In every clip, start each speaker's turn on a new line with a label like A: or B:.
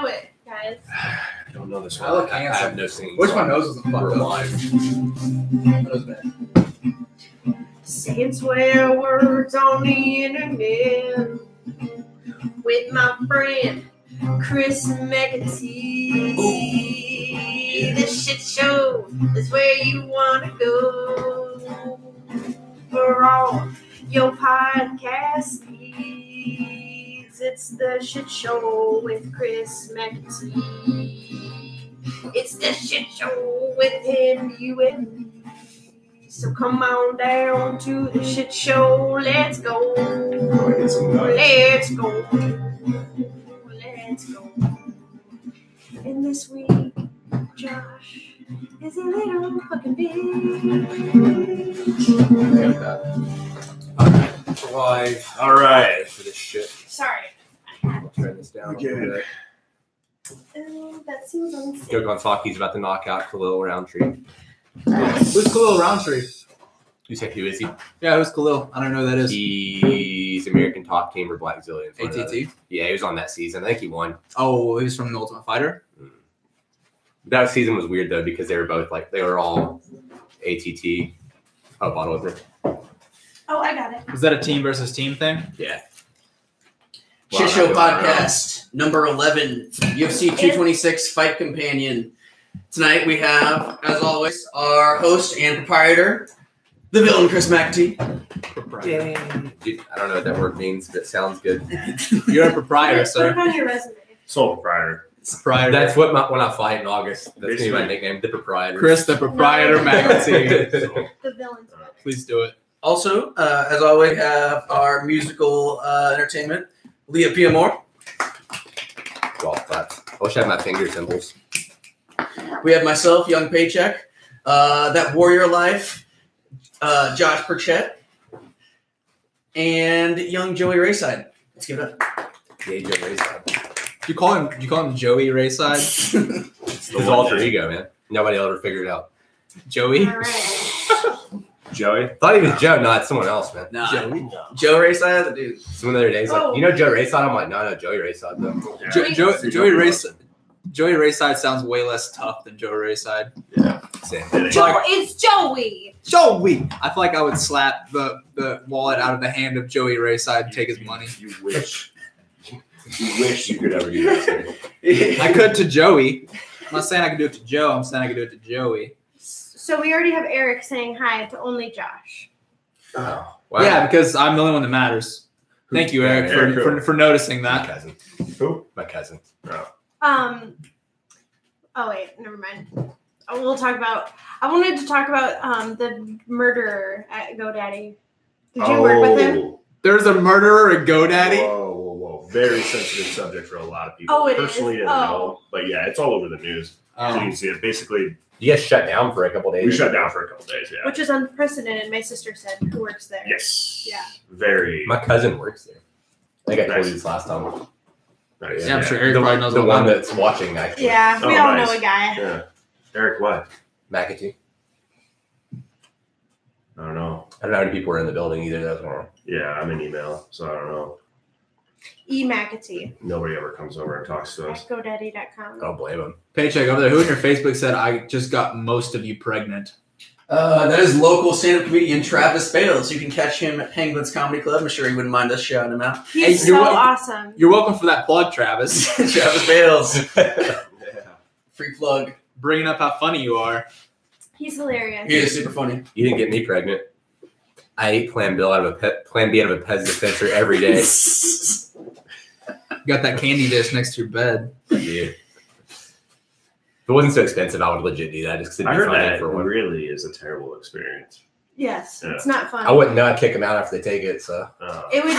A: know it, guys.
B: I don't know this one.
C: I look
B: I
C: handsome.
B: have no singing.
C: Which my nose isn't
B: We're
C: fucked up.
B: live.
C: That was bad.
A: Saying swear words on the internet with my friend Chris McAtee. The shit show is where you wanna go for all your podcast needs. It's the shit show with Chris McAtee. It's the shit show with him, you, and me. So come on down to the shit show. Let's go. Let's go. Let's go. And this week, Josh is a little fucking bitch.
B: Live.
D: All right.
B: For this shit.
A: Sorry.
B: I'll turn this down.
D: We get it.
A: That seems unsafe.
B: Joe Gonsaki's about to knock out Khalil Roundtree.
C: Who's Khalil Roundtree?
B: You said who is he?
C: Yeah, who's Khalil? I don't know who that is.
B: He's American Top Team or Black Zillion.
C: ATT?
B: Yeah, he was on that season. I think he won.
C: Oh, he's from The Ultimate Fighter?
B: That season was weird though because they were both they were all ATT. Oh, bottle opener.
A: Oh, I got it.
C: Was that a team versus team thing?
B: Yeah.
E: Shit Show Podcast, number 11, UFC 226 Fight Companion. Tonight we have, as always, our host and proprietor, the villain, Chris McAtee.
B: Dude, I don't know what that word means, but it sounds good.
C: You're a proprietor,
A: Put
C: sir.
A: it on your resume.
D: Sole proprietor.
C: Proprietor.
B: That's what when I fight in August. That's gonna be my nickname, the proprietor.
C: Chris, the proprietor, McAtee.
A: The villain's
C: Please do it.
E: Also, as always, we have our musical entertainment, Leah Piamore.
B: Golf claps. I wish I had my finger symbols.
E: We have myself, young Paycheck, that warrior life, Josh Burchettcha, and young Joey Raeside. Let's give it up.
B: Yeah, Joe Raeside.
C: You call him Joey Raeside?
B: It's his alter ego, man. Nobody will ever figure it out.
C: Joey?
A: all right.
D: Joey.
B: I thought he was Joe, no, it's someone else, man.
E: Nah,
C: Joey?
E: Joe Raeside, the dude.
B: Someone the other day was like, you know Joe Raeside? I'm like, no, Joey Raeside, though.
C: Joey Raeside sounds way less tough than Joe Raeside.
D: Yeah.
B: Same.
A: It's Joey.
C: Joey! I feel like I would slap the wallet out of the hand of Joey Raeside and take his money.
D: You wish. You wish you could ever do that.
C: I could to Joey. I'm not saying I could do it to Joe. I'm saying I could do it to Joey.
A: So we already have Eric saying hi to only Josh.
B: Oh, wow.
C: Yeah, because I'm the only one that matters. Thank you, Eric,
D: Eric,
C: for noticing
B: My
C: that.
B: cousin.
D: Who?
B: My cousin.
D: Oh.
A: Oh wait, never mind. I wanted to talk about the murderer at GoDaddy. Did you work with him?
C: There's a murderer at GoDaddy.
D: Whoa. Very sensitive subject for a lot of people.
A: Oh, it is?
D: Personally, I don't know. But yeah, it's all over the news. So you can see it. Basically,
B: You guys shut down for a couple days?
D: we shut down for a couple days, yeah.
A: Which is unprecedented, my sister said, who works there.
D: Yes.
A: Yeah.
D: Very
B: My cousin works there. I think I told
D: Nice.
B: you this last time.
D: nice.
C: Yeah, I'm sure Eric
B: The,
C: probably knows
B: the
C: all
B: one
C: about it.
B: that's watching, actually.
A: Yeah, we
D: Oh,
A: all
D: nice.
A: know a guy.
D: Yeah. Eric, what?
B: McAtee.
D: I don't know.
B: I don't know how many people were in the building either. That's wrong.
D: Yeah, I'm in email, so I don't know.
A: McAtee
D: Nobody ever comes over and talks to
A: at
D: us.
A: GoDaddy.com.
B: I don't blame him.
C: Paycheck over there. Who in your Facebook said, I just got most of you pregnant?
E: That is local stand-up comedian Travis Bales. You can catch him at Penguins Comedy Club. I'm sure he wouldn't mind us shouting him out.
A: He's
C: Hey, you're
A: so
C: welcome.
A: awesome.
C: You're welcome for that plug, Travis.
E: Travis Bales.
B: Yeah.
E: Free plug.
C: Bringing up how funny you are.
A: He's hilarious.
E: He is super funny.
B: You didn't get me pregnant. I ate Plan B out of a Pez dispenser every day.
C: You got that candy dish next to your bed.
B: Dude. If it wasn't so expensive, I would legit do that just because
D: I
B: it'd be
D: heard
B: funny
D: that
B: for one.
D: really is a terrible experience.
A: Yes,
D: Yeah.
A: it's not fun.
B: I wouldn't know. I'd kick them out after they take it. So
A: It would. It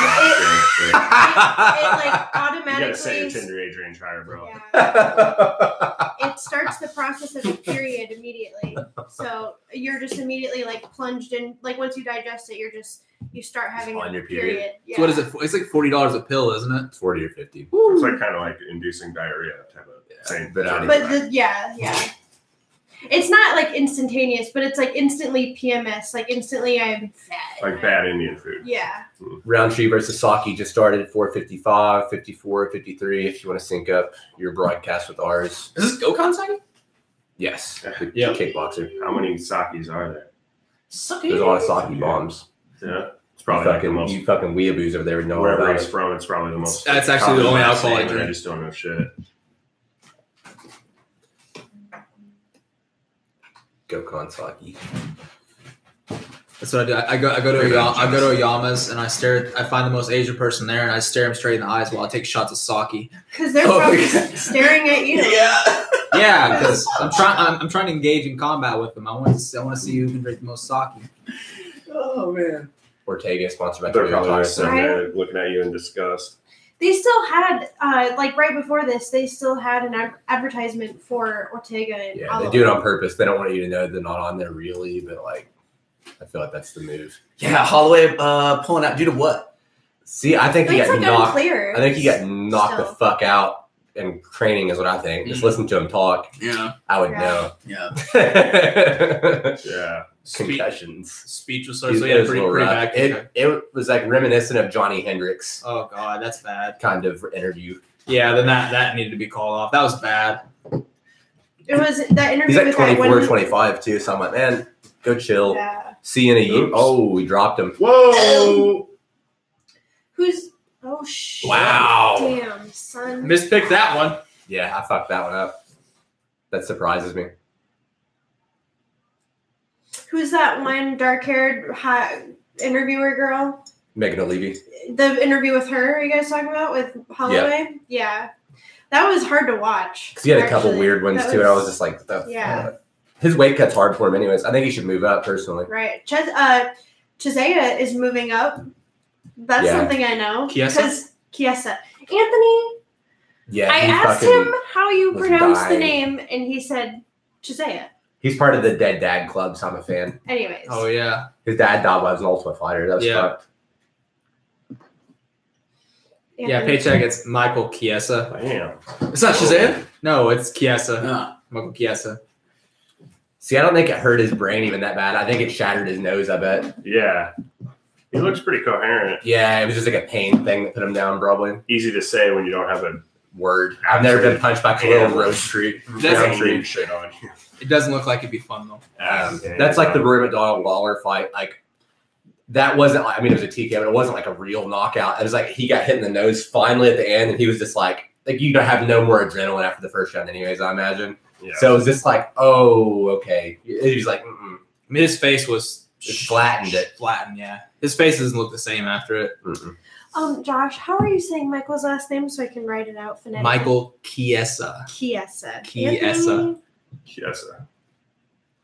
A: like
D: You
A: automatically.
D: gotta set your Tinder age range higher, bro.
A: Yeah. It starts the process of a period immediately. So you're just immediately like plunged in. Like once you digest it, you start having
B: On
A: a
B: your period.
A: Yeah.
C: So what is it? It's like $40 a pill, isn't it?
B: 40 or 50.
D: It's like kind of like inducing diarrhea type of thing.
B: but
A: But yeah. It's not like instantaneous, but it's like instantly PMS. Like instantly, I'm fat.
D: Like bad Indian food.
A: Yeah.
B: Roundtree versus Saki just started at 4:55, 54, 53. If you want to sync up your broadcast with ours.
C: Is this Gokhan Saki?
B: Yes. The
C: Yeah.
B: kickboxer.
D: How many sakis are there?
B: There's a lot of Saki bombs.
D: Yeah. It's probably like the most.
B: You fucking weeaboos over there would know
D: Wherever
B: about
D: he's
B: it.
D: from, it's probably the most.
C: That's actually the only alcohol I
D: I
C: drink.
D: just don't know shit.
B: Gokhan Saki.
C: That's what I do. I go to a Yama's and I find the most Asian person there and I stare him straight in the eyes while I take shots of sake.
A: Because they're probably staring at you.
E: Yeah.
C: Yeah, because I'm trying to engage in combat with them. I want to see who can drink the most sake.
E: Oh man.
B: Ortega sponsored by
D: They're
B: Toyota
D: probably
B: Tires.
D: just sitting there looking at you in disgust.
A: They still had, like right before this, they still had an advertisement for Ortega and
B: Yeah,
A: Holloway.
B: they do it on purpose. They don't want you to know they're not on there really, but like, I feel like that's the move.
E: Yeah, Holloway pulling out due to what?
B: See, I think he
A: It's
B: got
A: like
B: knocked.
A: unclear.
B: I think he got knocked the
A: Still.
B: fuck out in training, is what I think. Just
C: Mhm.
B: listen to him talk.
E: Yeah.
B: I would
A: Yeah.
B: know.
E: Yeah.
D: Yeah.
B: Concussions.
C: Speech was
B: It was
C: pretty
B: a little rough.
C: bad.
B: It was like reminiscent of Johnny Hendricks
C: Oh god, that's bad.
B: kind of interview.
C: Yeah, then that needed to be called off. That was bad.
A: It was that interview
B: He's like
A: with that
B: 24,
A: one.
B: 25 too, so I'm like, man, go chill.
A: Yeah.
B: See you in a year.
D: Oops.
B: Oh, we dropped him.
D: Whoa!
A: Who's? Oh shit!
B: Wow.
A: Damn, son.
C: Mispicked that one.
B: Yeah, I fucked that one up. That surprises me.
A: Who's that one dark-haired interviewer girl?
B: Megan O'Leary.
A: The interview with her. Are you guys talking about with Holloway? Yeah. That was hard to watch.
B: Because he had a couple
A: actually.
B: weird ones
A: That
B: too, and I was just like, the
A: Yeah.
B: fuck? His weight cut's hard for him, anyways. I think he should move up personally.
A: Right. Chisea is moving up. That's
B: Yeah.
A: something I know.
C: Chiesa?
A: Because Chiesa. Anthony,
B: Yeah,
A: I
B: he
A: asked
B: fucking-
A: him how you
B: was
A: pronounce the
B: dying.
A: name, and he said Chisea.
B: He's part of the Dead Dad Club, so I'm a fan.
A: Anyways.
C: Oh yeah.
B: His dad died when I was an Ultimate Fighter. That was
C: Yeah.
B: fucked.
C: Yeah,
A: Anthony.
C: Paycheck. It's Michael Chiesa.
D: Damn.
C: It's not Shazam. No, it's Chiesa.
E: Yeah.
C: Michael Chiesa.
B: See, I don't think it hurt his brain even that bad. I think it shattered his nose, I bet.
D: Yeah. He looks pretty coherent.
B: Yeah, it was just like a pain thing that put him down, probably.
D: Easy to say when you don't have a
B: Word. I've never been punched by a little road street.
C: Doesn't-
D: hanging shit on you.
C: It doesn't look like it'd be fun though.
B: That's like the Roy McDonald Lawler fight. Like, that wasn't like, I mean, it was a TK, but it wasn't like a real knockout. It was like he got hit in the nose finally at the end, and he was just like you don't have no more adrenaline after the first round, anyways, I imagine.
D: Yeah.
B: So it was just like, oh, okay. He was like,
C: I mean, his face was
B: It flattened it.
C: Flattened, yeah. His face doesn't look the same after it.
A: Josh, how are you saying Michael's last name so I can write it out phonetically?
C: Michael Chiesa.
A: Chiesa.
C: Chiesa.
A: Anthony?
D: Yes, sir.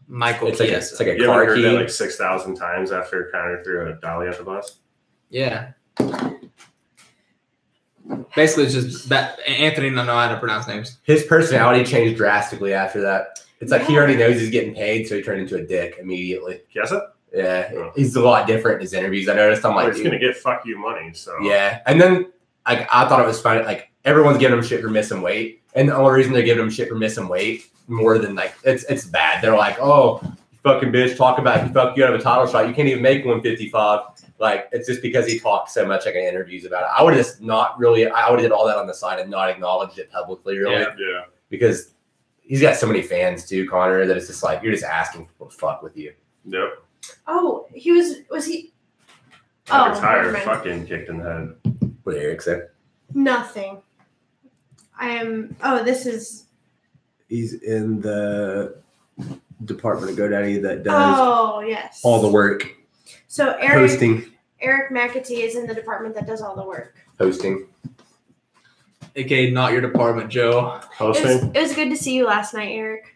C: Michael
B: It's like,
C: Chiesa.
B: it's like a
D: You
B: car
D: ever heard
B: key.
D: that like 6,000 times after Connor threw a dolly at the bus?
C: Yeah. Basically, it's just that Anthony doesn't know how to pronounce names.
B: His personality changed drastically after that. It's like he already knows he's getting paid, so he turned into a dick immediately.
D: Guess it?
B: Yeah, he's a lot different in his interviews. I noticed. I'm
D: Well,
B: like,
D: he's gonna get fuck you money. So
B: yeah. And then like I thought it was funny. Like everyone's giving him shit for missing weight, and the only reason they're giving him shit for missing weight more than like it's bad. They're like, oh, you fucking bitch, talk about you have a title shot. You can't even make 155. Like it's just because he talked so much like in interviews about it. I would have just not really. I would have did all that on the side and not acknowledged it publicly, really,
D: yeah.
B: because he's got so many fans too, Connor. That it's just like you're just asking people to fuck with you.
D: Yep.
A: Oh, was he?
D: Got
A: Oh,
D: your tire
A: never mind.
D: fucking kicked in the head.
B: What did Eric say?
A: Nothing. I am. Oh, this is.
B: He's in the department of GoDaddy that
A: Oh, yes.
B: all the work.
A: So Eric
B: Hosting.
A: is in the department that does all the work.
B: Hosting.
C: AKA not your department, Joe.
D: Hosting.
A: It was good to see you last night, Eric.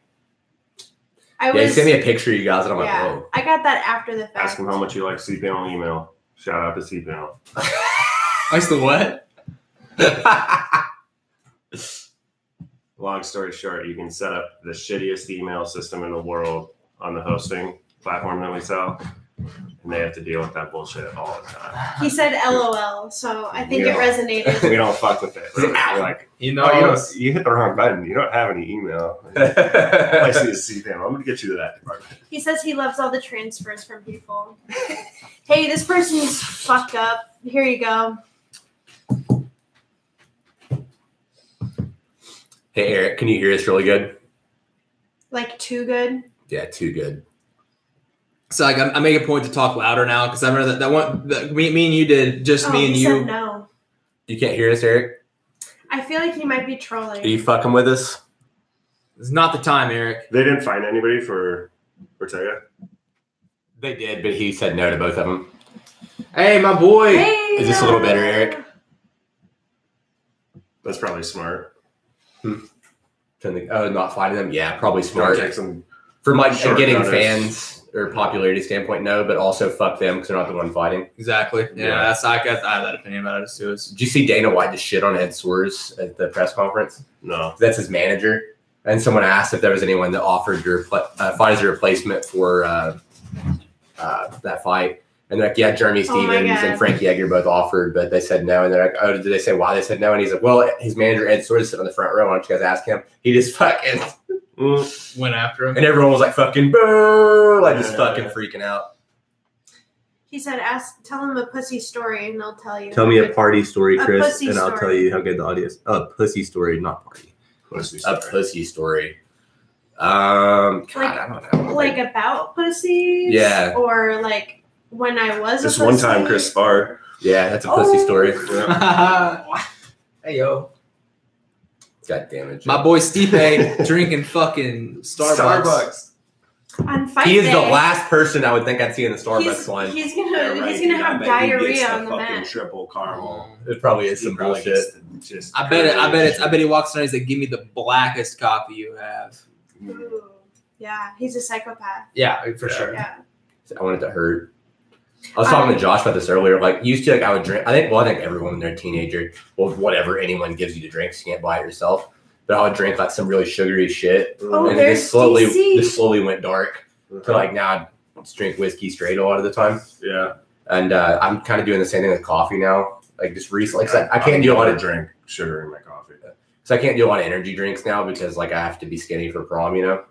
B: Yeah, he sent me a picture of you guys, and I'm
A: yeah,
B: like, whoa.
A: I got that after the fact.
D: Ask him how much you like CPL email. Shout out to CPL.
C: Likes the what?
D: Long story short, you can set up the shittiest email system in the world on the hosting platform that we sell. and they have to deal with that bullshit all the time.
A: He said LOL, so I think it resonated.
D: We don't fuck with it. We're like,
C: You
D: you hit the wrong button. You don't have any email. I see a CPAM. I'm going to get you to that department.
A: He says he loves all the transfers from people. Hey, this person's fucked up. Here you go.
B: Hey, Eric, can you hear us really good?
A: Like, too good?
B: Yeah, too good.
C: So like I make a point to talk louder now because I remember that one me and you did just me and
A: he
C: you.
A: Said no.
B: You can't hear us, Eric?
A: I feel like he might be trolling.
B: Are you fucking with us?
C: It's not the time, Eric.
D: They didn't find anybody for Burchettcha?
B: They did, but he said no to both of them.
C: Hey, my boy.
A: Hey,
B: Is this a little better, Eric?
D: That's probably smart.
B: Not fighting them? Yeah, probably smart.
D: Take some
B: From like
D: short
B: getting
D: notice.
B: fans or popularity standpoint, no, but also fuck them because they're not the one fighting.
C: Exactly. Yeah,
D: Yeah.
C: I have that opinion about it too.
B: Did you see Dana White just shit on Ed Soares at the press conference?
D: No.
B: That's his manager. And someone asked if there was anyone that offered your fight as a replacement for that fight. And they're like, yeah, Jeremy
A: Oh my
B: Stevens
A: God.
B: and Frankie Edgar both offered, but they said no. And they're like, oh, did they say why they said no? And he's like, well, his manager Ed Soares sitting on the front row. Why don't you guys ask him? He just fucking
C: Went after him.
B: and everyone was like fucking boo, like just fucking freaking out.
A: He said, tell him a pussy story and they'll tell you.
B: Tell me a party story,
A: A
B: Chris,
A: pussy
B: and I'll
A: story.
B: tell you how good the audio is. A pussy story, not party.
D: Pussy
B: A
D: story.
B: pussy story. God, I don't know.
A: Like about pussies?
B: Yeah.
A: Or like when I was
D: Just
A: a pussy?
D: one time, Chris sparred.
B: Yeah, that's a pussy
A: Oh.
B: story.
C: Hey yo,
B: God damn it.
C: my
B: Joe.
C: boy Stipe drinking fucking Starbucks.
A: On fight
B: He is
A: day,
B: the last person I would think I'd see in the Starbucks line.
A: He's gonna have diarrhea on the mat.
D: Triple caramel.
B: It probably is some
D: Probably
B: bullshit.
D: just
C: I bet he walks in and he's like, "Give me the blackest coffee you have."
A: Ooh. Yeah, he's a psychopath.
C: Yeah, for
D: Yeah.
C: sure.
A: Yeah.
B: I want it to hurt. I was talking to Josh about this earlier. Like, used to, like, I would drink. I think everyone when they're a teenager, well, whatever anyone gives you to drink, so you can't buy it yourself. But I would drink like some really sugary shit,
A: Oh,
B: and
A: there's
B: this slowly
A: DC.
B: went dark. To like now, I just drink whiskey straight a lot of the time.
D: Yeah.
B: And I'm kind of doing the same thing with coffee now. Like just recently, cause I can't do a lot of
D: drink sugar in my coffee.
B: So I can't do a lot of energy drinks now because like I have to be skinny for prom, you know.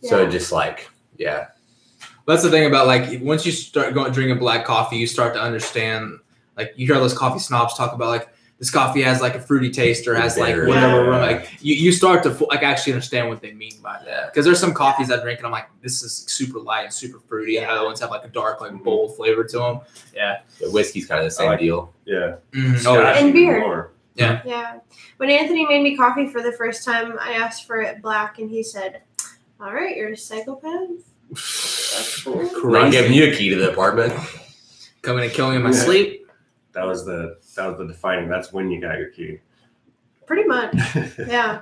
B: So
A: Yeah.
B: just like
C: That's the thing about like once you start going drinking black coffee, you start to understand. Like you hear all those coffee snobs talk about like this coffee has like a fruity taste or has like
B: Bitter.
C: whatever.
D: Yeah.
C: Like you start to like actually understand what they mean by that.
B: Yeah.
C: Because there's some coffees I drink and I'm like, this is super light and super fruity, and other ones have like a dark, like bold flavor to them. Yeah.
B: the whiskey's kind of the same
D: I like-
B: deal.
D: Yeah.
C: Oh,
D: Scotch
A: And
D: even
A: beer.
D: more.
A: Yeah. When Anthony made me coffee for the first time, I asked for it black, and he said, "All right, you're a psychopath." That's cool.
B: Not giving you a key to the apartment.
C: coming and killing me in my
D: Yeah.
C: sleep.
D: That was the defining. That's when you got your key.
A: Pretty much. Yeah.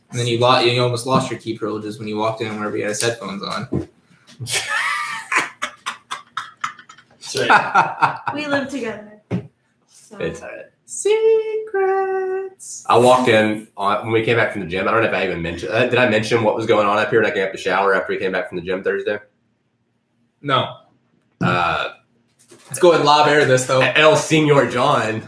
C: And then you almost lost your key privileges when you walked in whenever you had his headphones on.
A: We live together. So.
B: It's all right.
C: Secrets.
B: I walked in when we came back from the gym. I don't know if I even mentioned. Did I mention what was going on up here when I came up to shower after we came back from the gym Thursday?
C: No. Let's go ahead and lob air this though.
B: El Senor John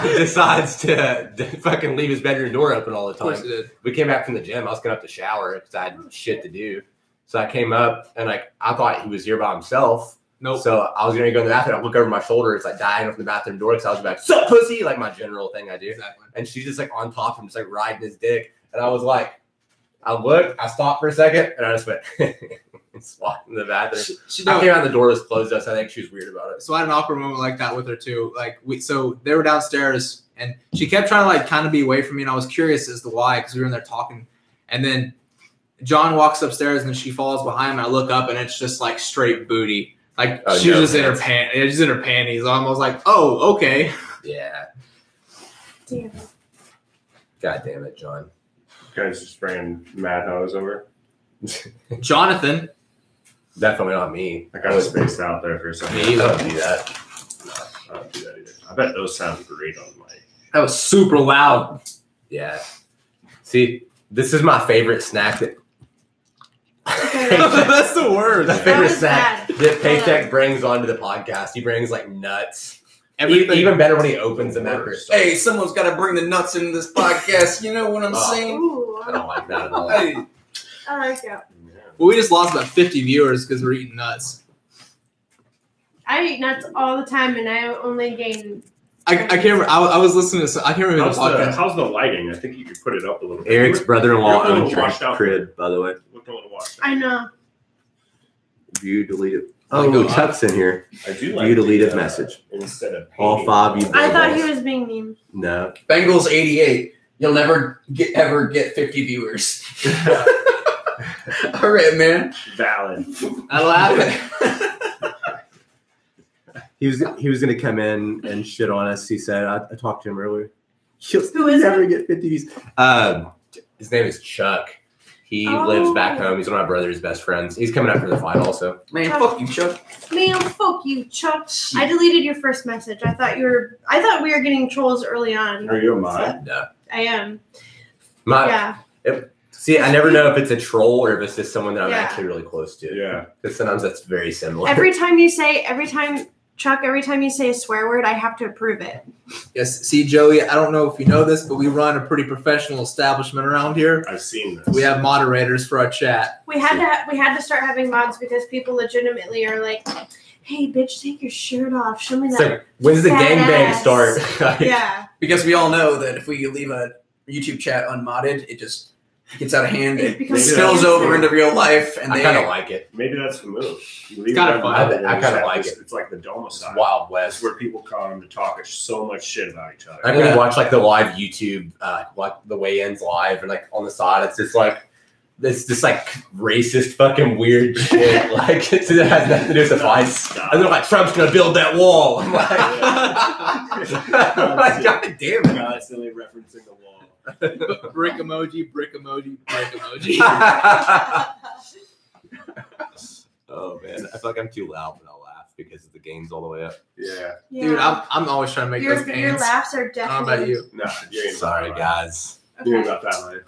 B: decides to fucking leave his bedroom door open all the
C: Of course
B: time.
C: it did.
B: We came back from the gym. I was going up to shower because I had shit to do. So I came up and like I thought he was here by himself.
C: Nope.
B: So I was going to go in the bathroom. I look over my shoulder. It's like dying from the bathroom door because I was like, "Sup, pussy?" Like my general thing I do.
C: Exactly.
B: And she's just like on top of him, just like riding his dick. And I was like, I looked, I stopped for a second, and I just went and walked in the bathroom.
C: She
B: I came out, the door was closed, so I think she was weird about it.
C: So I had an awkward moment like that with her too. Like so they were downstairs and she kept trying to like kind of be away from me, and I was curious as to why because we were in there talking, and then John walks upstairs and then she follows behind him. And I look up and it's just like straight booty. Like
B: Oh,
C: she was
B: no
C: just in her
B: pants.
C: she's in her panties. I was like, oh, okay.
B: Yeah.
A: Damn.
B: God damn it, John.
D: Guys just bringing Mad Hose over.
C: Jonathan.
B: Definitely not me.
D: I got spaced out there for a second.
B: Me, I don't do that.
D: I don't do that either. I bet those sound great on mic.
C: That was super loud.
B: Yeah. See, this is my favorite snack that
A: Okay,
C: That's the worst.
B: My favorite
A: was
B: snack
A: bad.
B: that Paycheck brings onto the podcast. He brings like nuts.
C: Everything.
B: Even better when he opens them after it starts.
E: Hey, someone's got to bring the nuts into this podcast. You know what I'm saying?
A: Ooh,
B: I don't like that at all.
E: Hey,
A: I like it.
C: Well, we just lost about 50 viewers because we're eating nuts.
A: I eat nuts all the time, and I only gain.
C: I can't remember. I was listening to. I can't remember the podcast.
D: How's the lighting? I think you could put it up a little bit.
B: Eric's brother-in-law
D: You're a little
B: owns
D: washed out.
B: crib, by the way.
D: Look a little washed
A: I
D: out.
A: know.
B: View deleted.
C: Oh,
B: Oh,
C: God.
B: Chuck's in here.
D: I do
B: View
D: like
B: deleted
D: the,
B: message.
D: instead of
B: All
D: painting.
B: 5 you.
A: I thought he
B: billboards.
A: was being mean.
B: No.
E: Bengals 88. You'll never ever get 50 viewers. All right, man.
D: Valid.
C: I laugh.
B: He was gonna come in and shit on us. He said I talked to him earlier. He'll
A: Who is
B: never
A: it?
B: get 50 views. His name is Chuck. He lives back home. He's one of my brother's best friends. He's coming up for the fight also.
E: Man, fuck you, Chuck.
A: Man, fuck you, Chuck. I deleted your first message. I thought we were getting trolls early on.
D: Are you a mod?
B: No.
A: I am.
B: My
A: Yeah.
B: See, I never know if it's a troll or if it's just someone that I'm
A: Yeah.
B: actually really close to.
D: Yeah.
B: Because sometimes that's very similar.
A: Every time you say a swear word, I have to approve it.
C: Yes. See, Joey. I don't know if you know this, but we run a pretty professional establishment around here.
D: I've seen this.
C: We have moderators for our chat.
A: We had to start having mods because people legitimately are like, "Hey, bitch, take your shirt off. Show me that."
B: So when's the
A: fat
B: gangbang
A: ass.
B: start?
A: Yeah.
E: Because we all know that if we leave a YouTube chat unmodded, it just gets out of hand.
A: It
E: It
A: becomes
E: spills
A: cancer.
E: over into real life, and
B: I
E: they
B: kind of like it.
D: Maybe that's the move. You leave
C: Kinda
D: it
C: fun.
D: unmodded and
B: I
D: you
B: kinda
D: have
B: like
D: this-
B: it.
D: It's like the
B: It's
D: domicile.
B: Wild
D: It's
B: West.
D: where people come to talk so much shit about each other.
B: I can watch like the live YouTube, like the weigh-ins live, and like on the side, it's just like racist, fucking weird shit. Like it has nothing to do with the fight. And they're like, Trump's gonna build that wall. I'm like, I'm like, God damn it.
D: Constantly referencing the wall.
C: Brick emoji, brick emoji, brick emoji.
B: Oh man, I feel like I'm too loud when I laugh because the game's all the way up.
D: Yeah.
A: Yeah.
C: Dude, I'm always trying to make those
A: your
C: gains.
A: laughs are
C: I don't know
A: definitely.
C: about you,
D: No, you ain't
B: Sorry,
D: about
B: guys.
D: that. You ain't
A: Okay.
D: about that life.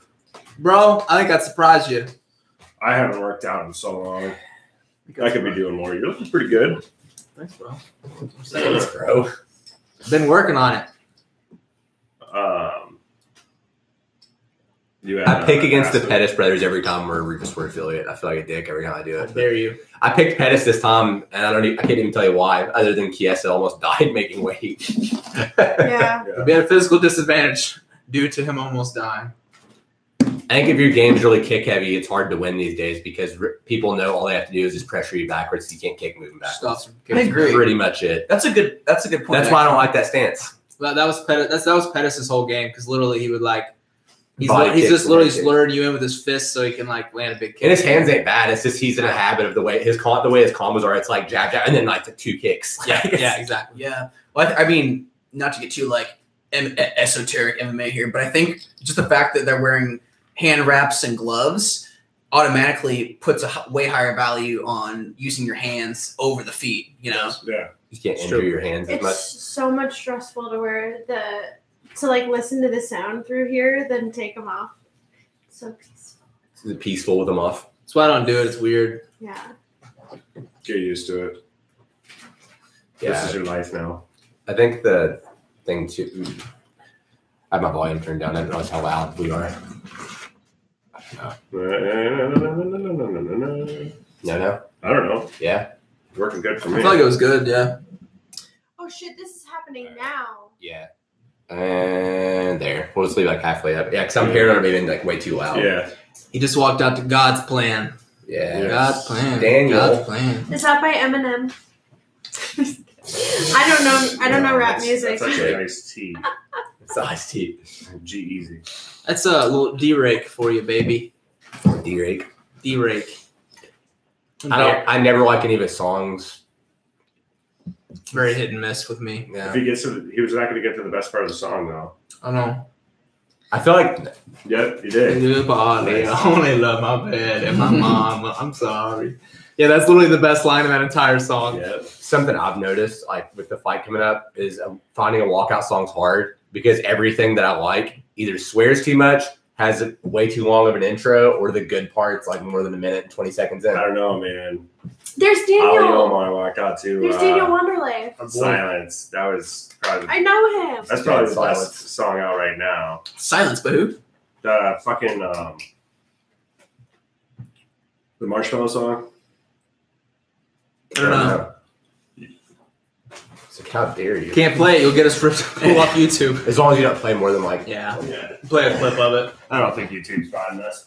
C: bro. I think I'd surprise you.
D: I haven't worked out in so long. I could be doing more. You're looking pretty good.
C: Thanks, bro.
B: Thanks, bro.
C: Been working on it.
D: You had,
B: I pick against the
D: acid.
B: Pettis brothers every time we're a Rufus Word affiliate. I feel like a dick every time I do
C: How
B: it.
C: dare you?
B: I picked Pettis this time, and I can't even tell you why, other than Chiesa almost died making weight.
A: Yeah.
D: Yeah.
C: We had a physical disadvantage due to him almost dying.
B: I think if your game's really kick heavy, it's hard to win these days because people know all they have to do is just pressure you backwards. So you can't kick moving backwards.
C: Stuff.
E: I agree.
B: Pretty much it.
E: That's a good point.
B: That's why I don't like that stance.
C: That was Pettis. That was Pettis' whole game because literally he would like. He's
B: Body
C: he's
B: kicks
C: just
B: and
C: literally
B: head kicks.
C: luring you in with his fists so he can like land a big kick.
B: And his hands ain't bad. It's just he's in a habit of the way his combos are. It's like jab, jab, and then like the 2 kicks.
C: Yeah, yeah, exactly.
E: Yeah. Well, I mean, not to get too like esoteric MMA here, but I think just the fact that they're wearing hand wraps and gloves automatically puts a way higher value on using your hands over the feet. You know.
D: Yeah.
B: You can't
C: It's
B: injure
C: true.
B: your hands as
A: It's
B: much.
A: so much stressful to wear to like listen to the sound through here than take them off. So peaceful.
B: It's peaceful with them off.
C: That's why I don't do it. It's weird.
A: Yeah.
D: Get used to it. This
B: Yeah,
D: is your life now.
B: I think the thing too. I have my volume turned down. I didn't realize how loud we are. No.
D: I don't know.
B: Yeah.
D: Working good for
C: I
D: me.
C: feel like it was good. Yeah.
A: Oh shit! This is happening now.
B: Yeah. And there. We'll just leave like halfway up. Yeah, because I'm hearing it being like way too loud.
D: Yeah.
C: He just walked out to God's plan.
B: Yeah.
D: Yeah.
C: God's plan.
B: Daniel.
C: God's plan.
A: Is that by Eminem? I don't know rap music.
D: That's actually nice tea.
B: It's iced tea.
D: G Easy.
C: That's a little D-rake for you, baby.
B: D-Rake.
C: D-rake.
B: I never like any of his songs.
C: Very hit and miss with me.
B: Yeah.
D: If he gets to, he was not going to get to the best part of the song though.
C: I don't know.
B: I feel like
D: Yep, he did.
C: Good body. I only love my bed and my mom. I'm sorry. Yeah, that's literally the best line in that entire song.
D: Yeah.
B: something I've noticed, like with the fight coming up, is finding a walkout song's hard because everything that I like either swears too much has it way too long of an intro, or the good parts like more than a minute and 20 seconds in?
D: I don't know, man.
A: There's
D: Ali
A: Daniel.
D: Omar walked out to
A: There's Daniel Wonderlife.
D: Silence. That was probably
A: I know him.
D: that's probably the
B: Silence.
D: best song out right now.
E: Silence, but who?
D: The fucking the Marshmallow song.
E: I don't know.
B: It's like, how dare you?
C: Can't play it. You'll get us ripped off YouTube.
B: As long as you don't play more than like
C: Yeah.
D: Yeah.
C: Play a clip of it.
D: I don't think YouTube's finding us.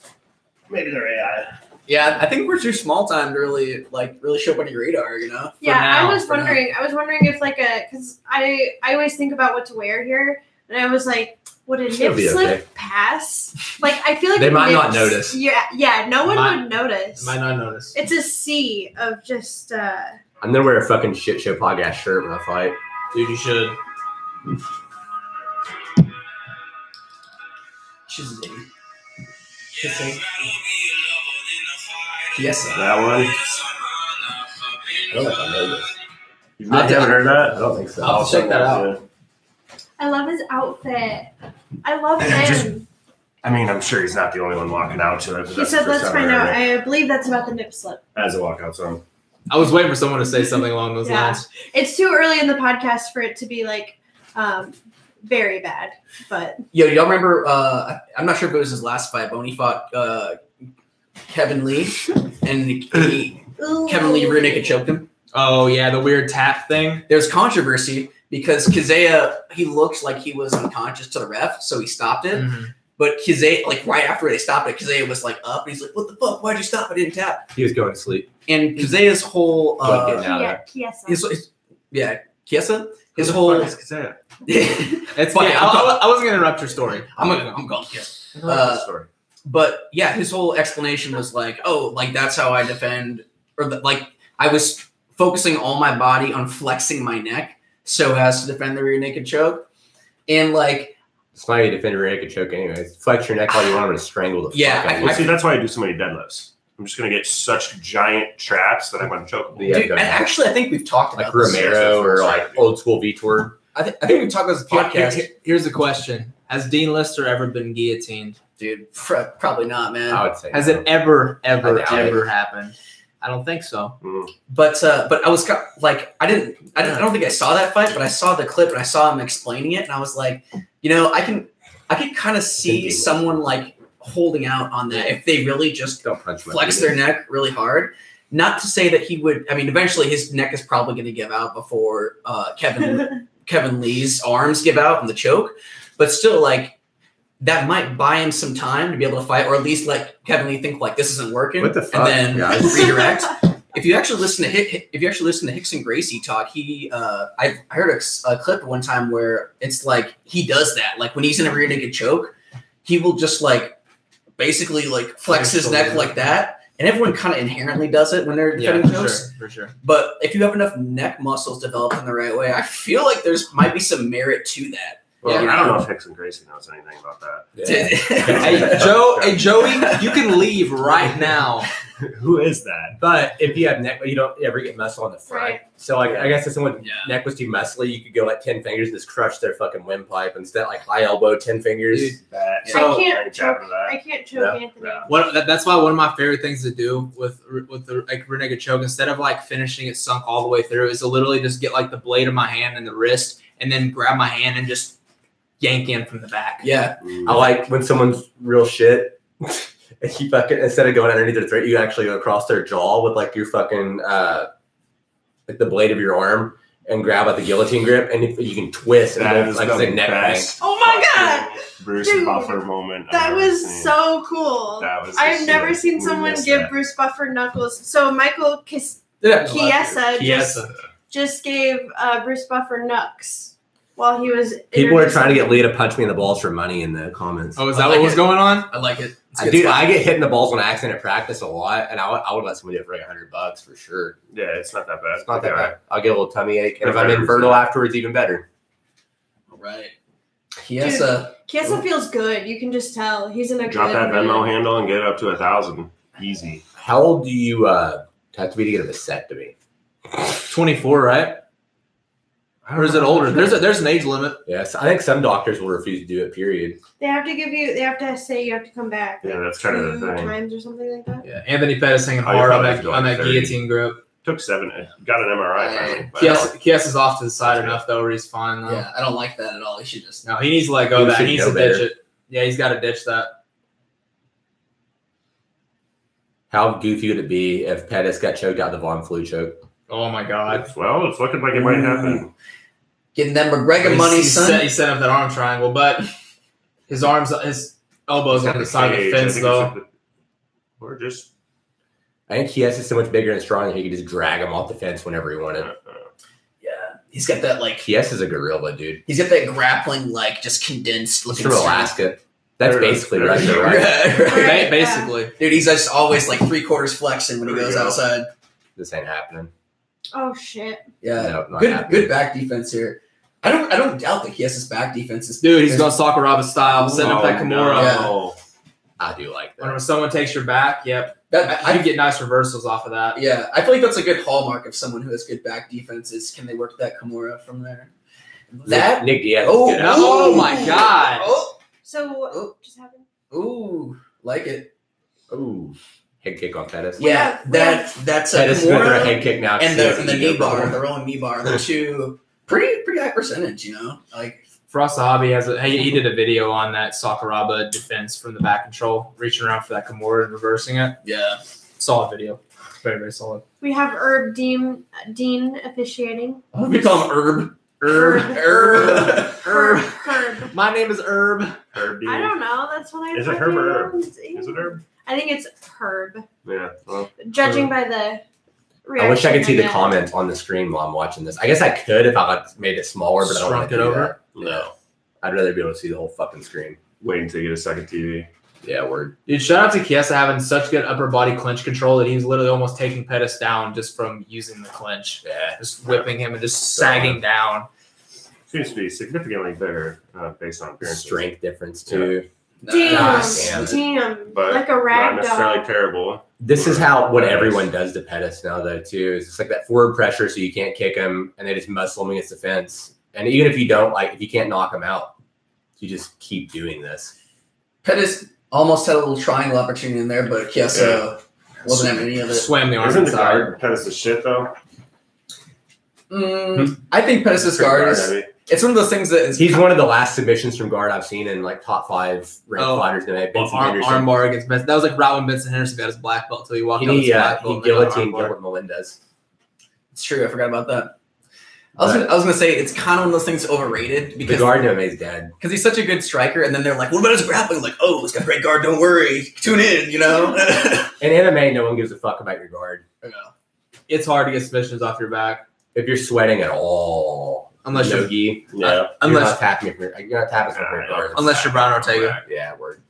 D: Maybe they're AI.
E: Yeah, I think we're too small time to really show up on your radar, you know?
A: Yeah,
C: now,
A: I was wondering if like because I always think about what to wear here, and I was like, would a
B: It'll
A: nip
B: be
A: slip
B: okay.
A: pass? Like I feel like
B: They might not
A: nips-
B: notice.
A: Yeah, no one
C: Might-
A: would notice.
C: Might not notice.
A: It's a sea of just.
B: I'm gonna wear a fucking shit show podcast shirt when I fight.
C: Dude, you should.
E: She's a lady. Yes,
D: That one.
B: I don't know if I know this.
D: You haven't heard that?
B: I don't think so.
C: I'll check that out.
A: I love his outfit. I love
D: Just-
A: him.
D: I mean, I'm sure he's not the only one walking out to it. But
A: He
D: that's
A: said,
D: the first
A: "Let's
D: time
A: find
D: I
A: out."
D: heard it.
A: I believe that's about the nip slip.
D: As a walkout song.
C: I was waiting for someone to say something along those
A: Yeah.
C: lines.
A: It's too early in the podcast for it to be like very bad, but
E: Yo, y'all remember? I'm not sure if it was his last fight, but when he fought Kevin Lee, and Kevin Lee rear naked choked him.
C: Oh yeah, the weird tap thing.
E: There was controversy because Kazea, he looked like he was unconscious to the ref, so he stopped it.
C: Mm-hmm.
E: But Kazea, like right after they stopped it, Kazea was like up, and he's like, "What the fuck? Why'd you stop? I didn't tap."
B: He was going to sleep.
E: And Kazea's whole,
B: Getting out of there.
A: Kiesa.
E: Kiesa, his
D: Who the
E: whole.
D: fuck is Kazea?
C: It's
E: Fuck
C: yeah,
E: it,
C: I wasn't gonna interrupt your story.
E: I'm going Kiesa.
D: I love this story.
E: But yeah, his whole explanation was like, "Oh, like that's how I defend," or like I was focusing all my body on flexing my neck so as to defend the rear naked choke, and like.
B: It's not how you defend a rear naked choke anyways. Flex your neck while you want him to strangle the
E: Yeah,
B: fuck out of
D: Well,
B: you.
D: see, that's why I do so many deadlifts. I'm just going to get such giant traps that I'm unchokeable.
B: Yeah,
E: Dude,
B: go
E: and
B: ahead.
E: actually, I think we've talked
B: Like
E: about this.
B: Romero or like old school Vitor.
E: I think we've talked about this podcast,
C: Here's a question: has Dean Lister ever been guillotined?
E: dude. Probably not, man.
B: I would say.
C: Has
B: no.
C: it ever
B: I doubt it.
C: happened? I don't think so.
E: But I was like, I don't think I saw that fight, but I saw the clip and I saw him explaining it, and I was like, you know, I could kind of see
B: Thinking.
E: someone like holding out on that if they really just
B: Don't punch my
E: flex
B: penis.
E: their neck really hard. Not to say that he would. I mean, eventually his neck is probably going to give out before Kevin Lee's arms give out in the choke, but still, like that might buy him some time to be able to fight, or at least let Kevin Lee think like this isn't working,
B: What the fuck,
E: and then
B: guys?
E: redirect. If you actually listen to Hickson Gracie talk, I heard a clip one time where it's like he does that. Like when he's in a rear naked choke, he will just like basically like flex his neck like that. And everyone kind of inherently does it when they're defending chokes.
C: for sure.
E: But if you have enough neck muscles developed in the right way, I feel like there's might be some merit to that.
D: Well,
C: Yeah.
D: I don't know if Hickson Gracie knows anything about that.
B: Yeah.
C: Hey Joey, you can leave right now.
D: Who is that?
B: But if you have neck, you don't ever get muscle on the front.
A: Right.
B: So like, I guess if someone's
E: Yeah.
B: neck was too muscly, you could go like 10 fingers and just crush their fucking windpipe instead, like high elbow 10 fingers.
C: Dude,
D: That.
C: So-
A: I can't
D: ain't
A: choke.
D: tapping that.
A: I can't choke
B: Yeah.
A: Anthony.
D: Yeah.
C: That's why one of my favorite things to do with the like rear naked choke, instead of like finishing it sunk all the way through, is to literally just get like the blade of my hand and the wrist, and then grab my hand and just yank in from the back.
E: Yeah.
B: I like when someone's real shit. And you fucking, instead of going underneath their throat, you actually go across their jaw with like your fucking like the blade of your arm and grab like the guillotine grip, and you can twist and
D: That
B: then,
D: is
B: like
D: the
B: say neck bang.
D: best
A: Oh my god,
D: Bruce
A: Dude,
D: Buffer moment. I've
A: that
D: ever
A: was
D: seen.
A: so cool.
D: That was.
A: I've never seen
D: we
A: someone
D: missed
A: give
D: that.
A: Bruce Buffer knuckles. So Michael Chiesa just gave Bruce Buffer knucks while he was.
B: People are trying to get
A: introducing-
B: Leah to punch me in the balls for money in the comments.
C: Oh, is
E: I
C: that
E: like
C: what was
E: it.
C: going on?
E: I like it. It's a
B: Dude,
E: good spot.
B: I get hit in the balls on accident at practice a lot, and I would let somebody do it for like $100 for sure.
D: Yeah, it's not that bad.
B: It's not that
D: Yeah.
B: bad. I'll get a little tummy ache, and if
D: Yeah,
B: I'm infertile afterwards, even better.
E: All right. Kiesa.
A: Kiesa feels good. You can just tell he's in a
D: Drop
A: good
D: that Venmo
A: mood.
D: handle and get it up to 1,000. Easy.
B: How old do you have to be to get a vasectomy?
C: 24, right? Or is it older? There's an age limit.
B: Yes, I think some doctors will refuse to do it. Period.
A: They have to say you have to come back.
D: Yeah, that's kind of the
A: 2
D: thing.
A: times or something like that.
C: Yeah, Anthony Pettis hanging
D: Oh, you
C: hard on
D: probably have to
C: that
D: go like 30.
C: guillotine grip.
D: Took 7. Got an MRI finally.
C: Kies is off to the side enough though, where he's fine though.
E: Yeah, I don't like that at all. He should just.
C: No, he needs to let go of that.
B: should
C: He needs
B: know
C: to ditch
B: better.
C: it. Yeah, he's got to ditch that.
B: How goofy would it be if Pettis got choked out the Von Flue choke?
C: Oh my God.
D: Well, it's looking like it might happen.
E: Getting that McGregor money,
C: He
E: son.
C: set up that arm triangle, but his elbows on the side of the
D: Cage,
C: fence
D: I think
C: though.
D: Or just.
B: I think Kies is so much bigger and stronger that he could just drag him off the fence whenever he wanted.
E: Yeah, he's got that like.
B: Kies is a gorilla, dude.
E: He's got that grappling like just condensed
B: He's
E: looking.
B: from Alaska. That's basically Russia, right?
E: Right.
C: Basically.
E: Dude, he's just always like 3/4 flexing when he goes outside.
B: This ain't happening.
A: Oh shit.
E: Yeah,
B: No, not
E: good
B: happening.
E: back defense here. I don't doubt that Kies' back defense is.
C: Dude, he's going Sakuraba style, setting up that Kimura.
D: No.
B: I do like that.
C: When someone takes your back, yep.
E: That,
C: I get nice reversals off of that.
E: Yeah, I feel like that's a good hallmark of someone who has good back defense. Is can they work that Kimura from there? That
B: Nick Diaz.
E: Oh,
B: is good.
C: Oh my God.
A: So what
E: Oh.
A: just happened?
E: Ooh, like it.
B: Ooh, head kick on Pettis.
E: Yeah, that's a
B: Pettis is going to throw a
E: Kimura
B: head kick now.
E: and
B: Kies
E: the
B: is
E: knee
B: no
E: bar,
B: problem.
E: the rolling knee bar, the two pretty high percentage. You know, like
C: Frost Hobby he did a video on that Sakuraba defense from the back control, reaching around for that Kimura and reversing it.
E: yeah.
C: Solid video. Very, very solid.
A: We have Herb Dean officiating.
E: We call him Herb.
A: Herb.
C: My name is Herb.
D: Herb
A: I don't know. That's what I.
D: Is it Herb or Herb?
A: fucking-
D: Is it Herb?
A: I think it's Herb.
D: Yeah. Well,
A: Judging by the.
B: I wish I could see the
A: reaction
B: comments on the screen while I'm watching this. I guess I could if I made it smaller, but I don't want
C: Shrunk
B: to
C: it
B: do
C: over?
B: that. No, I'd rather be able to see the whole fucking screen.
D: wait until you get a second TV.
B: Yeah, word.
C: Dude, shout out to Chiesa having such good upper body clinch control that he's literally almost taking Pettis down just from using the clinch.
B: Yeah.
C: Just whipping him and just sagging down.
D: Seems to be significantly better based on appearance.
B: Strength difference too.
A: Damn,
B: damn it.
A: damn,
D: But
A: like a
D: not
A: rag
D: necessarily
A: doll.
D: terrible.
B: This is what everyone does to Pettis now, though, too. It's just like that forward pressure, so you can't kick him, and they just muscle him against the fence. And even if you don't, if you can't knock him out, you just keep doing this.
E: Pettis almost had a little triangle opportunity in there, but Chiesa wasn't having any of it.
C: Swam the arm
D: Isn't the
C: inside.
D: guard Pettis' shit though?
E: I think Pettis' guard is. It's one of those things that is.
B: He's one of the last submissions from guard I've seen in top 5 ranked fighters today. Benson Henderson.
C: Armbar against Benson. That was like right when Benson Henderson got his black belt until he walked out
B: He
C: his black belt.
B: he
C: and they got an
B: guillotined
C: armbar.
B: Gilbert Melendez.
E: It's true. I forgot about that. I was gonna say it's kind of one of those things overrated
B: The
E: because
B: guard to him is dead.
E: he's such a good striker, and then they're like, "What about his grappling?" Like, "Oh, it's got a great guard. Don't worry. Tune in." You know.
B: In MMA, no one gives a fuck about your guard.
C: It's hard to get submissions off your back.
B: If you're sweating at all,
C: Unless you're-
B: Nogi,
D: Yeah.
B: you're
C: Unless
B: not tapping you're not tapping from your guard.
C: Unless you're Brian Ortega.
B: Yeah, word.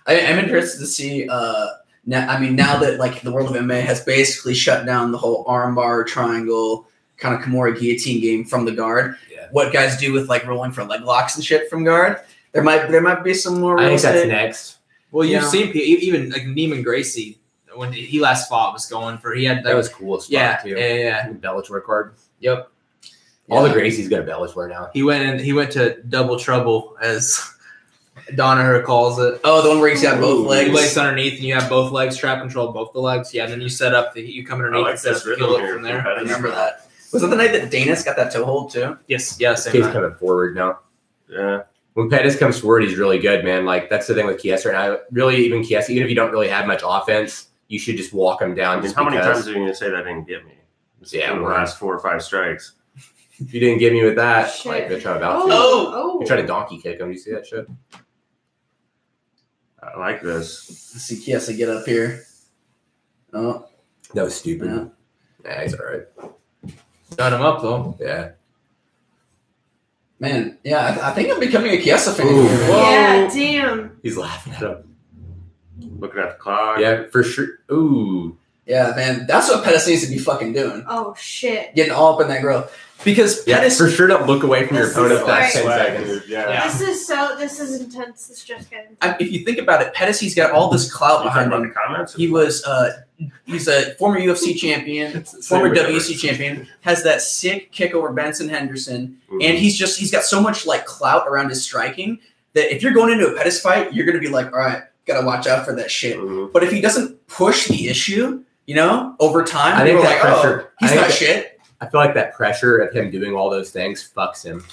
E: I'm interested to see. Now that like the world of MMA has basically shut down the whole armbar triangle kind of Kimura guillotine game from the guard.
B: Yeah.
E: What guys do with like rolling for leg locks and shit from guard? There might be some more.
B: I
E: real
B: think that's
E: estate.
B: next.
C: Well, you've
E: Yeah.
C: seen even like Neiman Gracie when he last fought was going for he had
B: That was cool as fuck,
C: yeah,
B: too.
C: yeah.
B: Bellator card.
C: Yep.
B: All the
E: Yeah.
B: Gracies got a Bellator now.
C: He went to double trouble as Danaher calls it.
E: Oh, the one where he's got both
C: You
E: legs.
C: lace underneath and you have both legs trap control both the legs. Yeah, and then you set up you come
D: I
C: underneath
D: like
C: and set
D: this
C: up the
D: rhythm
C: kill
D: here
C: from there.
D: from
E: I
D: Pettis.
E: remember that. Was that the night that Danis got that toe hold too?
C: Yes, yeah,
B: This
C: same
B: kid's
C: night.
B: coming forward now.
D: Yeah.
B: When Pettis comes forward, he's really good, man. Like, that's the thing with Chiesa right now. Really, even Chiesa, even if you don't really have much offense, you should just walk him down.
D: I mean,
B: Just
D: how many
B: because.
D: times are you going to say that didn't get me?
B: Yeah,
D: in the
B: we're-
D: last 4 or 5 strikes.
B: If you didn't get me with that,
A: Shit.
B: they're trying about to.
A: Oh.
B: They tried to donkey kick him. You see that shit?
D: I like this.
E: Let's see Chiesa get up here. Oh,
B: That was stupid.
E: Yeah.
B: Yeah, he's all right.
C: Got him up though.
B: Yeah.
E: man. Yeah, I think I'm becoming a Chiesa fan.
B: Ooh.
E: here.
A: Yeah, damn.
B: He's laughing at him.
D: Looking at the clock.
B: Yeah, for sure. Ooh.
E: Yeah, man. That's what Pettis needs to be fucking doing.
A: Oh shit.
E: Getting all up in that grill. Because
B: Yeah,
E: Pettis,
B: for sure. Don't look away from your
A: This
B: opponent
A: is
B: for that 10
A: like-
B: seconds.
D: Yeah.
A: This is intense. This just got intense.
E: if you think about it, Pettis, he's got all this clout
D: You talking
E: behind
D: about the
E: him.
D: comments?
E: He was he's a former UFC champion, former WC champion, has that sick kick over Benson Henderson, and he's got so much like clout around his striking that if you're going into a Pettis fight, you're gonna be like, all right, gotta watch out for that shit. But if he doesn't push the issue, over time,
B: I think
E: people
B: that
E: are like,
B: pressure.
E: he's not shit.
B: I feel like that pressure of him doing all those things fucks him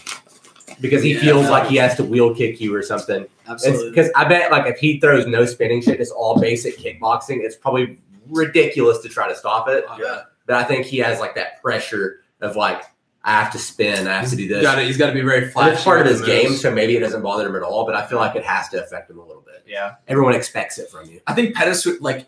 B: because he feels like he has to wheel kick you or something.
E: Absolutely.
B: Because I bet like if he throws no spinning shit, it's all basic kickboxing. It's probably ridiculous to try to stop it.
E: Yeah.
B: But I think he has like that pressure of like I have to spin, I have to do this.
C: He's got to be very
B: And
C: flashy.
B: it's part of
C: with
B: his
C: the
B: game,
C: moves.
B: so maybe it doesn't bother him at all. But I feel like it has to affect him a little bit.
C: Yeah.
B: Everyone expects it from you.
E: I think Pettis would like.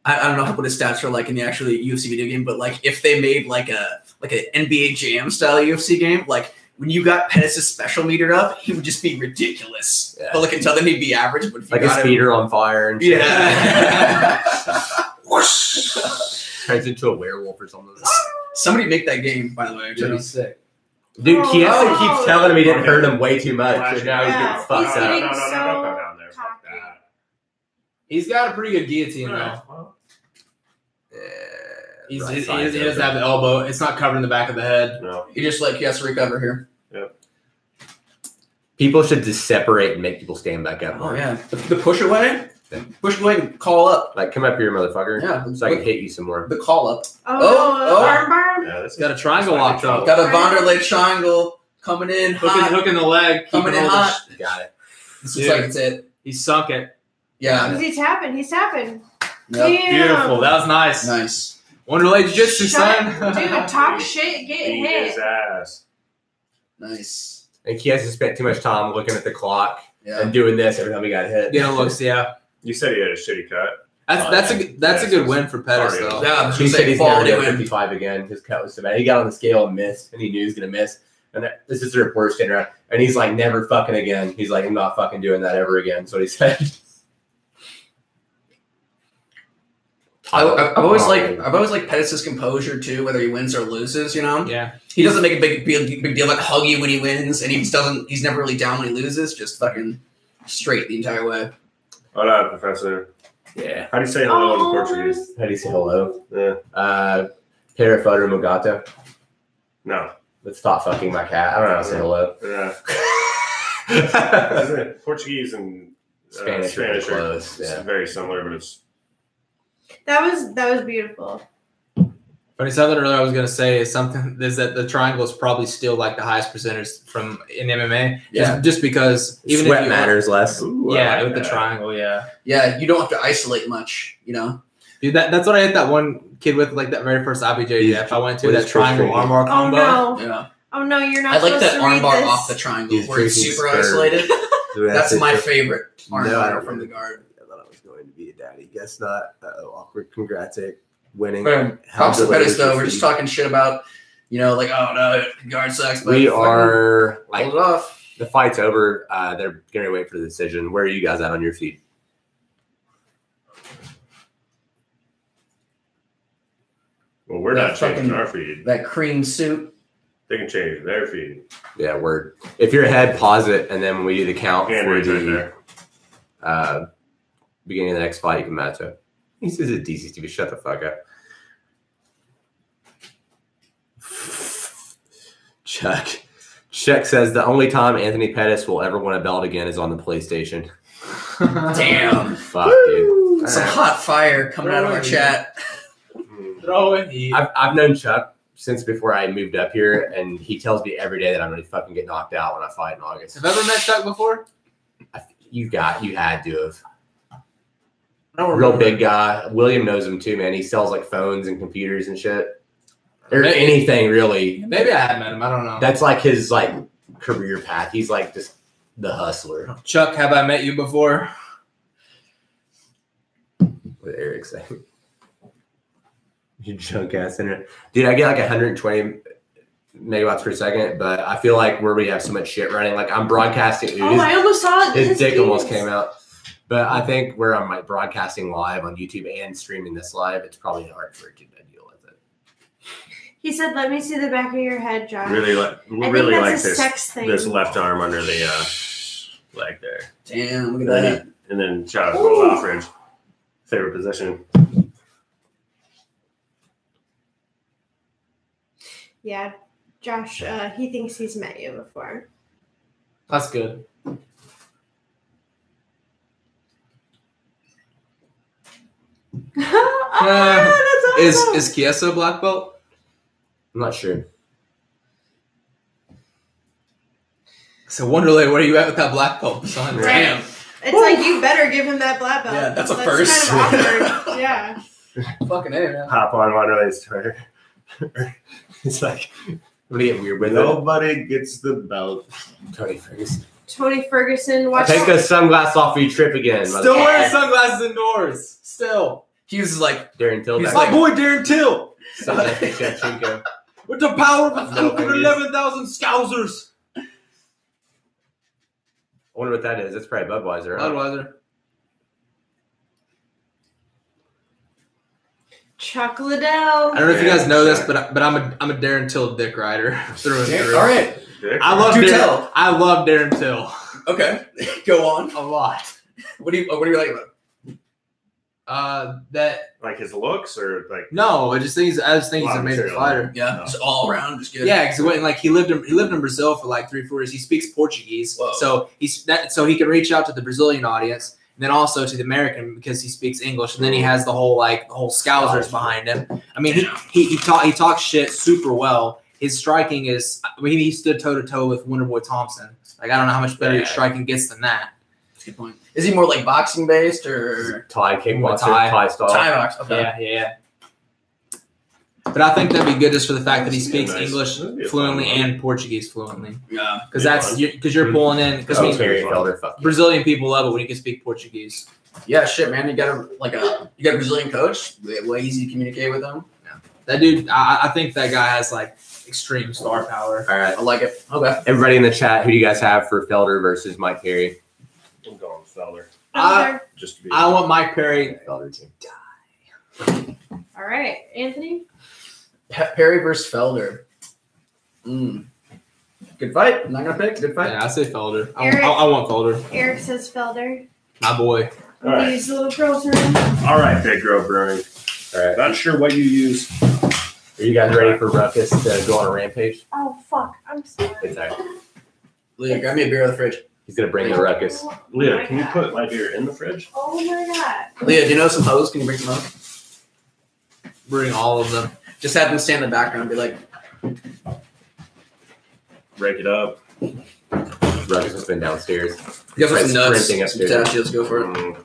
E: I don't know what his stats are like in the actual UFC video game, but like if they made like an NBA Jam style UFC game, like when you got Pettis' special meter up, he would just be ridiculous.
B: Yeah.
E: But like until then he'd be average. But if you
B: Like his
E: got
B: feet are on fire and shit.
E: yeah.
B: Turns into a werewolf or something.
E: Somebody make that game, by the way.
C: That'd be sick.
B: Dude, Kiesa
A: Oh.
B: keeps telling him he didn't hurt him way too much, so now he's
A: Yeah.
B: getting fucked
A: He's
B: up.
A: getting
D: Don't
A: so
D: go down there. Fuck
A: cocky.
D: that.
C: He's got a pretty good guillotine though. He doesn't have the elbow. It's not covering the back of the head.
D: No.
E: He just like he has to recover here.
B: People should just separate and make people stand back up.
E: Oh yeah, the push away, and call up.
B: Like, come up here, motherfucker.
E: Yeah,
B: So I can hit you some more.
E: the call up.
A: Oh, arm bar.
D: Yeah, this
C: Got a triangle locked up.
E: Got a Vanderlei triangle coming in hot.
C: Hooking the leg.
E: Coming
C: keeping
E: in
C: all the
E: hot.
B: Got it.
E: This looks like it's it.
C: He sunk it.
E: Yeah,
A: He's tapping. He's tapping.
E: Yep.
A: Damn.
C: Beautiful. That was nice.
E: Nice.
C: Wanderlei Jiu-Jitsu,
A: Shut-
C: son.
A: Dude, talk shit, get
D: beat
A: hit.
D: his ass.
E: Nice.
B: And Kiesa spent too much time looking at the clock
E: Yeah.
B: and doing this every time he got hit.
C: Getting looks, yeah.
D: You said he had a shitty cut.
C: That's a good win for Pettis though.
E: Yeah, I was
B: He
E: gonna
B: said
E: say
B: he's never
E: quality
B: done
E: win.
B: 55 again. His cut was so bad. He got on the scale and missed, and he knew he was going to miss. And this is the reporter standing around, and he's like, never fucking again. He's like, I'm not fucking doing that ever again. That's what he said.
E: I've always liked Pettis' composure too, whether he wins or loses.
C: Yeah.
E: He doesn't make a big deal about hug you when he wins, and he's never really down when he loses. Just fucking straight the entire way.
D: Hola, Professor.
B: Yeah.
D: How do you say hello in Portuguese?
B: How do you say hello?
D: Yeah.
B: Para foto meu gato.
D: No.
B: Let's stop fucking my cat. I don't know how to say hello.
D: Yeah. Isn't it? Portuguese and
B: Spanish are close.
D: it's
B: Yeah.
D: very similar, but it's
A: That was beautiful.
C: Funny something earlier I was gonna say is that the triangle is probably still like the highest percentage from in MMA.
B: Yeah.
C: Just because even
B: Sweat
C: if you
B: matters less.
D: ooh, I
C: Yeah,
D: like
C: with the
D: that.
C: triangle, yeah.
E: Yeah, you don't have to isolate much.
C: Dude, that's what I hit that one kid with, like that very first IBJJF I went to,
B: What
C: that
B: is
C: triangle
B: triggering?
C: armbar
A: Oh
C: combo.
A: no.
E: Yeah,
A: Oh no, you're not
E: I like
A: supposed
E: that
A: to read
E: armbar
A: this.
E: off the triangle
B: He's
E: where it's
B: drinking
E: super
B: sperm.
E: isolated. That's my
B: it.
E: favorite
B: No, I
E: armbar
B: don't
E: from
B: know.
E: the guard.
B: I thought I was going to be a daddy. Guess not. Awkward. Congrats, Nick. Winning.
E: Props to
B: How
E: Pettis though.
B: delicious
E: We're
B: is
E: just
B: he?
E: talking shit about, like, oh no, guard sucks. But
B: We
E: fucking
B: are like
E: hold it off.
B: the fight's over. They're going to wait for the decision. Where are you guys at on your feet?
D: Well, we're not
E: That
D: changing
E: fucking-
D: our feed.
E: That cream suit.
D: They can change their feed.
B: Yeah, word. If you're ahead, pause it, and then when we do the count
D: Hand
B: for
D: raise right
B: the
D: there.
B: beginning of the next fight, you can match up. He says it DC Stevie. Shut the fuck up. Chuck says the only time Anthony Pettis will ever win a belt again is on the PlayStation.
E: Damn.
B: Fuck, dude.
E: Some hot fire coming out of our chat.
D: Mm.
C: Throw it. Heat.
B: I've known Chuck since before I moved up here, and he tells me every day that I'm going to fucking get knocked out when I fight in August.
C: Have you ever met Chuck before?
B: You had to have.
C: I don't
B: Real
C: remember.
B: big guy. William knows him too, man. He sells like phones and computers and shit. Or
C: Maybe-
B: anything really.
C: Maybe I have met him. I don't know.
B: That's like his like career path. He's like just the hustler.
C: Chuck, have I met you before?
B: What Eric's saying. You junk ass internet. Dude, I get like 120 megawatts per second, but I feel like where we have so much shit running, like I'm broadcasting.
A: Oh, I almost saw it.
B: His dick
A: penis.
B: almost came out. But I think where I'm like broadcasting live on YouTube and streaming this live, it's probably hard for a kid to deal with it.
A: He said, "Let me see the back of your head, Josh."
D: Really
A: I
D: really
A: think
D: like
A: that's a
D: this
A: sex thing.
D: this left arm under the leg there.
E: Damn, look at that.
D: And then shout out to Will Alfred. Favorite position.
A: Yeah, Josh. He thinks he's met you before.
C: That's good.
A: Oh, that's awesome.
C: Is Chiesa a black belt?
B: I'm not sure.
C: So Wonderlay, where are you at with that black belt, son?
A: Right.
E: Damn.
A: It's like you better give him that black belt.
E: Yeah, that's a first.
A: Kind of awkward. Yeah.
E: Fucking A, man.
D: Hop on Wanderlay's Twitter.
B: It's like, I'm gonna get weird with it.
D: Nobody gets the belt.
B: Tony Ferguson.
A: Tony Ferguson. Watch
B: Take those sunglasses off for your trip again.
C: Still
B: motherfucker.
C: wearing sunglasses indoors. Still.
E: He was like,
B: Darren Till.
E: He's
B: back
E: like-
C: My boy Darren Till.
B: Sunglasses, Shevchenko.
C: With the power of
B: No,
C: 11,000 Scousers.
B: I wonder what that is. That's probably Budweiser. Huh?
C: Budweiser.
A: Chuck Liddell.
C: I don't know if you guys know this, but I'm a Darren Till dick rider through and through.
E: all right.
C: I love
E: Do
C: Darren.
E: tell.
C: I love Darren Till
E: Okay. Go on.
C: a lot.
E: What do you like about him?
C: That
D: Like his looks or like
C: no, I just think he's an amazing
D: material.
C: fighter.
E: Yeah. Just all around, just good.
C: Yeah, because he lived in Brazil for like 3-4 years. He speaks Portuguese,
E: Whoa.
C: so he can reach out to the Brazilian audience, and then also to the American because he speaks English, and then he has the whole Scousers behind him. I mean, he talks shit super well. His striking is, I mean, he stood toe to toe with Wonderboy Thompson. Like I don't know how much better your striking gets than that.
E: That's a good point. Is he more like boxing based or
B: Thai kickboxer,
C: Thai.
B: Thai style.
E: Thai box? Okay.
C: Yeah. But I think that'd be good just for the fact that he speaks
D: Nice.
C: English
D: That'd be a
C: fluently
D: fun one.
C: and Portuguese fluently.
E: Yeah.
C: Because you're pulling in because
B: Oh, Terry Felder. Fuck you.
C: Brazilian people love it when you can speak Portuguese.
E: Yeah, shit, man. You got a Brazilian coach. Way easy to communicate with them.
C: That dude, I think that guy has like extreme star power.
B: All right.
E: I like it. Okay.
B: Everybody in the chat, who do you guys have for Felder versus Mike Perry?
D: I'm going with Felder. Just to be
C: I want Mike Perry.
B: Felder too.
A: All right, Anthony.
E: Perry versus Felder. Good fight. I'm not gonna pick. Good fight.
C: Yeah, I say Felder.
A: Eric.
C: I want Felder.
A: Eric says Felder.
C: My boy.
D: All right.
A: Use the little girl term.
D: All right, Big Grove Brewing.
B: All right.
D: Not sure what you use.
B: Are you guys ready for Ruckus to go on a rampage?
A: Oh fuck! I'm sorry.
B: It's all right.
E: Leah, grab me a beer out of the fridge.
B: He's gonna bring the Ruckus.
D: Leah, can you put my beer in the fridge?
A: Oh my god.
E: Leah, do you know some hoes? Can you bring some hoes?
C: Bring all of them.
E: Just have them stand in the background and be like,
D: Break it up.
B: Ruckus has been downstairs.
E: you guys have some nuts.
B: Sprinting upstairs.
E: Pistachios, let's go for it.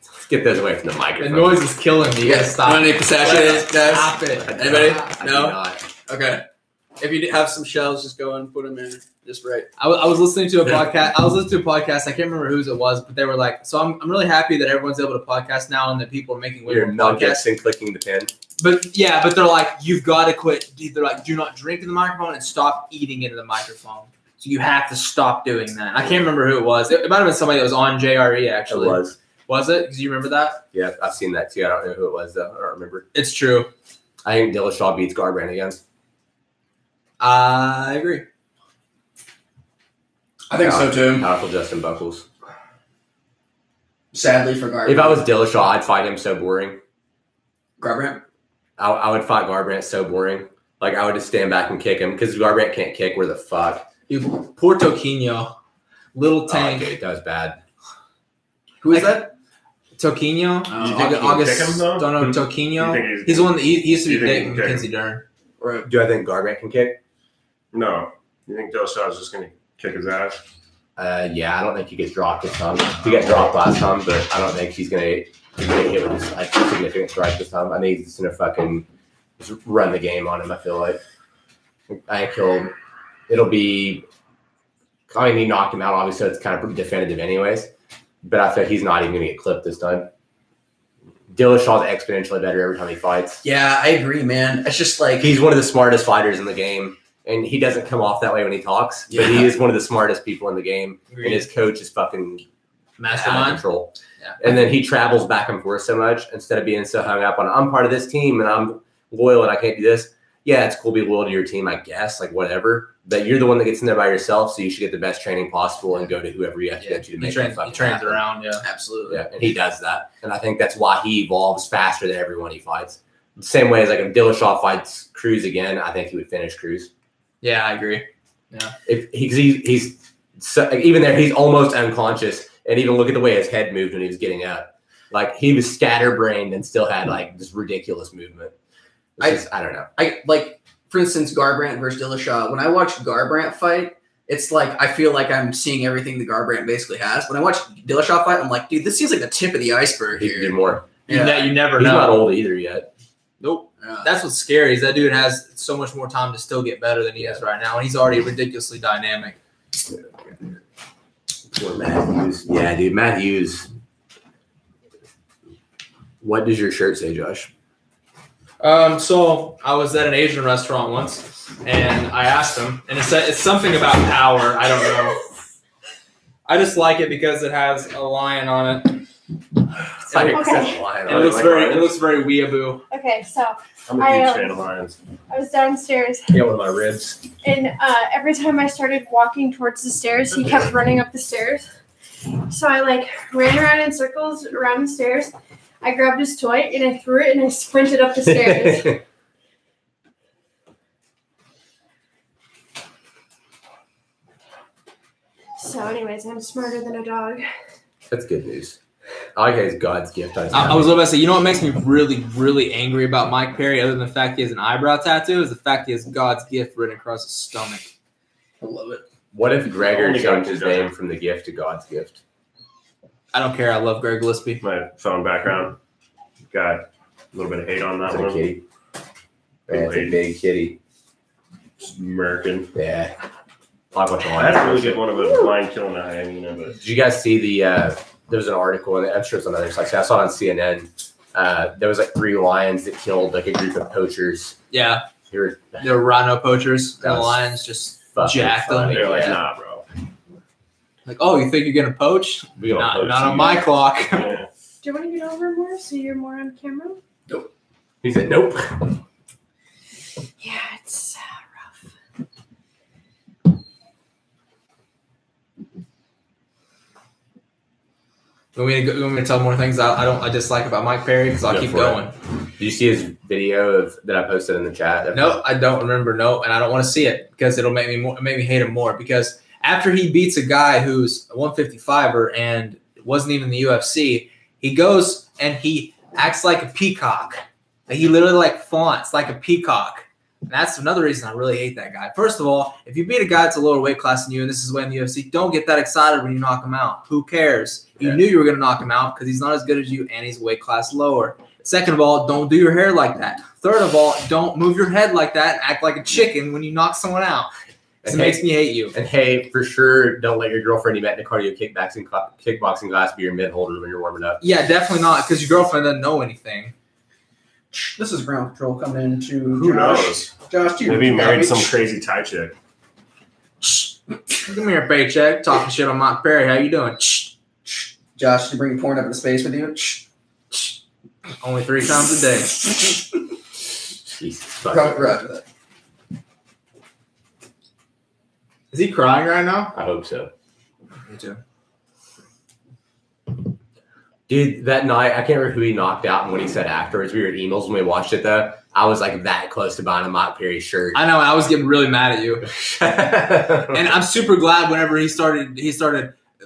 B: Let's get those away from the
C: The
B: microphone.
C: noise is killing me. You gotta stop.
E: Want any pistachios, guys?
C: Stop it.
E: Anybody?
B: I do
E: No?
B: not.
E: Okay. If you have some shells, just go and put them in. Just right.
C: I was listening to a podcast. I can't remember whose it was, but they were like, so I'm really happy that everyone's able to podcast now and that people are making way
B: You're
C: more
B: not
C: podcasts.
B: guessing clicking the pen.
C: But they're like, you've got to quit. They're like, do not drink in the microphone and stop eating into the microphone. So you have to stop doing that. I can't remember who it was. It might have been somebody that was on JRE actually.
B: It was.
C: Was it? Do you remember that?
B: Yeah, I've seen that too. I don't know who it was though. I don't remember.
C: It's true.
B: I think Dillashaw beats Garbrandt again.
C: I agree.
E: I think so too.
B: Powerful Justin Buckles.
E: Sadly for Garbrandt.
B: If I was Dillashaw, I'd fight him so boring.
E: Garbrandt?
B: I would fight Garbrandt so boring. Like, I would just stand back and kick him because Garbrandt can't kick. Where the fuck?
C: Dude, poor Toquinho. Little Tank.
B: Oh, dude, that was bad.
E: Who is that?
C: Toquinho.
E: Oh,
D: You think he can kick him, though?
C: Don't know
D: You
C: Toquinho.
D: think
C: He's the one that he used to
D: you
C: be
D: think he
C: dating
D: can kick him?
C: Mackenzie Dern.
E: Right.
B: Do I think Garbrandt can kick?
D: No. You think Dillashaw's just going to kick his ass?
B: Yeah, I don't think he gets dropped this time. He got dropped last time, but I don't think he's gonna hit with this like significant strike this time. I think he's just gonna fucking just run the game on him. I feel like I think it'll be. I mean, he knocked him out, obviously, so it's kind of definitive, anyways. But I think he's not even gonna get clipped this time. Dillashaw's exponentially better every time he fights.
E: Yeah, I agree, man. It's just like
B: He's one of the smartest fighters in the game. And he doesn't come off that way when he talks, but he
E: Yeah.
B: is one of the smartest people in the game. And his coach is fucking
C: Mastermind.
B: control.
C: Yeah.
B: And then he travels back and forth so much instead of being so hung up on I'm part of this team and I'm loyal and I can't do this. Yeah, it's cool to be loyal to your team, I guess, like whatever. But you're the one that gets in there by yourself, so you should get the best training possible and go to whoever you have to go to make it fucking
C: trains
B: happen.
C: around, yeah.
E: Absolutely.
B: Yeah, and he does that. And I think that's why he evolves faster than everyone he fights. The same way as like if Dillashaw fights Cruz again, I think he would finish Cruz.
C: Yeah, I agree. Yeah.
B: If he's so, like, even there, he's almost unconscious. And even look at the way his head moved when he was getting up. Like he was scatterbrained and still had like this ridiculous movement. I don't know.
E: I like, for instance, Garbrandt versus Dillashaw. When I watch Garbrandt fight, it's like I feel like I'm seeing everything the Garbrandt basically has. When I watch Dillashaw fight, I'm like, dude, this seems like the tip of the iceberg
B: He can do
E: here.
B: more.
C: Yeah. You never
B: He's
C: know.
B: not old either yet.
C: Nope.
E: Yeah.
C: That's what's scary is that dude has so much more time to still get better than he is right now, and he's already ridiculously dynamic.
B: Poor Matt Hughes. Yeah, dude, Matt Hughes. What does your shirt say, Josh?
C: So I was at an Asian restaurant once, and I asked him, and it's something about power. I don't know. I just like it because it has a lion on it.
B: It's like
A: Okay.
C: It looks very weeaboo.
A: Okay, so
D: I'm a huge fan of lions.
A: I was downstairs,
B: Yeah, one of my ribs.
A: and every time I started walking towards the stairs, he kept running up the stairs. So I like ran around in circles around the stairs. I grabbed his toy and I threw it and I sprinted up the stairs. So, anyways, I'm smarter than a dog.
B: That's good news. I like his God's gift.
C: I was about to say, you know what makes me really, really angry about Mike Perry, other than the fact he has an eyebrow tattoo, is the fact he has God's gift written across his stomach.
E: I love it.
B: What if Gregor
D: Only
B: changed
D: God
B: his
D: can do
B: name
D: it.
B: from the gift to God's gift?
C: I don't care. I love Greg Gillespie.
D: My phone background got a little bit of hate on that
B: Is it a
D: one.
B: kitty? Yeah, it's a big kitty.
D: American.
B: Yeah. I watch a
D: I
B: lot.
D: had a really good one of a lion killing a hyena, but
B: Did you guys see there was an article, and I'm sure it's on other sites. I saw it on CNN. There was like 3 lions that killed like a group of poachers.
C: Yeah,
B: They were
C: they're rhino poachers, and
B: That
C: the
B: was
C: lions just
B: fucking
C: jacked them.
B: funny.
D: they're like,
B: Yeah.
D: nah, bro.
C: Like, oh, you think you're gonna poach?
B: We gonna poach
C: Not
B: you.
C: on my clock.
D: Yeah.
A: Do you want to get over more so you're more on camera?
B: He said, "Nope."
A: Yeah, it's rough.
C: You want me to tell more things I dislike about Mike Perry? Because I'll
B: Go
C: keep
B: for
C: going.
B: Did you see his video that I posted in the chat?
C: No, I don't remember. No, and I don't want to see it because it'll make me hate him more. Because after he beats a guy who's a 155er and wasn't even in the UFC, he goes and he acts like a peacock. Like, he literally like faunts like a peacock. And that's another reason I really hate that guy. First of all, if you beat a guy that's a lower weight class than you, and this is way in the UFC, don't get that excited when you knock him out. Who cares? You
B: Yeah.
C: knew you were going to knock him out because he's not as good as you and he's a weight class lower. Second of all, don't do your hair like that. Third of all, don't move your head like that and act like a chicken when you knock someone out. It
B: And
C: makes me hate you.
B: And hey, for sure, don't let your girlfriend you met in a cardio kickboxing class be your mid holder when you're warming up.
C: Yeah, definitely not because your girlfriend doesn't know anything.
E: This is ground control coming in to
D: Who knows?
E: Josh, you
D: Maybe he married some crazy Thai chick.
C: Give me your paycheck. Talking shit on Mike Perry. How you doing?
E: Josh, to bring porn up into space with you.
C: Only 3 times a day.
B: Jesus fucking
E: Roger that.
C: Is he crying right now?
B: I hope so.
C: Me too.
B: Dude, that night, I can't remember who he knocked out and what he said afterwards. We were at emails when we watched it, though. I was like that close to buying a Mike Perry shirt.
C: I know. I was getting really mad at you, and I'm super glad whenever he started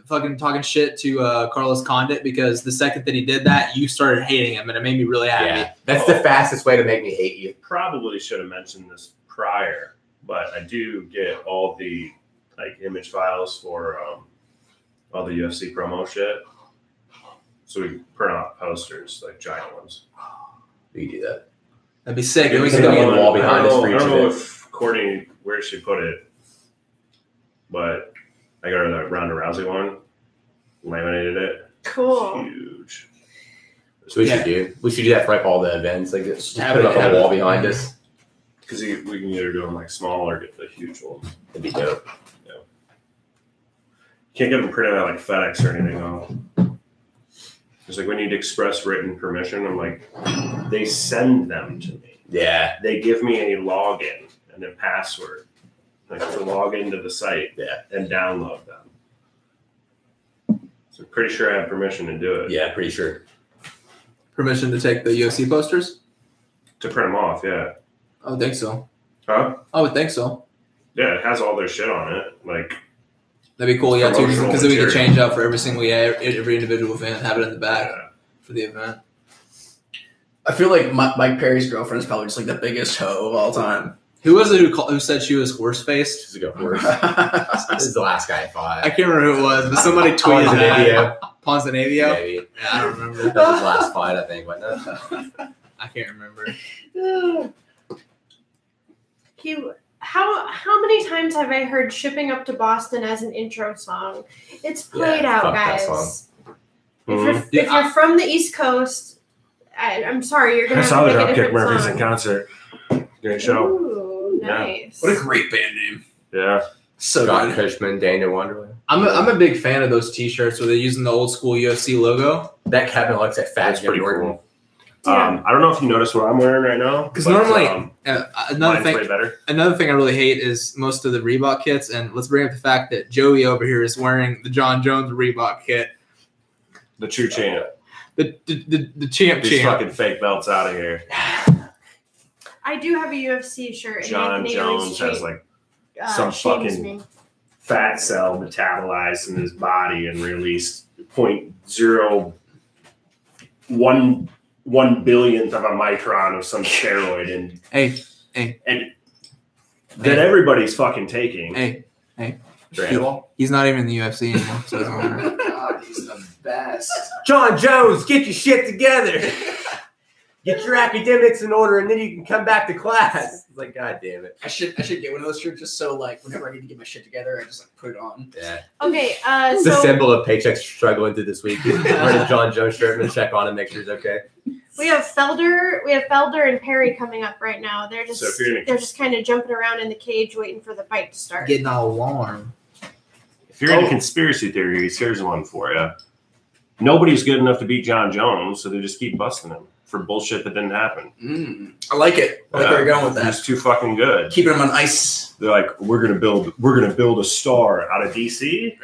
C: fucking talking shit to Carlos Condit because the second that he did that, you started hating him, and it made me really happy.
B: Yeah, that's the fastest way to make me hate you.
D: Probably should have mentioned this prior, but I do get all the image files for all the UFC promo shit. So we print off posters, like giant ones.
B: We do that.
C: That'd be sick.
B: Yeah,
C: We
B: we
C: could
B: can
C: do
B: have
C: it.
B: a wall behind us for
D: I
B: each
D: don't
B: of
D: know
B: it.
D: if Courtney, where she put it, but I got her that Ronda Rousey one, laminated it.
A: Cool.
D: Huge.
B: So we
C: Yeah.
B: should do. We should do that for like all the events. Like just
C: Have
B: put
C: it-
B: up a
C: have
B: wall
C: it-
B: behind us.
D: Because we can either do them like small or get the huge ones.
B: It'd be dope.
D: Can't get them printed out like FedEx or anything. Though. It's like we need express written permission. I'm like, they send them to me.
B: Yeah.
D: They give me a login and a password, like to log into the site.
B: Yeah.
D: And download them. So I'm pretty sure I have permission to do it.
B: Yeah, pretty sure.
C: Permission to take the UFC posters?
D: To print them off, yeah.
C: I would think so.
D: Huh?
C: I would think so.
D: Yeah, it has all their shit on it. Like,
C: that'd be cool, yeah, too,
D: promotional
C: because then we could
D: material.
C: change out for every single every individual event and have it in the back
D: yeah.
C: for the event.
E: I feel like Mike Perry's girlfriend is probably just like the biggest hoe of all time.
C: Who was it who said she was horse faced?
B: She's a good horse. This is the last guy I fought.
C: I can't remember who it was, but somebody tweeted that.
B: Video.
C: Ponzinibbio?
B: Maybe.
C: Yeah, I don't remember.
B: That was his last fight, I think. Wasn't it?
C: I can't remember.
A: How many times have I heard "Shipping Up to Boston" as an intro song? It's played out,
B: fuck that
A: guys.
B: song.
A: If you're from the East Coast, I'm sorry, you're gonna
D: I
A: have
D: saw
A: to
D: the
A: pick a
D: Dropkick
A: different
D: Murphys
A: song.
D: in concert. Great show.
A: Ooh, nice.
E: What a great band name.
D: Yeah.
E: So
B: Scott
E: good.
B: Cushman, Daniel Wonderland.
C: I'm a big fan of those T-shirts where they're using the old school UFC logo.
B: That Kevin looks like fat
D: That's
B: Jim
D: pretty
B: Norton.
D: cool.
A: Yeah.
D: I don't know if you noticed what I'm wearing right now.
C: 'Cause
D: but,
C: normally-
D: mine's way better.
C: Another thing I really hate is most of the Reebok kits, and let's bring up the fact that Joey over here is wearing the John Jones Reebok kit.
D: The true champ.
C: The champ
D: These
C: champ.
D: fucking fake belts out of here.
A: I do have a UFC shirt.
D: John
A: and Anthony
D: Jones
A: always
D: has like
A: some
D: some
A: shames
D: fucking-
A: me.
D: fat cell metabolized in his body and released 0.01 billionth of a micron of some steroid and that everybody's fucking taking.
C: Hey,
B: Randall.
C: he's not even in the UFC anymore, so it doesn't matter.
E: God, he's the best.
B: John Jones, get your shit together. Get your academics in order, and then you can come back to class. It's like, God damn it.
E: I should get one of those shirts just so like whenever I need to get my shit together, I just like put it on.
B: Yeah.
A: Okay,
B: It's the
A: so
B: symbol of Paycheck struggling through this week. Wear the John Jones shirt and check on him, make sure he's okay.
A: we have Felder and Perry coming up right now. They're just
D: So if you're gonna-
A: they're just kind of jumping around in the cage waiting for the fight to start.
C: Getting all warm.
D: If you're into conspiracy theories, here's one for you. Nobody's good enough to beat John Jones, so they just keep busting him for bullshit that didn't happen.
E: I like it. I like where you're going with that.
D: He's too fucking good.
E: Keeping him on ice.
D: They're like, we're gonna build a star out of DC.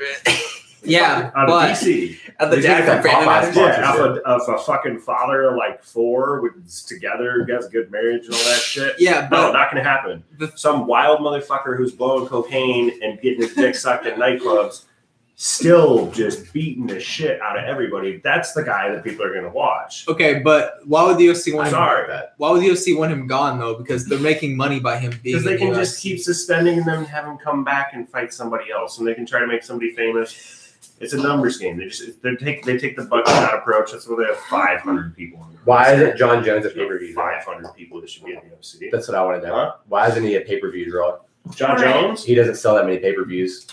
C: Yeah,
D: Out of
C: but
D: DC.
E: At the
B: He's
E: dad
B: got
E: from Family
B: Popeyes
E: Matters.
B: sponsor.
D: Yeah, of a fucking father of like four was together, has a good marriage and all that shit.
C: yeah,
D: No,
C: but
D: not gonna happen.
C: The-
D: Some wild motherfucker who's blowing cocaine and getting his dick sucked at nightclubs, still just beating the shit out of everybody. That's the guy that people are gonna watch.
C: okay, but why would the UFC want him?
D: Sorry,
C: Why would the UFC want him gone though? Because they're making money by him being.
D: because they
C: in
D: can
C: the
D: just
C: UFC.
D: keep suspending them and have him come back and fight somebody else, and they can try to make somebody famous. It's a numbers game. They take the bucket shot approach. That's why they have 500 people. In the
B: Why
D: roster.
B: isn't John Jones a pay-per-view?
D: 500 people that should be in the UFC.
B: That's what I want to know.
D: Huh?
B: Why isn't he a pay-per-view draw?
D: John
A: All right.
D: Jones?
B: He doesn't sell that many pay-per-views.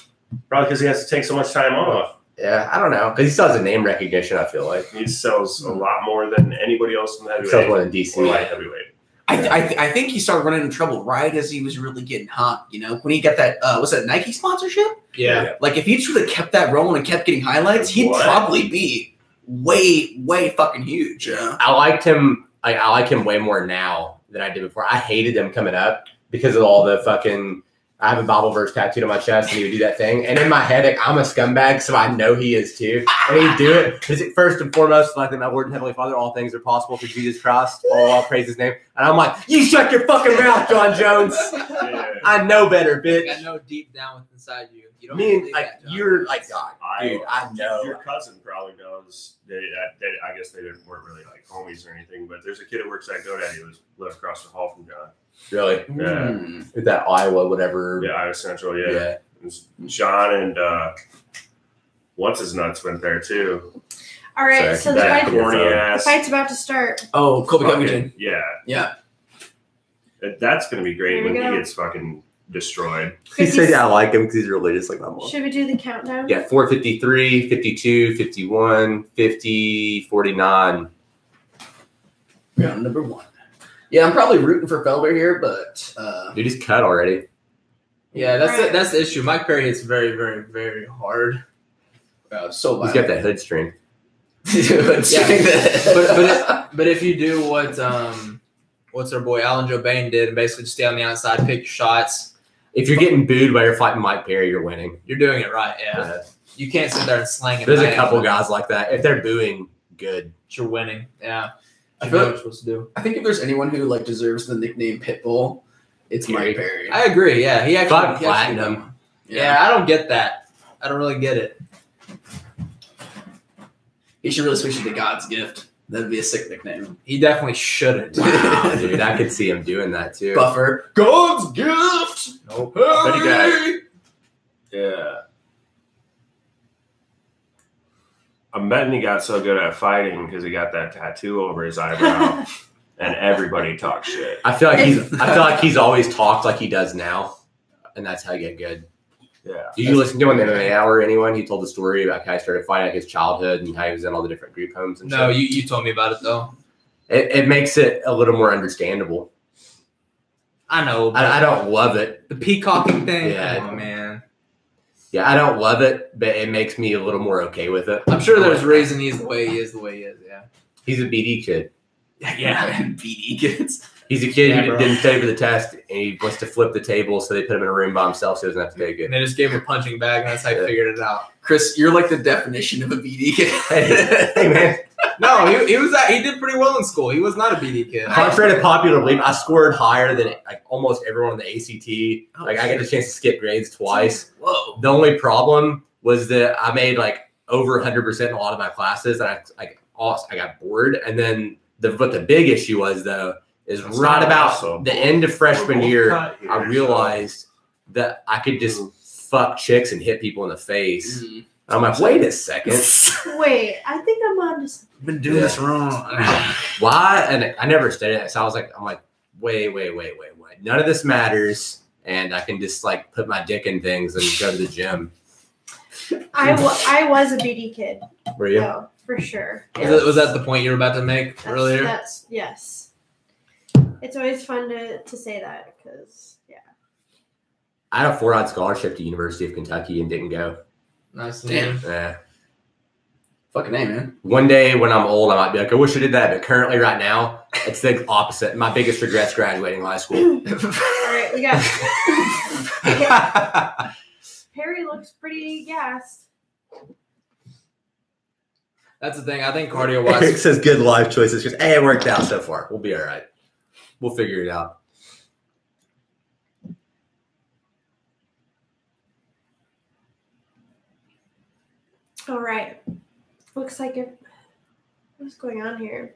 D: Probably because he has to take so much time off.
B: Yeah, I don't know. Because he still has a name recognition, I feel like.
D: He sells a lot more than anybody else in the
B: He sells more
D: heavyweight
B: than DC.
D: or light heavyweight.
E: I think he started running into trouble right as he was really getting hot. You know, when he got that was that Nike sponsorship?
C: Yeah.
E: Like if he should have kept that rolling and kept getting highlights, he'd
D: What?
E: probably be way fucking huge. Yeah.
B: I liked him. I like him way more now than I did before. I hated him coming up because of all the fucking. I have a Bible verse tattooed on my chest, and he would do that thing. And in my head, like, I'm a scumbag, so I know he is too. And he'd do it because first and foremost, like my Lord and Heavenly Father, all things are possible for Jesus Christ. All praise His name. And I'm like, you shut your fucking mouth, John Jones.
D: Yeah.
B: I know better, bitch.
C: I know deep down inside you. You don't
B: Me and
C: believe
B: like
C: that, John.
B: you're like God, dude. I know.
D: Your cousin probably knows. I guess they weren't really like homies or anything, but there's a kid who works at GoDaddy who lives across the hall from John.
B: Really,
E: Hmm.
B: with that Iowa, whatever.
D: Yeah, Iowa Central. Yeah.
B: Yeah.
D: It was John and what's his nuts went there too.
A: All right,
B: Sorry,
A: so the
D: That
A: fight,
D: corny
A: the
D: ass.
A: fight's about to start.
E: Oh, Kobe
D: fucking-
E: Covington.
D: Yeah,
E: Yeah.
D: that's gonna be great
A: There
D: when
A: we
D: he
A: go.
D: gets fucking destroyed.
B: He said, "I like him because he's religious, like my mom."
A: Should we do the countdown?
B: Yeah, 453, 52, 51, 50, 49.
E: Round number 1. Yeah, I'm probably rooting for Felder here, but
B: Dude, he's cut already.
C: Yeah,
A: Right.
C: that's the issue. Mike Perry hits very, very, very hard.
E: So
B: He's got that hood strength.
C: But if you do what what's our boy Alan Joe Bain did and basically just stay on the outside, pick your shots.
B: If you're getting booed while you're fighting Mike Perry, you're winning.
C: You're doing it right, yeah. You can't sit there and slang it.
B: There's a couple guys like that. If they're booing, good.
C: You're winning, yeah.
E: I
C: You
E: feel
C: know
E: like-
C: what you're supposed to do.
E: I think if there's anyone who like deserves the nickname Pitbull, it's Mike Perry.
C: I agree, yeah. He actually
B: Fight platinum.
C: Yeah, I don't get that. I don't really get it.
E: He should really switch it to God's Gift. That'd be a sick nickname.
C: He definitely shouldn't.
B: Wow, dude, I could see him doing that too.
E: Buffer. God's Gift.
C: Nope.
D: But he got, yeah. I'm betting he got so good at fighting because he got that tattoo over his eyebrow, and everybody talks shit.
B: I feel like he's always talked like he does now, and that's how you get good.
D: Yeah.
B: Did you listen to him in the MMA Hour? Anyone? He told the story about how he started fighting, like his childhood, and how he was in all the different group homes and
C: No,
B: shit.
C: you told me about it though.
B: It makes it a little more understandable.
C: I know. But
B: I don't love it.
C: the peacocking thing.
B: Yeah.
C: Come on, man.
B: Yeah, I don't love it, but it makes me a little more okay with it.
C: I'm sure there's a reason he's the way he is. Yeah.
B: He's a BD kid.
C: Yeah.
E: BD kids.
B: He's a kid
C: Yeah,
B: who
C: bro.
B: didn't study for the test, and he wants to flip the table, so they put him in a room by himself so he doesn't have to take it.
C: And they just gave him a punching bag, and that's how he figured it out.
E: Chris, you're like the definition of a BD kid.
B: Hey man,
C: No, he did pretty well in school. He was not a BD kid.
B: contrary to popular belief, I scored higher than like almost everyone in the ACT. Like I got the chance to skip grades twice.
E: Whoa.
B: The only problem was that I made like over 100% in a lot of my classes, and I got bored. And then what the big issue was though is
D: That's
B: right
D: not
B: about
D: awesome.
B: the end of freshman year,
D: Cut here,
B: I realized that I could just fuck chicks and hit people in the face.
E: Mm.
B: I'm like, wait a second.
A: Wait, I think I'm on to something.
C: Been doing this wrong.
B: Why? And I never studied it. So I'm like, wait. None of this matters. And I can just like put my dick in things and go to the gym.
A: I was a BD kid.
B: Were you?
A: No, for sure.
C: Was that the point you were about to make earlier?
A: That's yes. It's always fun to say that because
B: I had a 4-odd scholarship to University of Kentucky and didn't go.
C: Nice.
E: Damn.
B: Yeah.
E: Fucking A, man.
B: One day when I'm old, I might be like, I wish I did that. But currently, right now, it's the opposite. My biggest regret's graduating high school.
A: all right, we got Perry looks pretty gassed.
C: That's the thing. I think cardio
B: Eric
C: wise.
B: says good life choices. Just, hey, it worked out so far. We'll be all right. We'll figure it out.
A: All right, looks like it. What's going on here?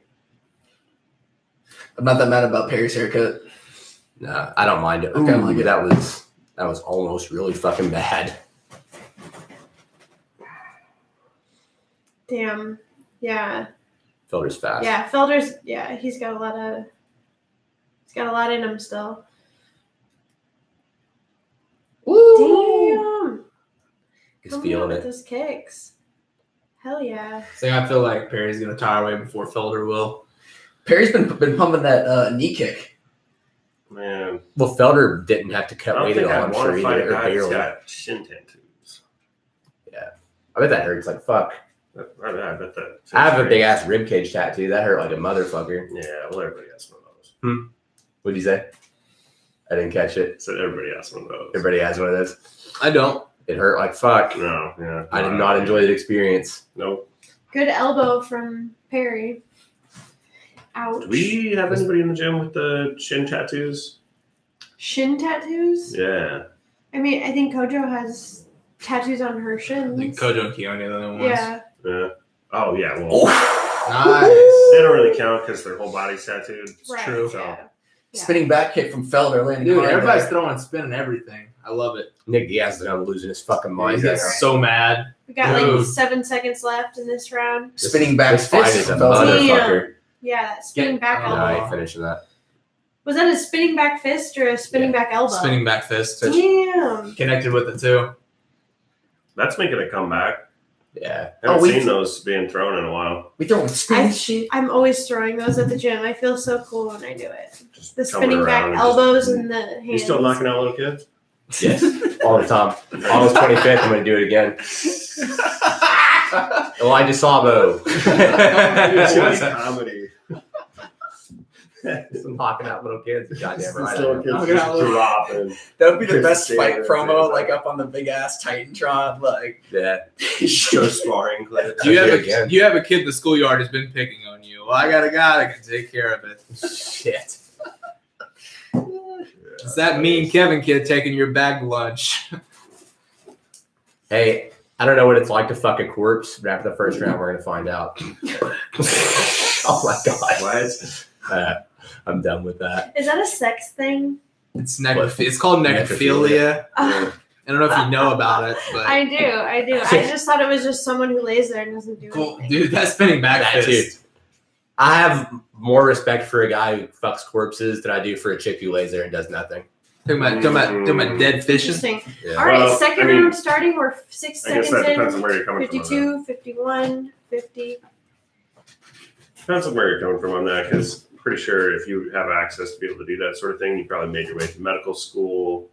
E: I'm not that mad about Perry's haircut.
B: No, I don't mind it.
E: Okay, I like it.
B: That was almost really fucking bad.
A: Damn. Yeah.
B: Felder's fast.
A: Yeah. Felder's. Yeah. He's got a lot in him still. Damn.
B: He's
A: Coming
B: feeling
A: out with
B: it.
A: those kicks. Hell yeah.
C: So I feel like Perry's gonna tire away before Felder will.
E: Perry's been pumping that knee kick.
D: Man,
B: Well, Felder didn't have to
D: I
B: cut
D: don't
B: weight
D: think
B: at all.
D: I
B: I'm
D: want
B: sure
D: to
B: he
D: fight
B: did.
D: a
B: Or
D: guy that's
B: barely.
D: got shin tattoos.
B: I bet that hurts like fuck.
D: I bet that.
B: I have a big ass rib cage tattoo. That hurt like a motherfucker.
D: Yeah, well, everybody has one of those.
B: What'd you say? I didn't catch it.
D: So everybody has one of those.
B: Everybody has one of those.
C: I don't.
B: It hurt like fuck.
D: No, yeah.
B: I did not enjoy the experience.
D: Nope.
A: Good elbow from Perry. Ouch.
D: Do we have anybody in the gym with the shin tattoos?
A: Shin tattoos?
D: Yeah.
A: I mean, I think Kojo has tattoos on her shins.
C: I think Kojo and Keone are the only ones.
A: Yeah.
D: Yeah. Oh, yeah. Well,
C: Nice.
D: they don't really count because their whole body's tattooed.
A: Right.
C: true.
D: So-
A: Yeah. Yeah.
E: Spinning back kick from Felder. Landing
C: Dude,
E: hard
C: everybody's
E: there.
C: throwing spin and everything. I love it.
B: Nick Diaz is now losing his fucking
C: He
B: mind.
C: gets so mad.
A: We got like
C: Dude.
A: 7 seconds left in this round.
E: Spinning back
B: This fight
E: fist
B: is a
E: from Felder.
B: motherfucker.
A: Yeah, that spinning back
C: Oh.
B: No, I
A: elbow.
B: ain't finishing that.
A: Was that a spinning back fist or a spinning back elbow?
C: Spinning back fist.
A: Damn.
C: Connected with it too.
D: That's making a comeback.
B: Yeah.
D: I haven't
E: we-
D: seen those being thrown in a while.
E: We throwing spin
A: I-
E: shit.
A: I'm always throwing those at the gym. I feel so cool when I do it.
D: Just
A: The
D: coming
A: spinning back
D: around and
A: elbows
D: just-
A: and the hands.
D: You still knocking out little kids?
B: Yes. All the time. August 25th, I'm going to do it again. Well, I just saw Bo.
D: It's comedy.
B: Some knocking out little kids. Goddamn right.
D: Little kids
C: Knocking out
D: just dropping.
E: That would be the
D: Just
E: best fight
D: standing
E: promo,
D: there.
E: like up on the big ass Titantron, like.
B: Yeah.
D: Show sparring clips.
C: You have
B: Again.
C: you have a kid in the schoolyard who's been picking on you. Well, I got a guy that can take care of it.
B: Shit.
C: It's that mean Kevin kid taking your bag lunch.
B: Hey, I don't know what it's like to fuck a corpse, but after the first round, we're gonna find out. Oh my god.
D: What?
B: I'm done with that.
A: Is that a sex thing?
C: It's it's called necrophilia.
A: Oh,
C: I don't know if you know about it, but
A: I do. I just thought it was just someone who lays there and doesn't do anything.
C: dude, that spinning back
B: That
C: fist.
B: I have more respect for a guy who fucks corpses than I do for a chick who lays there and does nothing.
C: Talking about dead fishes.
A: Interesting.
B: Yeah.
A: All right,
D: Well,
A: second
D: I mean,
A: round starting. We're 6
D: I guess
A: seconds
D: that depends on
A: in.
D: where you're coming from.
A: 52, 51, 50.
D: Depends on where you're coming from on that, because I'm pretty sure if you have access to be able to do that sort of thing, you probably made your way to medical school.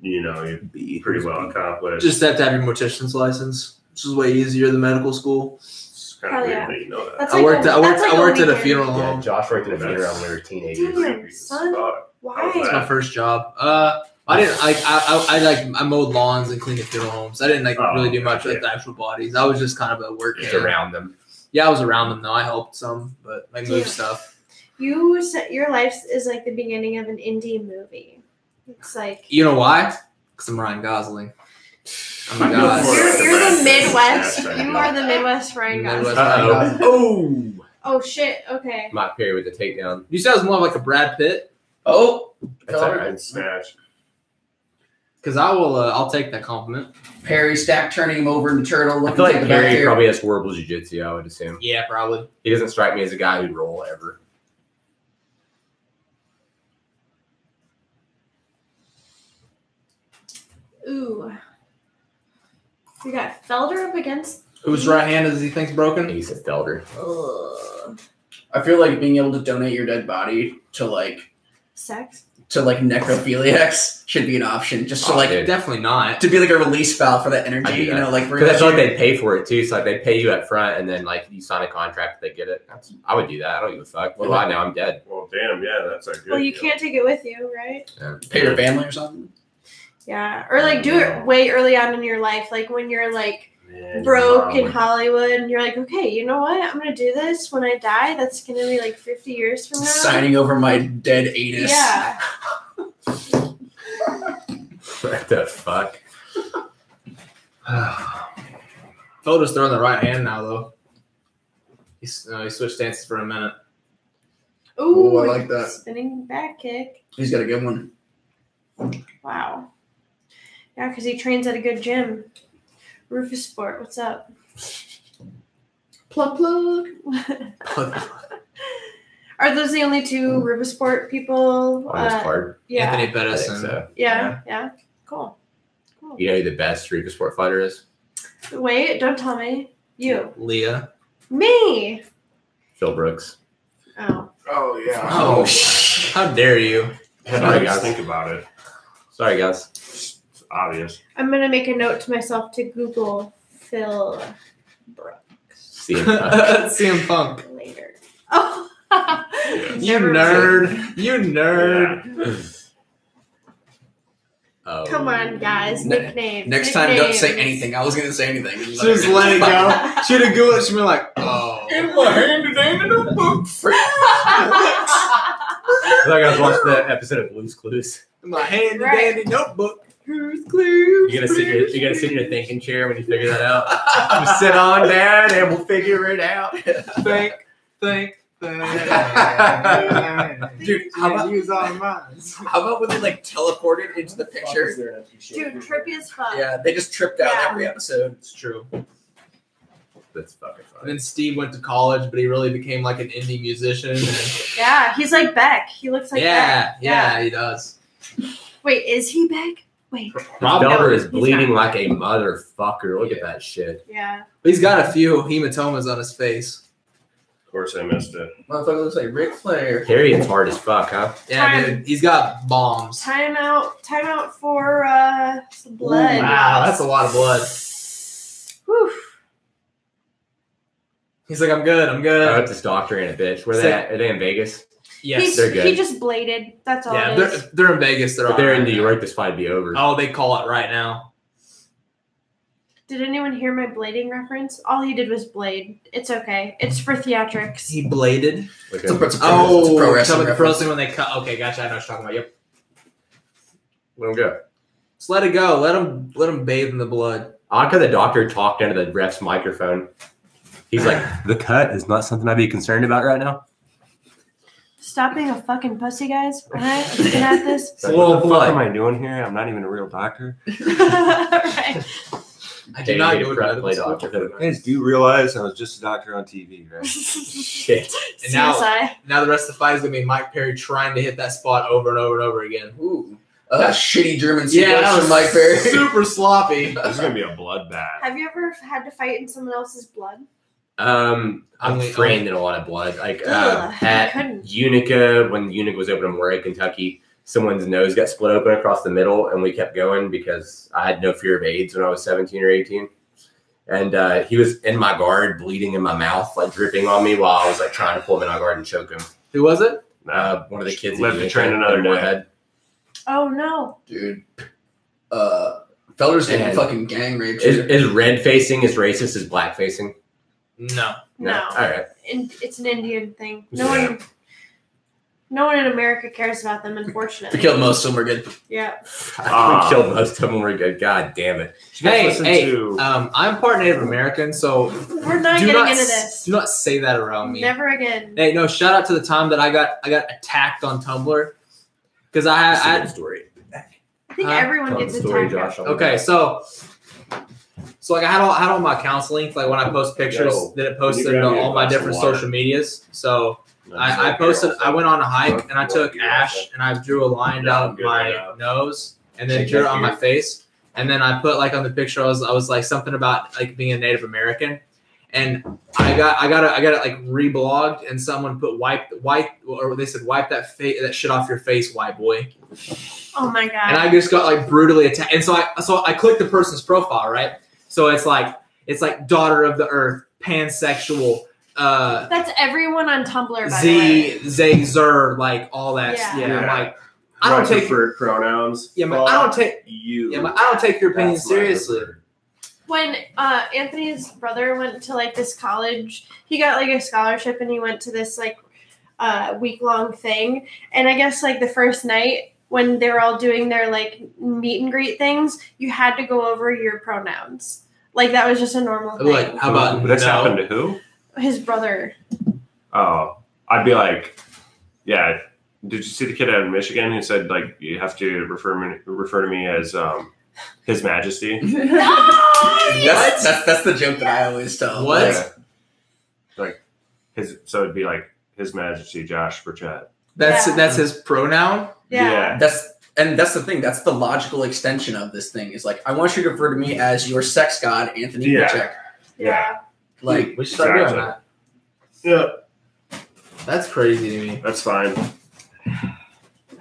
D: You know, you'd be pretty well accomplished.
C: Just have to have your mortician's license, which is way easier than medical school.
D: It's kind of
A: Hell
D: weird
A: yeah.
D: that you know that.
A: That's
C: I
A: like
C: worked at a
A: weekend.
C: funeral
B: Yeah,
C: home.
B: Josh worked at a funeral when we were teenagers.
A: Damn, son.
D: Fuck.
A: Why?
C: It's my first job. I didn't like I mowed lawns and cleaned the funeral homes. I didn't really do much with the actual bodies. I was just kind of a work
B: Just
C: hand.
B: around them.
C: Yeah, I was around them though. I helped some, but I moved
A: Yeah.
C: stuff.
A: You said your life is like the beginning of an indie movie. It's like
C: You know why? Because I'm Ryan Gosling. Oh my
D: You're-
C: god.
A: you're the Midwest.
D: Yeah,
A: You are the Midwest Ryan
C: Midwest
A: Gosling.
C: Ryan Gosling.
B: Oh,
A: Oh shit. Okay.
B: my period with the takedown.
C: You said I was more like a Brad Pitt?
E: Oh,
B: That's all right.
D: And snatch.
C: Because I'll take that compliment.
E: Perry stack turning him over into turtle.
B: I
E: Looking
B: feel
E: to
B: like
E: take the back
B: Perry
E: here.
B: probably has horrible jiu-jitsu, I would assume.
C: Yeah, probably.
B: He doesn't strike me as a guy who'd roll ever.
A: Ooh. We got Felder up against.
C: Whose right hand does he think's broken?
B: He's a Felder.
A: Ugh.
E: I feel like being able to donate your dead body to
A: Sex.
E: necrophiliacs should be an option. Just to
B: Oh,
E: like
B: dude.
C: Definitely not.
E: to be like a release valve for that
B: I
E: energy.
B: do
E: You
B: that.
E: know, like
B: Because I feel like they pay for it too. So like they pay you up front, and then like you sign a contract, they get it. I would do that. I don't give a fuck. Well, I know I'm dead.
D: Well, damn, yeah, that's a good
A: Well, you
D: deal.
A: can't take it with you, right?
E: pay your family or something.
A: Yeah. Or like do it way early on in your life, like when you're like
D: Man,
A: broke
D: your
A: in
D: mom
A: Hollywood, and you're like, okay, you know what? I'm gonna do this when I die. That's gonna be like 50 years from now.
E: Signing over my dead anus.
A: Yeah.
B: What the fuck?
C: Felder's throwing the right hand now though. He switched stances for a minute.
A: Ooh,
E: Ooh, I like that.
A: Spinning back kick.
E: He's got a good one.
A: Wow. Yeah, because he trains at a good gym. Rufus Sport, what's up? Plug. Are those the only two Rufus Sport people?
B: On this card.
A: Yeah.
C: Anthony
B: I think
C: Pettis.
B: so.
A: Yeah. Cool.
B: You know who the best Rico Sport fighter is?
A: Wait, don't tell me. You.
C: Leah.
A: Me.
B: Phil Brooks.
A: Oh.
E: Oh yeah.
C: Oh, how dare you?
B: Sorry,
D: Just
B: guys.
D: think about it.
B: Sorry, guys.
D: It's obvious.
A: I'm going to make a note to myself to Google Phil Brooks
B: See him.
C: CM Punk.
A: later. Oh.
C: You
A: Never
C: nerd. You nerd.
D: Yeah.
B: Oh.
A: Come on, guys.
E: Ne-
A: Nicknames.
E: Next time, don't say
A: Nicknames.
E: anything. I was gonna say anything.
C: Just let it go. She'd have Googled it. She'd be like, oh.
E: In my hand today in the book.
B: I like I was watching the episode of Blue's Clues.
C: My handy
A: Right.
C: dandy notebook. Who's clues?
B: You're gonna sit in your thinking chair when you figure that out. Just sit on down and we'll figure it out.
C: Think.
E: Dude, how about-
C: use all minds?
E: How about when they like teleported into the picture?
A: Dude, trippy as fuck.
E: Yeah, they just tripped out
A: Yeah.
E: every episode.
C: It's true.
B: That's fucking
C: And
B: funny.
C: then Steve went to college, but he really became like an indie musician. And
A: Yeah, he's like Beck. He looks like Beck.
C: yeah, he does.
A: Wait, is he Beck? Wait.
C: Rob
B: Felder is
A: He's
B: bleeding
A: not.
B: like a motherfucker. Look at that shit.
A: Yeah.
C: He's got a few hematomas on his face.
D: Of course, I missed it.
E: Motherfucker looks like Ric Flair.
B: Harriet's hard as fuck, huh?
C: Yeah,
A: Time.
C: dude. He's got bombs.
A: Time out for some blood.
C: Wow, that's a lot of blood.
A: Whew.
C: He's like, I'm good. I'm good.
B: I hope this doctor ain't a bitch. Where they at? Are they in Vegas?
C: Yes,
B: they're good.
A: He just bladed. That's all.
C: yeah,
A: it is.
C: they're in Vegas.
B: If they're in New York, this fight would be over.
C: Oh, they call it right now.
A: Did anyone hear my blading reference? All he did was blade. It's okay. It's for theatrics.
C: He bladed.
B: Okay.
E: It's a pro
C: Talking
E: wrestling
C: about the pro
E: reference.
C: wrestling when they cut. Okay, gotcha. I know what you're talking about. Yep.
B: Let him go.
C: Just let it go. Let him bathe in the blood.
B: I like how the doctor talked into the ref's microphone. He's like, the cut is not something I'd be concerned about right now.
A: Stop being a fucking pussy, guys. All right? Looking at this.
B: Like,
C: Well,
B: what the fuck
C: blood.
B: am I doing here? I'm not even a real doctor.
A: Right.
C: I do not go to
B: prep
C: medical
B: play
C: school.
B: doctor.
F: Guys, do you realize I was just a doctor on TV, right?
B: Shit.
C: And now-
A: CSI.
C: Now the rest of the fight is gonna be Mike Perry trying to hit that spot over and over and over again.
E: Ooh. Shitty German
C: Yeah,
E: sequence
C: that
E: from
C: was
E: Mike Perry.
C: super sloppy.
D: This is gonna be a bloodbath.
A: Have you ever had to fight in someone else's blood?
B: I'm
C: Only-
B: trained in a lot of blood. Like
A: Ugh, I
B: at
A: couldn't.
B: Unica, when Unica was open in Moray, Kentucky, someone's nose got split open across the middle, and we kept going because I had no fear of AIDS when I was 17 or 18. And he was in my guard, bleeding in my mouth, like dripping on me while I was like trying to pull him in my guard and choke him.
C: Who was it?
B: One of the kids.
D: Live
B: at
D: to
B: Unica
D: train another
B: in
D: day.
B: Moorhead.
A: Oh no.
E: Dude. Feller's getting
B: And-
E: fucking gang raped.
B: Is red facing as racist as black facing?
C: No.
A: No.
B: All right.
A: It's an Indian thing.
B: Yeah.
A: No one in America cares about them,
E: We
A: unfortunately.
E: killed most of them. We're good.
A: Yeah.
B: I killed most of them. We're good. God damn it.
D: Did you guys
C: Hey,
D: listen
C: hey.
D: to-
C: I'm part Native American, so
A: We're not
C: do
A: getting
C: not
A: into
C: s-
A: this.
C: Do not say that around me.
A: Never again.
C: Hey, no! Shout out to the time that I got attacked on Tumblr because I
B: That's a
C: had
B: good story.
A: I think
C: Huh?
A: everyone
B: Tell
A: gets
B: the story,
A: attacked.
B: Josh.
C: okay. So like I had all my counseling. Like when I post pictures,
D: Yo,
C: then it
D: can you
C: posted
D: grab
C: to
D: me a
C: all my
D: glass of
C: different
D: water?
C: social medias. So
D: No,
C: I
D: it's
C: posted.
D: okay,
C: I went on a hike and I
D: Well,
C: took
D: you're
C: ash
D: welcome.
C: and I drew a line
D: Yeah,
C: down
D: I'm good
C: my
D: right
C: nose and then
B: Shake
C: drew it
B: that
C: on my
B: beard.
C: face. And then I put like on the picture I was like something about like being a Native American. And I got it like reblogged and someone put wipe or they said wipe that shit off your face, white boy.
A: Oh my god.
C: And I just got like brutally attacked. And so I clicked the person's profile, right? So it's like daughter of the earth, pansexual,
A: That's everyone on Tumblr, by the way.
C: Zer, like all that.
A: Yeah.
C: Yeah.
D: Yeah.
C: Like I don't
D: My
C: take
D: preferred pronouns.
C: yeah, man, I don't take
D: you.
C: yeah, man, I don't take your opinion
D: That's my
C: seriously.
D: preferred.
A: When Anthony's brother went to like this college, he got like a scholarship and he went to this like week-long thing. And I guess like the first night when they were all doing their like meet and greet things, you had to go over your pronouns. Like that was just a normal thing.
C: Like how about
D: This
C: no?
D: happened to who?
A: His brother.
D: Oh, I'd be like, yeah. Did you see the kid out of Michigan who said like you have to refer to me as His Majesty?
E: That's the joke that I always tell.
C: What?
E: Like,
D: Like so it'd be like His Majesty Josh Burchettcha.
C: That's
A: Yeah.
C: that's his pronoun.
A: Yeah.
E: that's the thing. That's the logical extension of this thing. Is like I want you to refer to me as your sex god, Anthony
D: Yeah.
E: Paycheck.
A: Yeah.
E: Like
C: We should start doing
D: Exactly.
C: that.
D: Yeah,
C: That's crazy to me.
D: that's fine.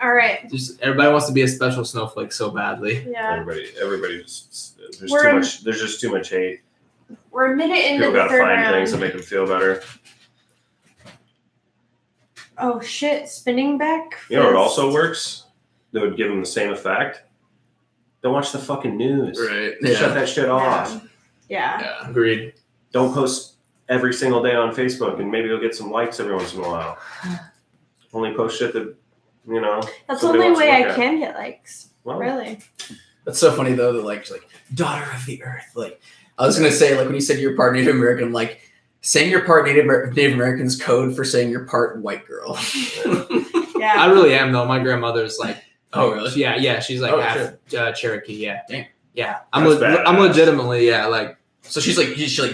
A: All right.
C: Just everybody wants to be a special snowflake so badly.
A: Yeah.
D: Everybody just there's
A: We're-
D: too much. There's just too much hate.
A: We're a minute into
D: People
A: the
D: gotta
A: third
D: find things that
A: round.
D: make them feel better.
A: Oh shit! Spinning back.
D: You know what
A: fist.
D: also works? That would give them the same effect. Don't watch the fucking news.
C: Right.
D: Shut that shit off.
A: Yeah.
C: Yeah. Agreed.
D: Don't post every single day on Facebook, and maybe you'll get some likes every once in a while. Only post shit that
A: That's the
D: somebody
A: only
D: wants to
A: way
D: look
A: I
D: at.
A: can get likes.
D: Well,
A: Really.
E: that's so funny though. That like she's like daughter of the earth. Like I was gonna say like when you said you're part Native American, like saying you're part Native American's code for saying you're part white girl.
A: Yeah.
C: I really am though. My grandmother's like,
E: Oh, really?
C: Yeah. She's like
E: Oh,
C: half Cherokee. Yeah.
E: Damn.
C: Yeah.
D: That's
C: I'm
D: badass.
C: legitimately like
E: So she's like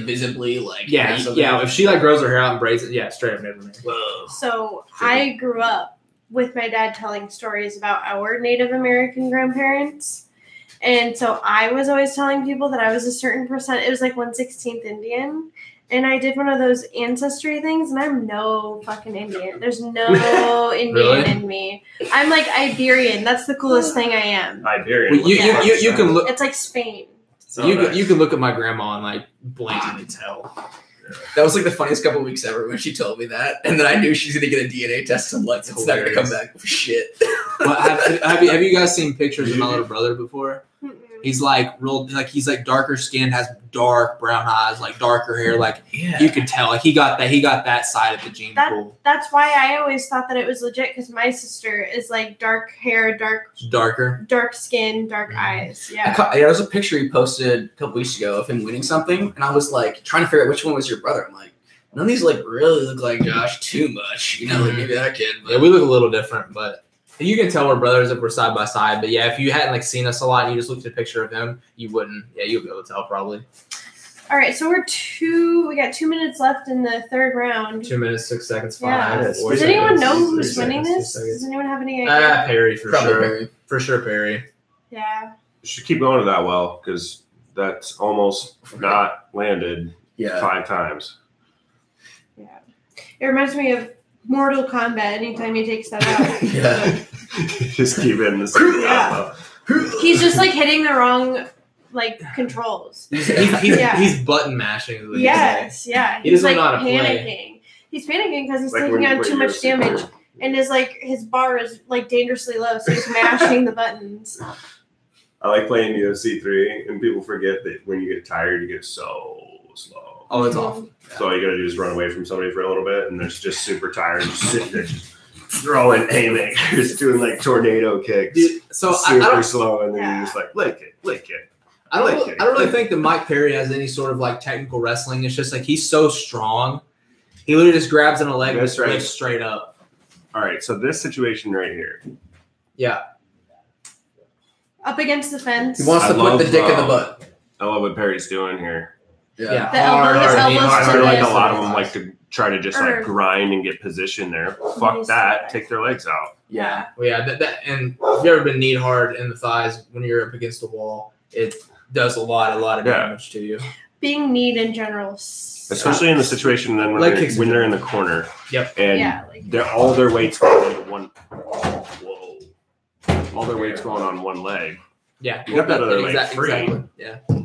E: visibly like
C: yeah. If she like grows her hair out and braids it, yeah, straight up Native American.
E: Whoa.
A: So I grew up with my dad telling stories about our Native American grandparents. And so I was always telling people that I was a certain percent. It was like 1/16th Indian. And I did one of those ancestry things, and I'm no fucking Indian. There's no Indian
C: Really?
A: in me. I'm like Iberian. That's the coolest thing I am.
D: Iberian.
C: Well, you can look
A: It's like Spain.
C: you can look at my grandma and like blatantly tell.
E: That was like the funniest couple weeks ever when she told me that, and then I knew she's gonna get a DNA test. I'm like, it's not gonna come back. Shit.
C: Well, have you guys seen pictures of my little brother before?
A: Mm-mm.
C: He's like he's like darker skinned, has dark brown eyes, like darker hair. Like you could tell, like he got that side of the gene pool.
A: That's why I always thought that it was legit because my sister is like dark hair, dark skin, dark eyes. Yeah.
E: There was a picture he posted a couple weeks ago of him winning something, and I was like trying to figure out which one was your brother. I'm like, none of these like really look like Josh too much. You know, like maybe that kid. But.
C: Yeah, we look a little different, but. You can tell we're brothers if we're side by side, but yeah, if you hadn't like seen us a lot and you just looked at a picture of him, you wouldn't. Yeah, you'll be able to tell probably.
A: All right, so we got 2 minutes left in the third round.
C: 2 minutes, 6 seconds, 5.
A: Yeah. Does anyone know who's winning this? Does anyone have any idea?
C: Perry for
E: Probably
C: sure.
E: Perry.
C: For sure, Perry.
A: Yeah.
D: You should keep going to that well because that's almost not landed 5 times.
A: Yeah. It reminds me of Mortal Kombat anytime he takes that out.
E: Yeah.
D: Just keep it in the same
A: Yeah. He's just like hitting the wrong like controls.
C: He's button mashing.
A: Yes, yeah.
C: He
A: He's
C: doesn't
A: like
C: know how to play.
A: panicking. He's panicking because he's
D: Like
A: taking
D: when you
A: on
D: play
A: too much
D: UFC.
A: damage, and his bar is like dangerously low, so he's mashing the buttons.
D: I like playing UFC 3, and people forget that when you get tired, you get so slow.
C: Oh, it's awful.
D: So all you gotta do is run away from somebody for a little bit, and they're just super tired, just sitting there, just throwing haymakers, doing like tornado kicks.
C: Dude, so I
D: super
C: don't,
D: slow, and then
A: Yeah.
D: you're just like lick it.
C: I don't really think that Mike Perry has any sort of like technical wrestling. It's just like he's so strong. He literally just grabs in a leg and
D: That's right.
C: lifts straight up.
D: All right, so this situation right here.
C: Yeah.
A: Up against the fence.
E: He wants to put the dick in the butt.
D: I love what Perry's doing here.
C: Yeah.
A: The elbow- his elbows
D: I
A: to
D: feel like a
A: this.
D: lot of them like to try to just like
A: Or-
D: grind and get position there. Fuck that. Take their legs out.
A: Yeah.
C: Well, yeah, and if you've ever been knee hard in the thighs when you're up against a wall, it does a lot of
D: Yeah.
C: damage to you.
A: Being kneed in general.
D: Especially in the situation then when,
C: Leg kicks
D: when
C: are
D: they're in the corner.
C: Yep.
D: And
A: Yeah, like-
D: all their weight's going into one. Whoa. All their weight's going on one leg.
C: Yeah.
D: You got that other leg free.
C: Exactly. Yeah.
A: All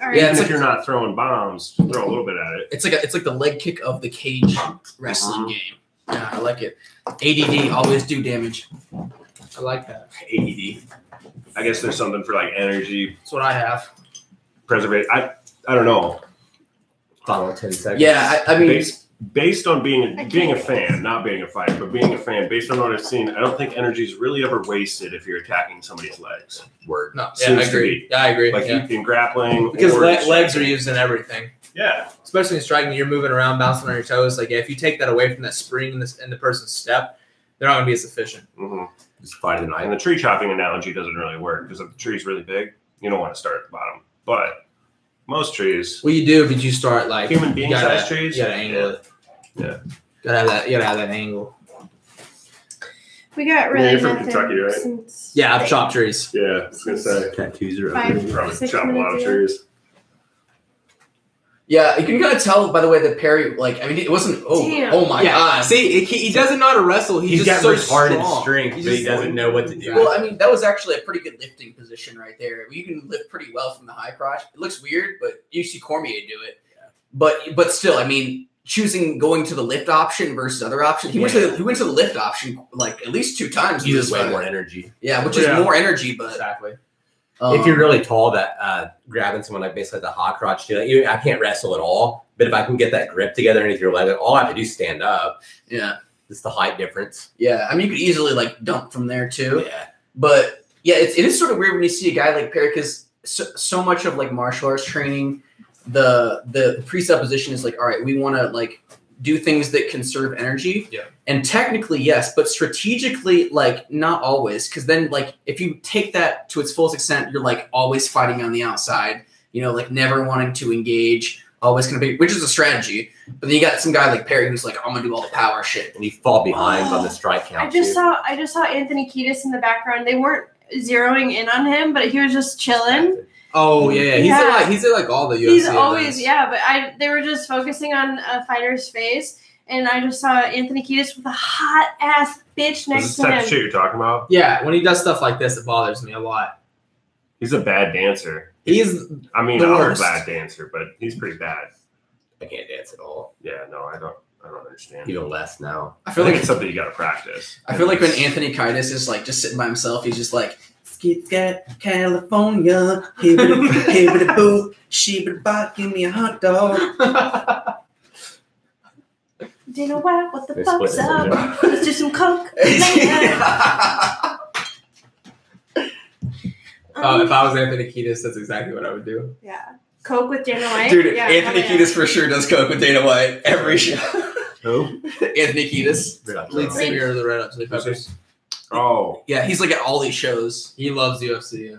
A: right.
E: Yeah,
D: Even
E: it's
D: if
E: like-
D: you're not throwing bombs, throw a little bit at it.
E: It's like the leg kick of the cage wrestling game. Yeah, I like it. ADD, always do damage.
C: I like that.
D: AED. I guess there's something for like energy
C: That's what I have.
D: preservation. I don't know.
B: Final 10 seconds.
E: Yeah, I mean,
D: Based on
A: I
D: being a
A: can't-
D: fan, not being a fighter, but being a fan, based on what I've seen, I don't think energy is really ever wasted if you're attacking somebody's legs.
B: Word.
C: No, yeah,
D: Seems
C: I
D: to
C: agree.
D: be.
C: Yeah, I agree.
D: Like
C: yeah.
D: in grappling.
C: Because
D: or
C: legs are
D: striking.
C: used in everything.
D: Yeah.
C: Especially in striking, you're moving around, bouncing on your toes. Like, yeah, if you take that away from that spring in the person's step, they're not going to be as efficient.
D: Mm-hmm.
B: Just fight the
D: And
B: night.
D: the tree chopping analogy doesn't really work because if the tree's really big, you don't want to start at the bottom. But most trees,
C: What you do if you start like
D: human being
C: you gotta-
D: sized trees,
C: you gotta angle it.
D: Yeah.
C: You gotta have that angle.
A: We got really
D: you're from
A: nothing
D: Kentucky, right?
A: since
C: Yeah, I've chopped trees.
D: Yeah, I was gonna say
B: Tattoos are
A: Five.
B: ugly.
D: probably
A: 6
D: chop a lot of
A: minutes ago.
D: trees.
E: yeah, you can kind of tell by the way that Perry, like, I mean, it wasn't.
A: Damn.
E: Oh my god.
C: See, he doesn't know how to wrestle.
B: He's got
C: just so
B: retarded
C: strong.
B: strength,
C: He's
B: but he
C: just-
B: doesn't know what to do.
E: Well, I mean, that was actually a pretty good lifting position right there. You can lift pretty well from the high crotch. It looks weird, but you see Cormier do it. But still, I mean, choosing going to the lift option versus other option. He went to the lift option like at least 2 times.
B: He
E: in
B: uses
E: this
B: way
E: fight.
B: more energy.
E: Yeah, which is
C: Yeah.
E: more energy, but
C: Exactly.
B: If you're really tall, that grabbing someone like basically the hot crotch, too, like, I can't wrestle at all. But if I can get that grip together underneath your leg, all I have to do is stand up.
E: yeah,
B: It's the height difference.
E: I mean, you could easily like dump from there too.
B: Yeah.
E: But yeah, it is sort of weird when you see a guy like Perry because so much of like martial arts training, the presupposition is like, all right, we want to like do things that conserve energy.
C: Yeah.
E: And technically, yes, but strategically, like not always, because then like if you take that to its fullest extent, you're like always fighting on the outside. You know, like never wanting to engage. Always gonna be, which is a strategy. But then you got some guy like Perry who's like, I'm gonna do all the power shit.
B: And you fall behind on the strike count.
A: I just
B: too.
A: saw Anthony Kiedis in the background. They weren't zeroing in on him, but he was just chilling.
C: Oh yeah,
A: Yeah.
C: he's at like all the UFC.
A: He's always
C: events.
A: but they were just focusing on a fighter's face, and I just saw Anthony Kiedis with a hot ass bitch
D: Is
A: next
D: this
A: to
D: the type of
A: him.
D: shit you're talking about?
C: Yeah, when he does stuff like this, it bothers me a lot.
D: He's a bad dancer.
C: He's
D: I mean,
C: The
D: I'm a
C: worst.
D: bad dancer, but he's pretty bad.
B: I can't dance. chance at all.
D: Yeah, no, I don't understand.
B: Even less now.
E: I
D: I
E: feel
D: think
E: like
D: it's something you got to practice.
E: I feel like when Anthony Kiedis is like just sitting by himself, he's just like, "Skit scat, California, hibbity boo, sheebity bop, give me a hot dog."
A: Dana White, what the
B: They
A: fuck's
B: split
A: up?
B: it.
A: Let's do some coke.
C: If I was Anthony Kiedis, that's exactly what I would do.
A: Yeah. Coke with Dana White?
E: Dude,
A: yeah,
E: Anthony
A: hell yeah.
E: Kiedis for sure does coke with Dana White every show.
B: Who?
E: Anthony Kiedis.
C: Lead singer of the Red Hot Chili Peppers.
D: Oh,
E: Yeah, he's like at all these shows.
C: He loves UFC. Yeah.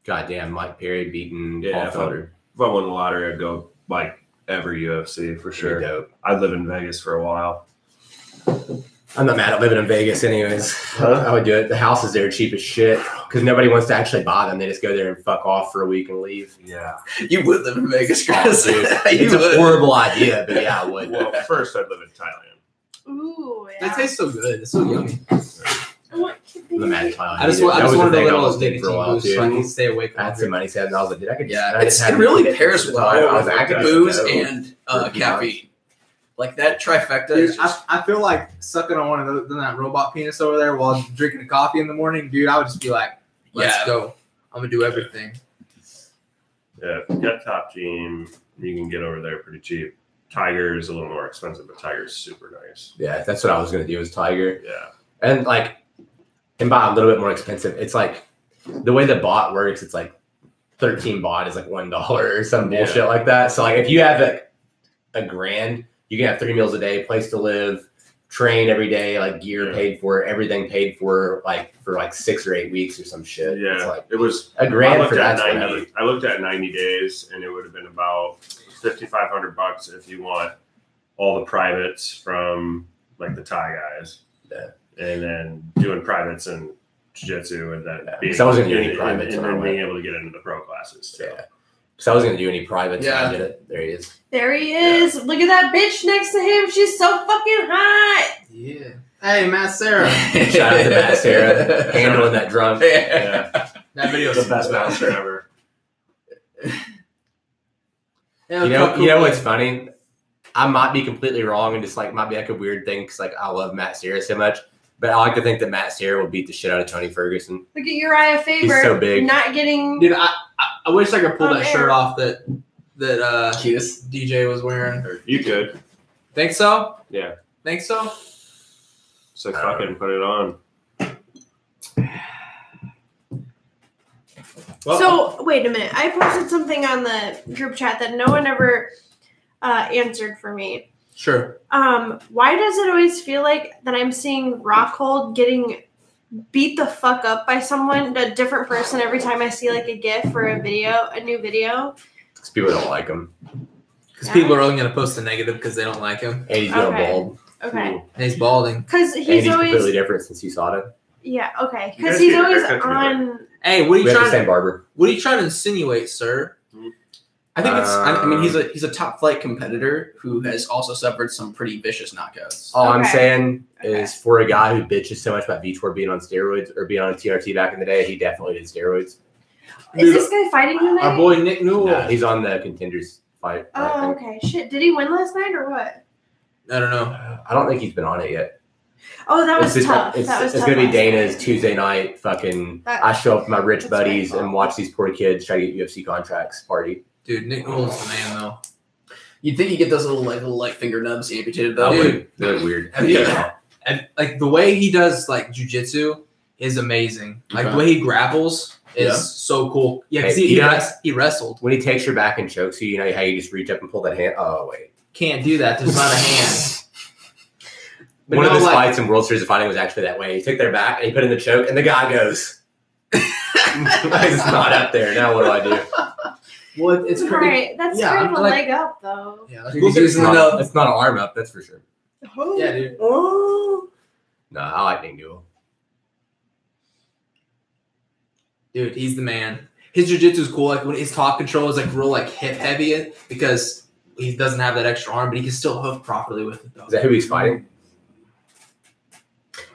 B: Goddamn, Mike Perry beating
D: Yeah,
B: Paul Felder.
D: if I won the lottery, I'd go like every UFC for
B: Sure.
D: sure.
B: Dope.
D: I'd live in Vegas for a while.
B: I'm not mad at living in Vegas anyways.
D: Huh?
B: I would do it. The houses there are cheap as shit because nobody wants to actually buy them. They just go there and fuck off for a week and leave.
D: Yeah.
E: You would live in Vegas, Chris.
B: Dude,
E: You
B: it's a
E: would.
B: horrible idea, but yeah, I would.
D: Well, first I'd live in Thailand.
A: Ooh,
C: They
A: yeah.
C: taste so good. It's so yummy.
A: I want to be-
B: I'm mad at Thailand.
C: I just
B: That was
C: wanted
B: the
C: a
B: thing I
C: little
B: was thinking
C: nicotine
B: for a while
C: boost so I
B: too.
C: can stay awake.
B: I had some money saved, and I was like, dude, I could.
E: Yeah,
B: I just
E: it
B: had
E: really
B: to
E: pairs
B: at the
E: well
B: time. I was
E: with
B: active
E: booze
B: as a dope.
E: and
B: For a few
E: caffeine. Like that trifecta
C: Dude,
E: is just,
C: I feel like sucking on one of those, that robot penis over there while drinking a coffee in the morning, dude. I would just be like, "Let's
E: Yeah.
C: go! I'm gonna do everything."
D: Yeah, if you got Top Team, you can get over there pretty cheap. Tiger is a little more expensive, but Tiger's super nice.
B: Yeah, that's what I was gonna do. Was Tiger,
D: Yeah.
B: and like, and buy a little bit more expensive. It's like the way the bot works. It's like 13 bot is like $1 or some
D: Yeah.
B: bullshit like that. So like, if you have like a grand, you can have 3 meals a day, place to live, train every day, like gear
D: Yeah.
B: paid for, everything paid for, like for like 6 or 8 weeks or some shit.
D: Yeah.
B: It's like
D: It was
B: a
D: I
B: grand
D: looked
B: for
D: at
B: that.
D: 90. I looked at 90 days, and it would have been about $5,500 if you want all the privates from like the Thai guys.
B: Yeah.
D: And then doing privates and jiu-jitsu, and then
B: Yeah, 'cause I wasn't gonna do any privates
D: and
B: when I
D: then being
B: went.
D: able to get into the pro classes. So.
B: Yeah. Because I wasn't gonna do any privates.
E: Yeah.
B: Yeah. I did it. There he is.
A: There he is. Look at that bitch next to him. She's so fucking hot.
C: Yeah. Hey, Matt Sarah.
B: Shout out to Matt Sarah handling that drunk.
D: Yeah.
C: That video
D: The best master ever.
B: You know what's funny? I might be completely wrong and just like might be like a weird thing because like I love Matt Sarah so much, but I like to think that Matt Sarah will beat the shit out of Tony Ferguson.
A: Look at Uriah Faber.
B: so big.
A: Not getting.
C: Dude, I wish I could pull
A: On
C: that
A: air.
C: shirt off that
E: Kiedis.
C: DJ was wearing.
D: Or you could.
C: Think so?
D: Yeah.
C: Think so?
D: So fucking put it on.
C: Well,
A: So wait a minute. I posted something on the group chat that no one ever answered for me.
C: sure.
A: Why does it always feel like that I'm seeing Rockhold getting beat the fuck up by someone, a different person, every time I see like a GIF or a video, a new video?
B: Because people don't like him.
C: Because
A: Yeah.
C: people are only going to post a negative because they don't like him.
B: And he's going
A: Okay.
B: bald.
A: Okay,
C: And he's balding.
A: because
B: And
A: he's
B: he's
A: always
B: completely different since you saw it.
A: yeah. Okay,
D: You
A: because
D: guys
A: he's
D: get your
A: always
D: haircut together.
A: on.
C: Hey, what are
B: We
C: you
B: have the
C: trying
B: same
C: to
B: barber.
C: what are you trying to insinuate, sir?
E: I think it's. I mean, he's a top flight competitor who has also suffered some pretty vicious knockouts.
B: All I'm
A: Okay.
B: saying
A: Okay.
B: is for a guy who bitches so much about Vitor being on steroids or being on TRT back in the day, he definitely did steroids.
A: Is this guy fighting tonight?
C: Our boy Nick Newell.
B: No, he's on the contenders fight. I
A: Oh,
B: think.
A: okay. Shit. Did he win last night or what?
C: I don't know.
B: I don't think he's been on it yet.
A: Oh, that was
B: It's just-
A: tough.
B: It's,
A: That was
B: it's
A: tough
B: gonna be
A: last
B: Dana's
A: night.
B: Tuesday night. Fucking,
A: That-
B: I show up with my rich
A: that's
B: buddies
A: right.
B: and watch these poor kids try to get UFC contracts. Party.
C: Dude, Nick Newell's the man, though.
E: You'd think you get those little finger nubs amputated
B: That
E: though.
C: Dude.
B: would look weird.
C: Yeah. And like the way he does like jujitsu is amazing. Like
E: Okay.
C: the way he grapples is
E: Yeah.
C: so cool. Yeah, because
B: Hey,
C: he wrestled.
B: When he takes your back and chokes you, you know how you just reach up and pull that hand. Oh wait.
C: Can't do that. There's not a hand. But
B: One
C: no,
B: of his
C: like-
B: fights in World Series of Fighting was actually that way. He took their back and he put in the choke, and the guy goes, "It's not up there. Now what do I do?"
C: Well, it's
A: All
C: crazy.
A: right, that's
C: Yeah,
A: kind of a
C: like-
A: leg up though.
C: Yeah,
E: Dude, he's using
B: It's
E: the
B: not,
E: nub.
B: it's not an arm up, that's for sure.
C: yeah, dude.
A: Oh.
B: No, I like Nick Newell.
C: Dude, he's the man. His jiu-jitsu is cool. Like when his top control is like real like hip heavy because he doesn't have that extra arm, but he can still hook properly with it though.
B: Is that who he's fighting?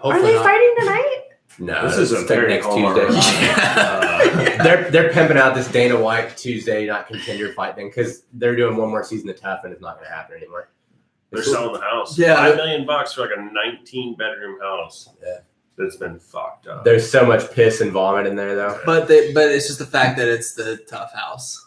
A: Are
C: Hopefully
A: they
C: not.
A: fighting tonight?
B: No,
D: This is a
B: it's
D: very
B: next
D: Hallmark.
B: Tuesday. They're pimping out this Dana White Tuesday not contender fight thing because they're doing one more season of Tough and it's not going to happen anymore.
D: They're selling the house.
C: Yeah.
D: $5 million for like a 19-bedroom house.
B: Yeah.
D: That's been fucked up.
B: There's so much piss and vomit in there though.
C: But it's just the fact that it's the Tough house.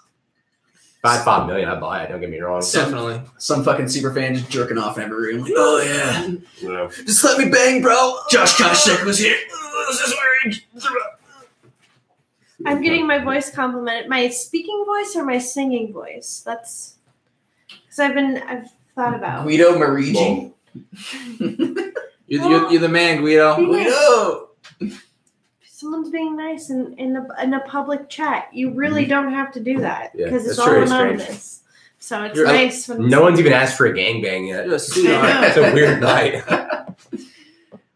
B: If I had $5 million, I'd buy it. Don't get me wrong.
C: Definitely.
E: Some fucking super fan just jerking off in every room. Like, oh yeah,
D: Yeah.
E: just let me bang, bro. Josh Koscheck was here.
A: I'm getting my voice complimented. My speaking voice or my singing voice? That's because I've thought about.
E: Guido Marigi.
C: You're the man, Guido.
E: Guido.
A: Someone's being nice in a public chat. You really don't have to do that
B: Yeah,
A: because it's
B: that's
A: all
B: true, it's
A: anonymous. So it's
C: You're-
A: nice when
B: No one's even asked for a gangbang yet.
C: You're a sweetheart.
A: I know.
B: It's a weird night.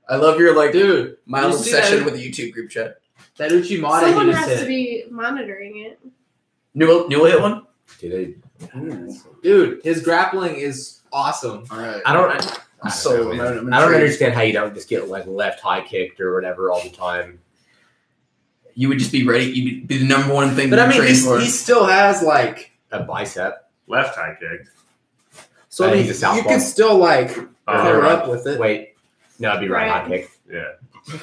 E: I love your
C: Dude,
E: mild
C: you see
E: obsession
C: that?
E: with the YouTube group chat.
C: That Uchimata
A: someone
C: he just
A: has to
C: hit.
A: be monitoring it.
E: Newell hit one.
B: Dude,
C: Dude, his grappling is awesome.
E: All right.
B: I don't
E: I'm so. I'm
B: I don't
E: intrigued.
B: understand how you don't just get like left high kicked or whatever all the time.
E: You would just be ready. You'd be the number one thing.
C: But
E: to
C: I mean,
E: train for.
C: he still has like.
B: A bicep.
D: Left high kicked.
C: So I mean,
B: he's a southpaw.
C: you can still like pair
D: right.
C: up with it.
B: Wait, no, it'd be right
A: Right.
B: high kick.
D: Yeah.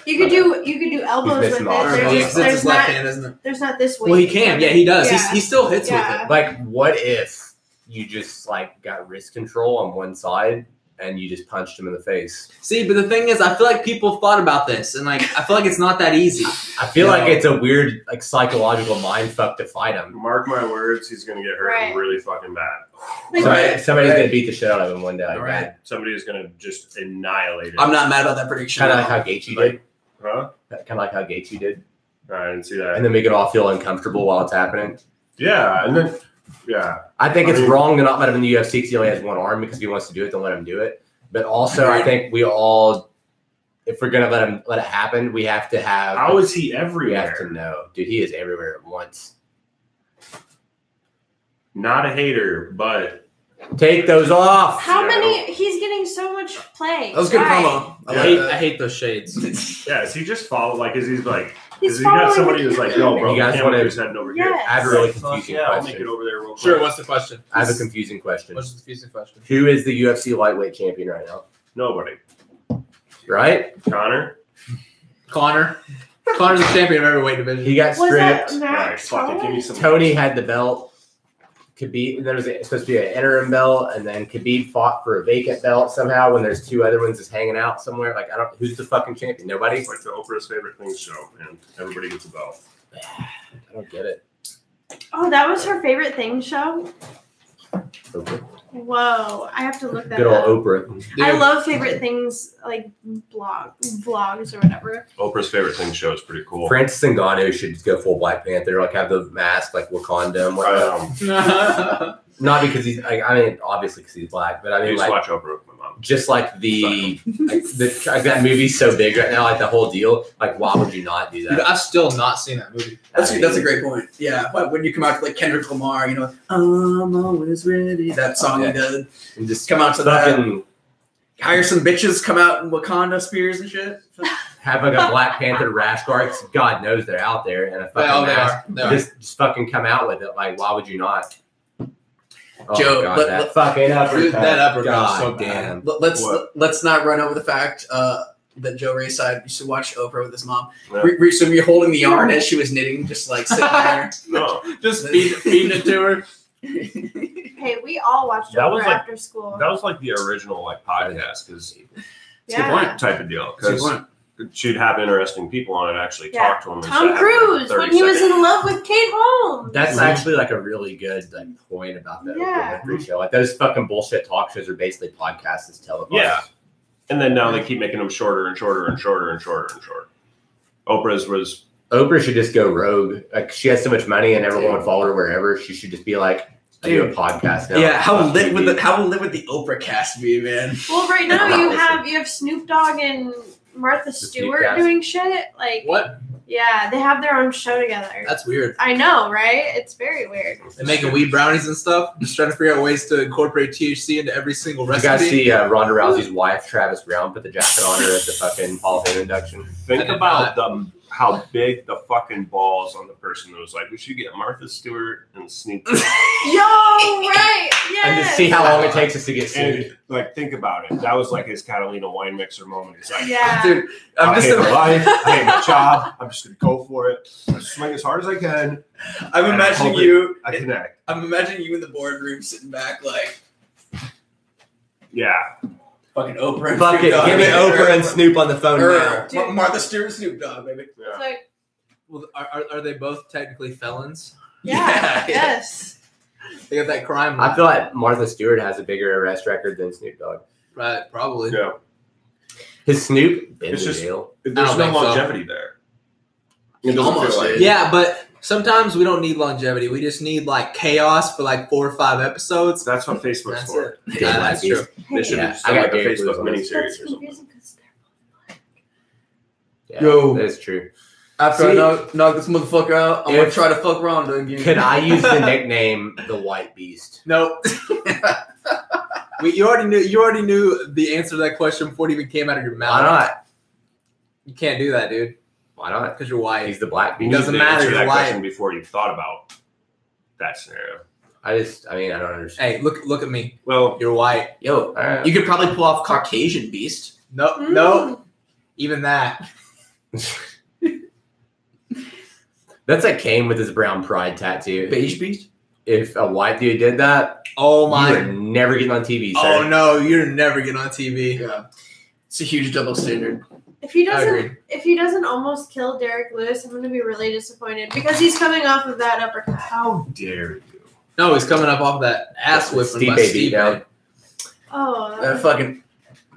A: You could do elbows with
B: missing
A: it.
B: off.
C: Or,
A: There's,
C: it's his left
A: not
C: hand, isn't it?
A: there's not this way.
C: Well, he can. Yeah, he does.
A: Yeah.
C: He still hits
A: Yeah.
C: with it.
B: Like, what if you just like got wrist control on one side and you just punched him in the face?
C: See, but the thing is, I feel like people thought about this, and like I feel like it's not that easy.
B: I feel
C: No.
B: like it's a weird like psychological mind fuck to fight him.
D: Mark my words, he's gonna get hurt
A: Right.
D: really fucking bad.
A: Like,
B: Somebody's
E: Right.
B: gonna beat the shit out of him one day.
E: All right.
D: Somebody is gonna just annihilate it.
E: I'm not mad about that prediction.
B: Kind of like how Gaethje did.
D: Huh?
B: Kind of like how Gaethje did,
D: I didn't see that.
B: and then make it all feel uncomfortable while it's happening.
D: Yeah, and then yeah.
B: I think it's
D: I mean-
B: wrong to not let him in the UFC because he only has one arm. Because if he wants to do it, then let him do it. But also, I think we all, if we're gonna let it happen, we have to have.
D: How is he
B: We have to
D: everywhere?
B: know, dude. He is everywhere at once.
D: Not a hater, but
B: Take those off.
A: how
D: Yeah.
A: many? He's getting so much play.
E: That was good
A: Why?
E: promo. I
C: I
E: like
C: hate,
E: that.
C: I hate those shades.
D: yeah, is he just follow like is he's like
A: He's
D: is he got
A: following
D: somebody
A: the
D: who's like,
A: camera.
D: yo, bro,
B: You guys
D: can't
B: wanna-
D: move his head over here.
A: Yes.
B: I have a really
D: Fuck
B: confusing
D: yeah, I'll make
B: question.
D: it over there real quick.
C: Sure, what's the question?
B: I have a confusing question.
C: What's the confusing question?
B: Who is the UFC lightweight champion right now?
D: Nobody.
B: Right?
D: Connor?
C: Connor's the champion of every weight division.
B: He got
A: Was that
B: stripped.
D: Alright,
A: Max?
D: fuck it, give me
A: Holloway?
D: some
B: Tony had the belt. Khabib, there was supposed to be an interim belt, and then Khabib fought for a vacant belt somehow when there's two other ones just hanging out somewhere. Like, I don't, who's the fucking champion? Nobody?
D: It's like the Oprah's favorite things show, and everybody gets a belt.
B: I don't get it.
A: Oh, that was her favorite thing show.
B: Okay.
A: Whoa, I have to look that
B: Good old
A: up.
B: Oprah.
A: I love favorite things like vlogs or whatever.
D: Oprah's favorite things show is pretty cool.
B: Francis Ngannou should just go full Black Panther, like have the mask, like Wakanda and whatnot. Not because he's, like, I mean, obviously because he's black, but I
D: I
B: mean,
D: used to
B: like,
D: watch Oprah with my mom.
B: just like like that movie's so big right now, like the whole deal. Like, why would you not do
C: Dude,
B: that?
C: I've still not seen that movie.
E: That's a great point. Yeah, when you come out to like Kendrick Lamar, you know, I'm always ready. That song
B: Yeah.
E: he did.
B: And just
E: Come out to that.
B: fucking
E: Hire some bitches, come out in Wakanda spears and shit.
B: have like a Black Panther rash guard. 'Cause God knows they're out there, and a fucking
C: Oh, they
B: mask.
C: are. They are.
B: Just fucking come out with it. Like, why would you not? Oh
E: Joe,
B: God,
E: let-
B: that
E: let-
B: fucking uppercut.
C: Dude, that uppercut was
B: God
C: so bad.
B: damn.
D: What?
E: Let's not run over the fact that Joe Raeside used to watch Oprah with his mom.
D: Yeah.
E: So you're holding the yarn as she was knitting, just like sitting there.
D: No,
C: Just feeding it to her.
A: Hey, we all watched
D: That was
A: Oprah
D: like-
A: after school.
D: that was like the original like podcast because
A: Yeah.
D: type of deal
E: That's a good
D: because
E: point.
D: she'd have interesting people on it actually
A: Yeah.
D: talk to them.
A: Tom Cruise when he was in love with Kate Holmes.
B: That's actually like a really good like point about that
A: Yeah.
B: Oprah Winfrey show. Like those fucking bullshit talk shows are basically podcasts that's televised.
D: Yeah. And then now they keep making them shorter and shorter and shorter and shorter and shorter. Oprah's was
B: Oprah should just go rogue. Like she has so much money and everyone would follow her wherever. She should just be like, I do a podcast now.
E: Yeah, how
B: Fuck
E: lit would
B: TV.
E: the Oprah cast be, man?
A: Well, right now you have Snoop Dogg and Martha
B: Snoop
A: Stewart
B: cast.
A: doing shit. Like
C: What?
A: Yeah, they have their own show together.
C: That's weird.
A: I know, right? It's very weird.
C: They're making weed brownies and stuff. Just trying to figure out ways to incorporate THC into every single
B: You
C: recipe.
B: guys see Ronda Rousey's wife, Travis Brown, put the jacket on her at the fucking Hall of Fame induction?
D: Think about how big the fucking balls on the person that was like, we should get Martha Stewart and Snoop.
A: Yo, right? Yes.
B: And just see how long it takes us to get sued.
D: And like, think about it. That was like his Catalina wine mixer moment. It's like,
A: Yeah.
C: Dude,
D: I hate my life. I hate my job. I'm just gonna go for it. I'm gonna swing as hard as I can.
E: I'm
D: and
E: imagining
D: hope
E: you.
D: I connect.
E: I'm imagining you in the boardroom sitting back like
D: Yeah.
E: fucking Oprah. And
B: Fuck
E: Snoop
B: it.
E: Dogg,
B: Give me
E: baby.
B: Oprah and Snoop on the phone now.
E: Or Martha Stewart, Snoop Dogg, baby.
A: It's
D: Yeah.
A: like,
C: Well, are they both technically felons?
A: yeah,
E: Yeah.
A: yes.
C: They got that crime.
B: I feel like Martha Stewart has a bigger arrest record than Snoop Dogg.
C: Right, probably.
D: Yeah.
B: His Snoop been
D: It's
B: to
D: just-
B: jail.
D: There's
C: don't
D: no
C: think so.
D: longevity there. It doesn't
E: Almost,
D: feel like
E: dude.
C: Yeah, but sometimes we don't need longevity. We just need like chaos for like 4 or 5 episodes.
D: That's what Facebook's
C: That's
D: for.
C: it.
B: Yeah,
C: Yeah, that's
B: like
C: true.
D: They should
B: Yeah,
D: have just
B: I
D: done
B: got
D: like a
B: Derek
D: Facebook
B: Lewis on this.
D: miniseries
A: That's
D: or something.
A: confusing because they're
B: Yeah,
C: Yo.
B: that is true.
E: After I
B: See-
E: knock this motherfucker out, I'm gonna
B: If-
E: try to fuck Ronda again.
B: Could I use the nickname the White Beast?
C: Nope. You already knew the answer to that question before it even came out of your mouth.
B: Why not?
C: You can't do that, dude.
B: Why not?
C: Because you're white.
B: He's the Black
D: You
B: Beast.
C: Doesn't
D: need to
C: matter,
D: answer
C: you're
D: that
C: white.
D: question before you thought about that scenario.
B: I mean, I don't understand.
C: Hey, look at me.
D: Well,
C: You're white.
B: Yo, all right.
E: You could probably pull off Caucasian Beast.
C: No,
A: Mm.
C: no. Even that.
B: That's like Kane with his brown pride tattoo.
E: Beige Beast?
B: If a white dude did that,
C: Oh
B: you are
C: my.
B: never getting on TV, sir.
C: Oh no, you're never getting on TV.
E: Yeah. It's a huge double standard.
A: If he
C: I
A: doesn't,
C: agree.
A: if he doesn't almost kill Derek Lewis, I'm going to be really disappointed because he's coming off of that uppercut.
D: how dare you?
C: No, he's coming up off that ass whipping by
B: Stipe beat
C: Steve.
B: down.
A: Oh,
E: That fucking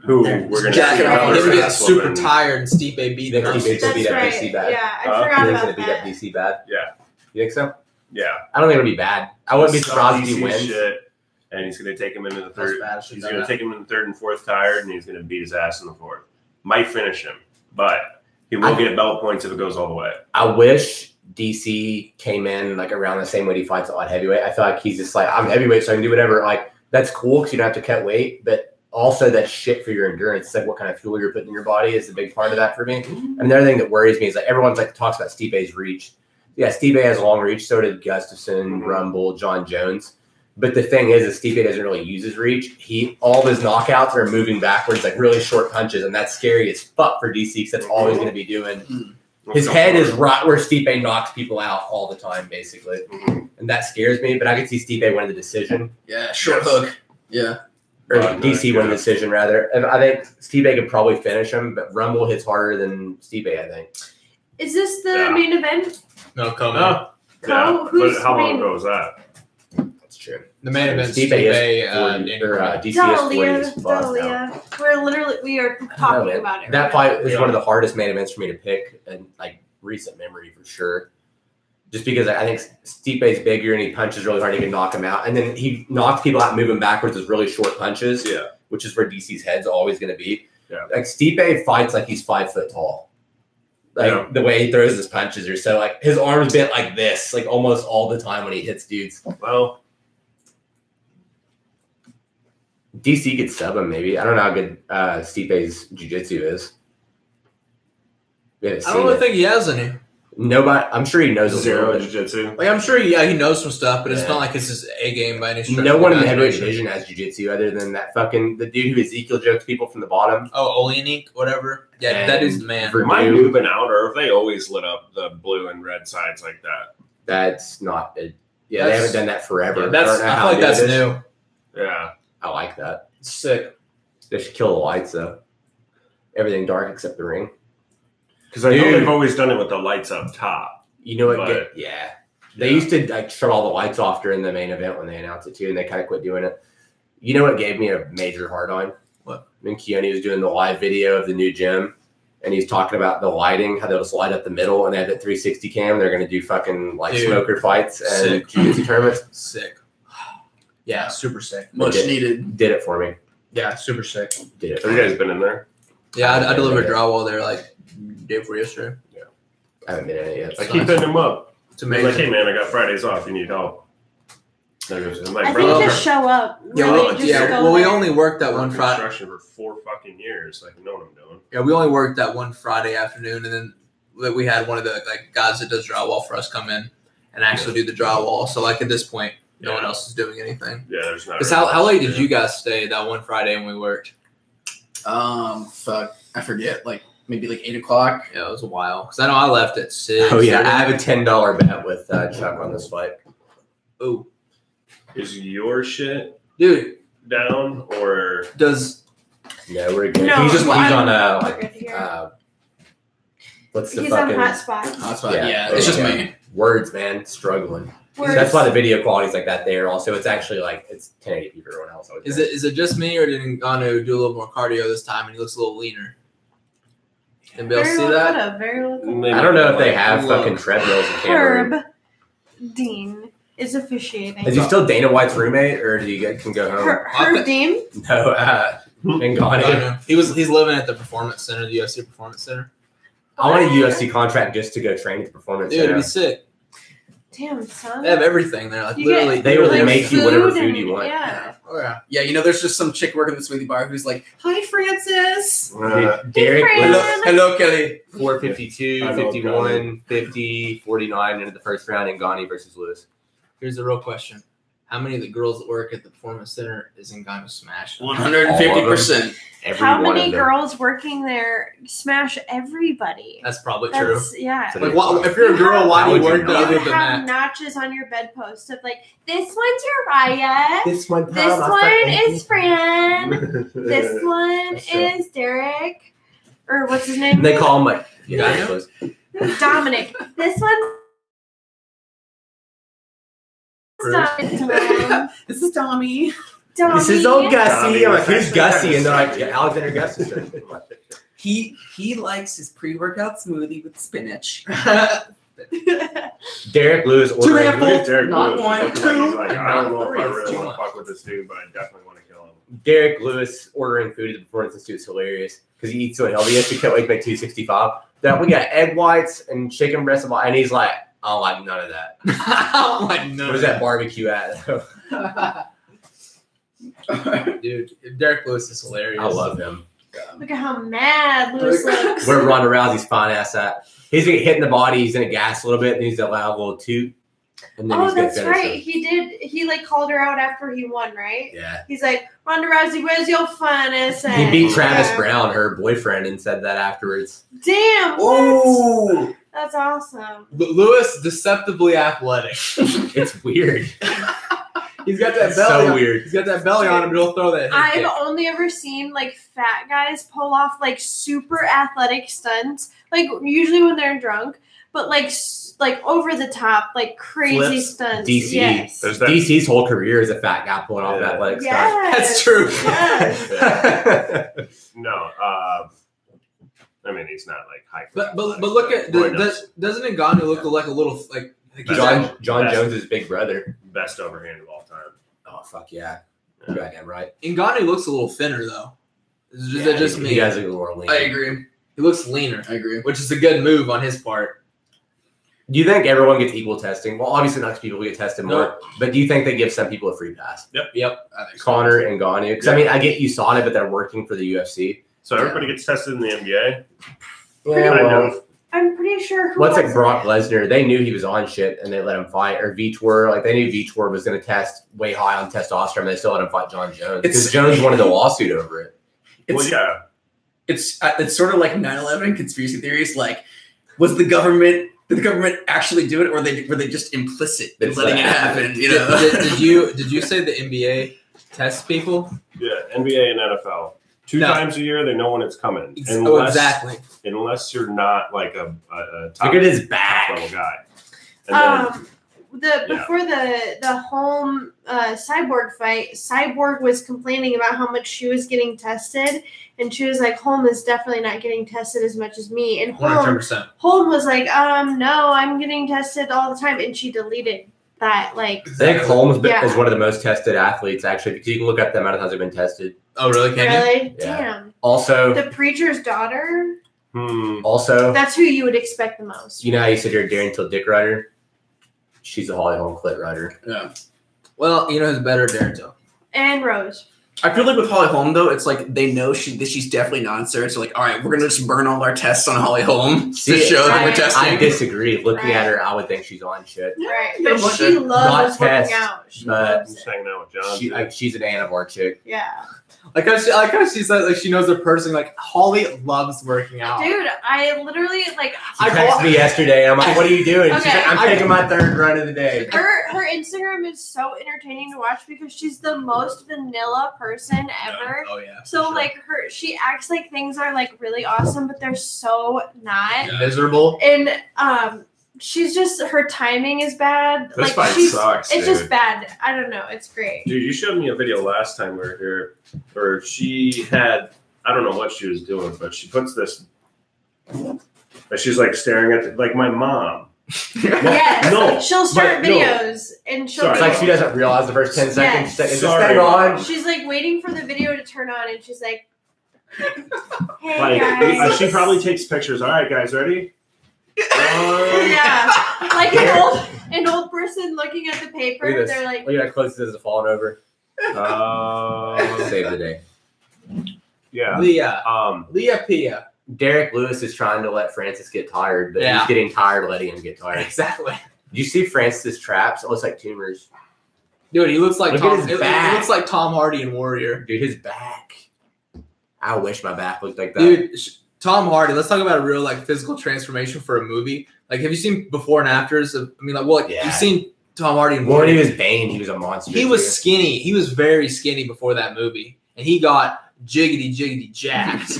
D: Who
E: They're
D: we're gonna
E: jacking
D: see
E: off
D: how
E: on
C: They
E: his
C: were
D: they're
C: getting
D: ass
C: super
D: whooping.
C: tired, and Stipe beat
B: You think
C: them.
B: Stipe's gonna
A: that's
B: beat up
A: right.
B: DC bad?
A: Yeah, I
D: Huh?
A: forgot
B: You think he's
A: about
B: gonna beat up
A: that.
B: DC bad?
D: Yeah,
B: You think so?
D: yeah.
B: I don't think it'll be bad. I wouldn't be surprised if he
D: Easy
B: wins.
D: Shit, and he's gonna take him into the
C: That's
D: third.
C: bad. Should've
D: He's
C: done
D: gonna
C: that.
D: take him in the third and fourth tired, and he's gonna beat his ass in the fourth. Might finish him, but he will get belt points if it goes all the way.
B: I wish DC came in like around the same weight he fights at light heavyweight. I feel like he's just like, I'm heavyweight, so I can do whatever. Like, that's cool because you don't have to cut weight, but also that's shit for your endurance. It's like what kind of fuel you're putting in your body is a big part of that for me. And another thing that worries me is like everyone's like talks about Stipe's reach. Yeah, Stipe has long reach, so did Gustafson, Rumble, John Jones. But the thing is Stipe doesn't really use his reach. All of his knockouts are moving backwards, like really short punches, and that's scary as fuck for DC because that's all he's going to be doing. His head is right where Stipe knocks people out all the time, basically. And that scares me, but I could see Stipe winning the decision.
E: Yeah, short hook. Yeah.
B: Or
D: Right,
B: DC
D: yeah.
B: winning the decision, rather. And I think Stipe could probably finish him, but Rumble hits harder than Stipe, I think.
A: Is this the
D: Yeah.
A: main event?
C: No comment.
D: Oh,
A: Go,
D: yeah.
A: who's
D: But how long
A: main-
D: ago was that?
B: That's true.
C: The main event,
B: Stipe
C: Stipe,
B: is 40, or DC is 40 as fuck now.
A: Dalia. We are
B: I know,
A: talking
B: man.
A: about it.
B: That
A: right
B: fight is
D: Yeah.
B: one of the hardest main events for me to pick in like recent memory for sure. Just because I think Stipe's bigger and he punches really hard, he can knock him out. And then he knocks people out moving backwards with really short punches,
D: Yeah.
B: which is where DC's head's always going to be.
D: Yeah.
B: Like Stipe fights like he's 5 foot tall. Like
D: Yeah.
B: the way he throws his punches are so like his arms bent like this, like almost all the time when he hits dudes.
D: Well,
B: DC could sub him maybe. I don't know how good Stipe's jiu-jitsu is. We haven't
C: I
B: seen
C: don't really
B: it.
C: think he has any.
B: Nobody. I'm sure he knows a
D: zero
B: little bit.
D: jiu-jitsu.
C: Like I'm sure, he knows some stuff, but it's
B: Yeah.
C: not like it's his A game by any stretch.
B: No
C: of
B: one in the heavyweight
C: imagination.
B: division has jiu-jitsu other than that fucking the dude who Ezekiel jokes people from the bottom.
C: Oh, Oleanique, whatever. Yeah,
B: And
C: that is the man.
B: for-
D: Am I moving out, or have they always lit up the blue and red sides like that?
B: That's not. Yeah, they
C: That's-
B: haven't done that forever.
C: Yeah, that's.
B: don't know
C: I
B: how
C: feel like
B: new it
C: that's
B: is.
C: new.
D: Yeah.
B: I like that.
C: It's sick.
B: They should kill the lights though. Everything dark except the ring.
D: Because I know
B: Dude.
D: they've always done it with the lights up top.
B: You know what?
D: But-
B: Yeah. They used to like shut all the lights off during the main event when they announced it too, and they kind of quit doing it. You know what gave me a major hard on?
C: What?
B: When Keone was doing the live video of the new gym, and he's talking about the lighting, how they'll just light up the middle, and they have that 360 cam. They're going to do fucking like
C: Dude.
B: smoker fights and
C: Sick.
B: jiu-jitsu tournaments.
C: Sick. Yeah, super sick.
E: Much
B: Okay.
E: needed.
B: Did it for me.
C: Yeah, super sick.
B: Did it.
D: Have you guys been in there?
C: Yeah, I delivered drywall there like day before yesterday.
B: I haven't been in it yet.
D: I keep hitting him up.
C: It's
D: I'm like,
C: amazing.
D: hey man, I got Fridays off. You need help? I'm like,
A: I
D: bro,
A: think just show up.
C: Yeah,
A: Really,
C: well,
A: just
C: yeah.
A: go
C: Well, we
A: there.
C: only worked that
D: I've
C: one
D: worked
C: Friday.
D: construction for 4 fucking years. Like, I know what I'm doing.
C: Yeah, we only worked that one Friday afternoon, and then we had one of the guys that does drywall for us come in and actually do the drywall. So at this point, no one else is doing anything.
D: Yeah, there's not.
C: Because how late did you guys stay that one Friday when we worked?
E: Fuck, I forget. Maybe 8 o'clock.
C: Yeah, it was a while. Because I know I left at 6.
B: Oh yeah, I have a $10 bet with Chuck on this fight.
C: Oh,
D: Is your shit
C: dude,
D: down or?
C: does
B: No, we're good.
A: No,
B: he's on
A: we're good here.
B: what's the
A: He's
B: fucking
A: on hotspot.
E: Hotspot. Yeah, it's just me.
B: Words, man, struggling.
A: Words.
B: That's why the video quality's like that there. Also, it's actually it's 1080p for everyone else.
C: is it just me, or did Ngannou do a little more cardio this time and he looks a little leaner? Can Bill see that?
A: Very look
B: I don't know if they have fucking treadmills in Cameroon.
A: Herb Dean is officiating.
B: Is he still Dana White's roommate, or do you guys can go home?
A: Herb Dean?
B: No, Ngannou.
C: He's living at the Performance Center, the UFC Performance Center.
B: I want a UFC contract just to go train at the performance
C: Dude, it'd
B: center.
C: be sick.
A: Damn, son.
C: They have everything there.
A: You
C: Literally,
A: get-
B: They will
A: like
B: make you whatever food
A: and-
B: you want.
A: Yeah.
C: Oh yeah.
E: Yeah, there's just some chick working at the smoothie bar who's like, "Hi, Francis."
B: Derek
A: Fran.
B: was
E: Hello, Kelly.
B: 452,
D: I know
B: 51, 50, 49 into the first round in Ngannou versus Lewis.
C: Here's the real question: how many of the girls that work at the Performance Center is Ngannou smashing?
E: 150%.
B: Every
A: How
B: one
A: many
B: of them.
A: girls working there smash everybody?
C: That's probably true.
A: That's, yeah.
B: So
C: If you're a girl, why do you
B: How would
C: work
B: you
C: there
B: know?
C: other
A: You
C: than
A: have
C: that?
A: notches on your bedpost of this one's Uriah.
B: This one,
A: This one is Fran. This
B: This
A: one
B: true.
A: is Derek. Or what's his name?
B: They call him
C: Yeah.
A: Dominic. This one. Tom.
E: This is Tommy.
B: This is old Gussie. I'm like,
D: Tommy.
B: who's Gussie? And they're like, yeah, Alexander Gussie.
E: He likes his pre-workout smoothie with spinach.
B: Derek Lewis
E: Two
B: ordering.
E: apples.
D: Derek
E: Not
D: Lewis
E: one,
D: looks like he's
E: two,
D: like, I don't know if I
E: not
D: really
E: three.
D: want to fuck with this dude, but I definitely want to kill him.
B: Derek Lewis ordering food at the Performance Institute is hilarious because he eats so healthy. He has to cut weight to make 265. That we got egg whites and chicken breast and he's like, I don't like none of that.
C: Oh my no.
B: Where's that barbecue at?
C: Dude, Derek Lewis is hilarious.
B: I love him.
A: Look at how mad Lewis looks.
B: Where Ronda Rousey's fine ass at. He's gonna get hit in the body. He's gonna gas a little bit. And he's gonna allow a little toot. And then
A: Oh,
B: he's gonna
A: that's
B: finish
A: right.
B: him.
A: He did. He called her out after he won, right?
B: Yeah.
A: He's like, Ronda Rousey, where's your finest?
B: He beat Travis
A: Yeah.
B: Brown, her boyfriend, and said that afterwards.
A: Damn. What?
E: Ooh.
A: That's awesome.
C: Lewis, deceptively athletic.
B: It's weird.
C: He's got that
B: It's
C: belly.
B: so
C: on-
B: weird.
C: He's got that belly on him, but he'll throw that.
A: I've
C: hip kick.
A: only ever seen fat guys pull off super athletic stunts. Usually when they're drunk, but over the top, crazy
B: Flips.
A: stunts.
B: DC.
A: Yes.
D: There's that.
B: DC's whole career is a fat guy pulling off
D: Yeah.
B: athletic
A: Yes.
C: That's true.
A: Yes.
D: No, I mean he's not hyper.
C: But look at doesn't Ngannou look like a little like he's
B: John Jones' big brother.
D: best overhand of all time.
B: Oh fuck yeah. Goddamn right.
C: Ngannou looks a little thinner though. Is that just me?
B: He has a little more lean.
E: I agree.
C: He looks leaner,
E: I agree.
C: which is a good move on his part.
B: Do you think everyone gets equal testing? Well, obviously not people get tested more,
C: No.
B: but do you think they give some people a free pass?
C: Yep.
E: I think so.
B: Connor and Ngannou? Because I mean, I get you saw it, but they're working for the UFC.
D: So everybody gets tested in the NBA.
B: Yeah,
D: Kind
B: well,
D: of.
A: I'm pretty sure. Who
B: what's
A: was
B: like Brock Lesnar? They knew he was on shit, and they let him fight. Or Vitor, they knew Vitor was going to test way high on testosterone, and they still let him fight John Jones because Jones wanted the lawsuit over it.
D: Well, yeah.
E: It's sort of like 9/11 conspiracy theories. Did the government actually do it, or were they just implicit in
B: It's
E: letting it
B: like-
E: happen?
C: Did you say the NBA tests people?
D: Yeah, NBA and NFL. Two
C: No.
D: times a year, they know when it's coming.
C: Exactly.
D: Unless you're not a top
B: Look at his back.
D: level guy. And then,
A: Before the Holm Cyborg fight, Cyborg was complaining about how much she was getting tested, and she was like, "Holm is definitely not getting tested as much as me." And
C: 100%.
A: Holm was like, "No, I'm getting tested all the time," and she deleted that.
B: I think Holmes
A: Yeah.
B: is one of the most tested athletes, actually, because you can look up the amount of times they've been tested.
C: Oh, really? Can you?
A: Really?
B: Yeah.
A: Damn.
B: Also,
A: The preacher's daughter.
B: Also,
A: That's who you would expect the most.
B: you know how you said you're a Daring Till Dick rider? She's a Holly Holm clit rider.
E: Yeah.
C: Well, you know who's better, Daredevil.
A: And Rose.
E: I feel like with Holly Holm though, it's like they know she's definitely non-steroid. So like, all right, we're gonna just burn all our tests on Holly Holm to show that we're testing.
B: I disagree. Looking at her, I would think she's on shit.
A: Right.
E: Yeah,
A: But
E: but
A: she loves
B: not
A: working
B: test,
A: out. She
B: but
A: loves
D: Just
A: it.
D: hanging out with John.
B: She's an Anavar chick.
A: Yeah.
C: Like how she said like she knows her person. Like Holly loves working out.
A: Dude, I literally like
B: She texted me yesterday, and I'm like, "What are you doing?" She's
A: Okay.
B: like, "I'm taking my third run of the day."
A: her Instagram is so entertaining to watch because she's the most vanilla person ever.
C: Oh yeah.
A: So
C: for sure.
A: like she acts like things are like really awesome, but they're so not.
C: Miserable.
A: And she's just her timing is bad.
D: This
A: like
D: fight
A: she's
D: sucks,
A: it's
D: dude.
A: just bad. I don't know. It's great.
D: Dude, you showed me a video last time we were here where she had, I don't know what she was doing, but she puts this, and she's like staring at, like my mom.
A: Yes.
D: No,
A: She'll start
D: but no.
A: videos and she'll.
D: Sorry.
B: It's like she doesn't realize the first 10 seconds.
A: Yes.
B: Is this
D: Sorry,
B: thing on?
A: She's like waiting for the video to turn on, and she's like, "Hey
D: Like,
A: guys."
D: she probably takes pictures. All right, guys, ready?
A: Yeah, like an old person looking at the paper.
B: Look at this.
A: They're like,
B: Look at how close this is falling over. Save the day.
D: Yeah.
C: Leah Pia.
B: Derek Lewis is trying to let Francis get tired, but
C: Yeah.
B: he's getting tired of letting him get tired.
C: Exactly.
B: Do you see Francis's traps? It looks like tumors.
C: Dude, he looks like
B: Look at
C: Tom.
B: his
C: It
B: back.
C: looks like Tom Hardy in Warrior.
B: Dude, his back. I wish my back looked like that.
C: Dude, Tom Hardy. Let's talk about a real like physical transformation for a movie. Like, have you seen before and afters?
B: Yeah.
C: You've seen Tom Hardy in
B: when
C: Warrior.
B: he was Bane, he was a monster.
C: He was skinny. He was very skinny before that movie, and he got jiggity jacked.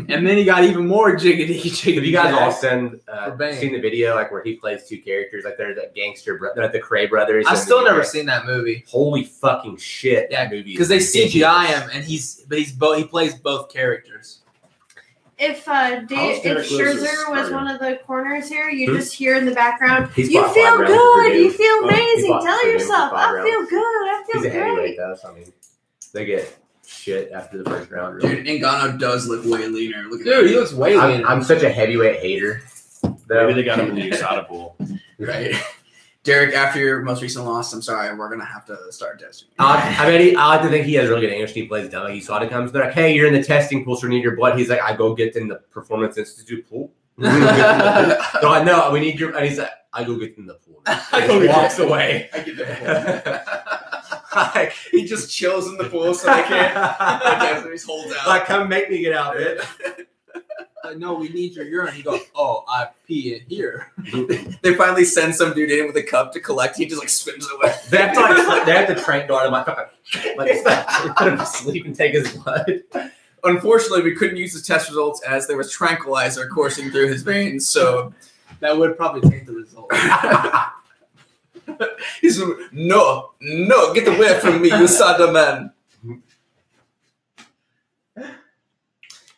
C: And then he got even more jiggity.
B: Have you guys all
C: Bane.
B: seen the video like where he plays two characters? Like there's that gangster, the Cray brothers.
C: I've
B: and
C: still
B: the-
C: never seen that movie.
B: Holy fucking shit!
C: Yeah,
B: that movie
C: because they
B: is
C: CGI
B: ridiculous.
C: him, and he plays both characters.
A: if
D: How's Derek Lewis's
A: Scherzer was
D: career?
A: one of the corners here, you
B: Who?
A: just hear in the background,
B: He's
A: "You
B: fought
A: feel
B: 5 rounds for
A: good.
B: Purdue.
A: You feel
B: Oh, he
A: amazing.
B: fought
A: Tell
B: Purdue for
A: yourself,
B: 5
A: I
B: rounds.
A: feel good. I
B: He's
A: feel
B: a heavyweight
A: great."
B: though, so I mean, they get shit after the first round. Really.
E: Dude, Ngannou does look way leaner. Look at
C: Dude, he looks way leaner.
B: I'm such a heavyweight hater. Though.
D: Maybe they got him in the USADA pool.
E: right. Derek, after your most recent loss, I'm sorry, we're gonna have to start testing.
B: I like to think he has really good English. He plays dumb. He saw it comes. They're like, "Hey, you're in the testing pool, so we need your blood." He's like, "I go get in the Performance Institute pool." No, I know we need your. And he's like, "I go get in the pool."
C: I
B: He
C: go get
B: walks away.
E: I get that. He just chills in the pool so they can't. Okay, so he holds out.
B: Like, come make me get out, bitch.
C: Like, no, we need your urine. He goes, "Oh, I pee in here."
E: They finally send some dude in with a cup to collect. He just like swims away.
B: They have to trank guard him. Like put him to sleep and take his blood.
E: Unfortunately, we couldn't use the test results as there was tranquilizer coursing through his veins. So
C: That would probably change the result.
E: he's no, get away from me, you Sada man.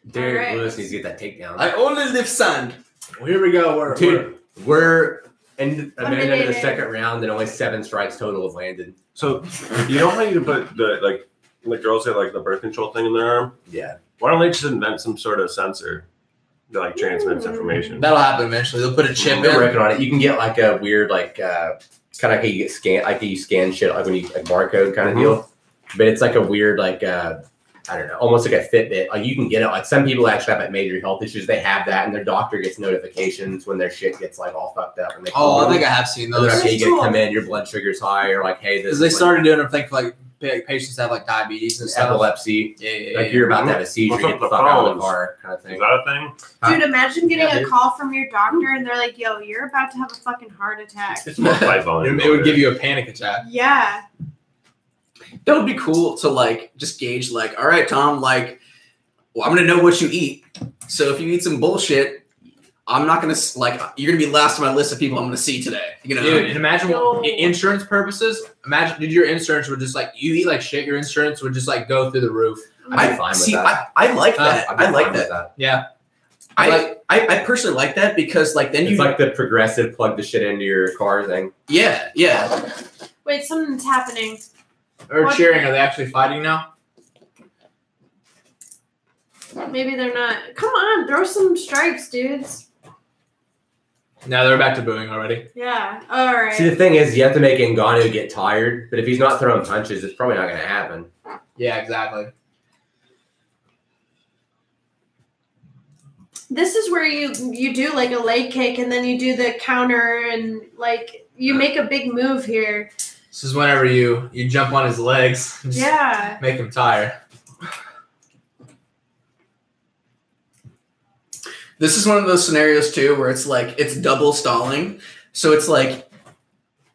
B: Derek
A: Alright.
B: Lewis needs to get that takedown.
E: I only lift sand.
C: Well, here we go.
B: Dude, we're in a minute into the
A: in.
B: second round, and only 7 strikes total have landed.
D: So, you know how you can put the like girls have like the birth control thing in their arm?
B: Yeah.
D: Why don't they just invent some sort of sensor that like transmits information?
C: That'll happen eventually. They'll put a chip
B: They're
C: in.
B: working on it. You can get like a weird, like, kind of like you get scan, like you scan shit, like when you like barcode kind of deal. But it's like a weird, like, I don't know, almost like a Fitbit. Like you can get it. Like some people actually have like major health issues. They have that, and their doctor gets notifications when their shit gets like all fucked up. And they
C: Oh, I think I have seen
B: they're
C: those.
B: like, hey, you
A: Cool.
B: gotta come in. Your blood sugar's high, or like, hey, this
C: Because they
B: is, like,
C: started doing it, for like patients that have like diabetes and stuff.
B: epilepsy.
C: Yeah.
B: Like you're about to have a seizure,
D: What's
B: get
D: up
B: the
D: with
B: fuck out of the
D: phones?
B: car, kind of
D: Is
B: thing.
D: that a thing?
A: Dude, imagine getting
B: Yeah,
A: a
B: dude.
A: call from your doctor and they're like, "Yo, you're about to have a fucking heart attack."
D: It's more fight volume.
C: It would give you a panic attack.
A: Yeah.
E: That would be cool to like just gauge like, all right, Tom, like, well, I'm gonna know what you eat. So if you eat some bullshit, I'm not gonna like. You're gonna be last on my list of people I'm gonna see today. You know,
C: Dude, and imagine
A: Yo.
C: insurance purposes. Imagine, dude, your insurance would just like you eat like shit. Your insurance would just like go through the roof.
B: I'd be fine with
E: see.
B: that.
E: I like that.
B: I'd be
E: I like
B: fine with
E: that.
C: Yeah,
E: I personally like that because like then
B: It's
E: you
B: like the progressive plug the shit into your car thing.
E: yeah.
A: Wait, something's happening.
C: or
A: What?
C: cheering. Are they actually fighting now?
A: Maybe they're not. Come on, throw some strikes, dudes.
C: Now they're back to booing already.
A: Yeah. All right.
B: See, the thing is, you have to make Ngannou get tired, but if he's not throwing punches, it's probably not going to happen.
C: Yeah, exactly.
A: This is where you do like a leg kick and then you do the counter and like you make a big move here.
C: This is whenever you jump on his legs. Just
A: Yeah.
C: make him tired.
E: This is one of those scenarios too where it's like it's double stalling. So it's like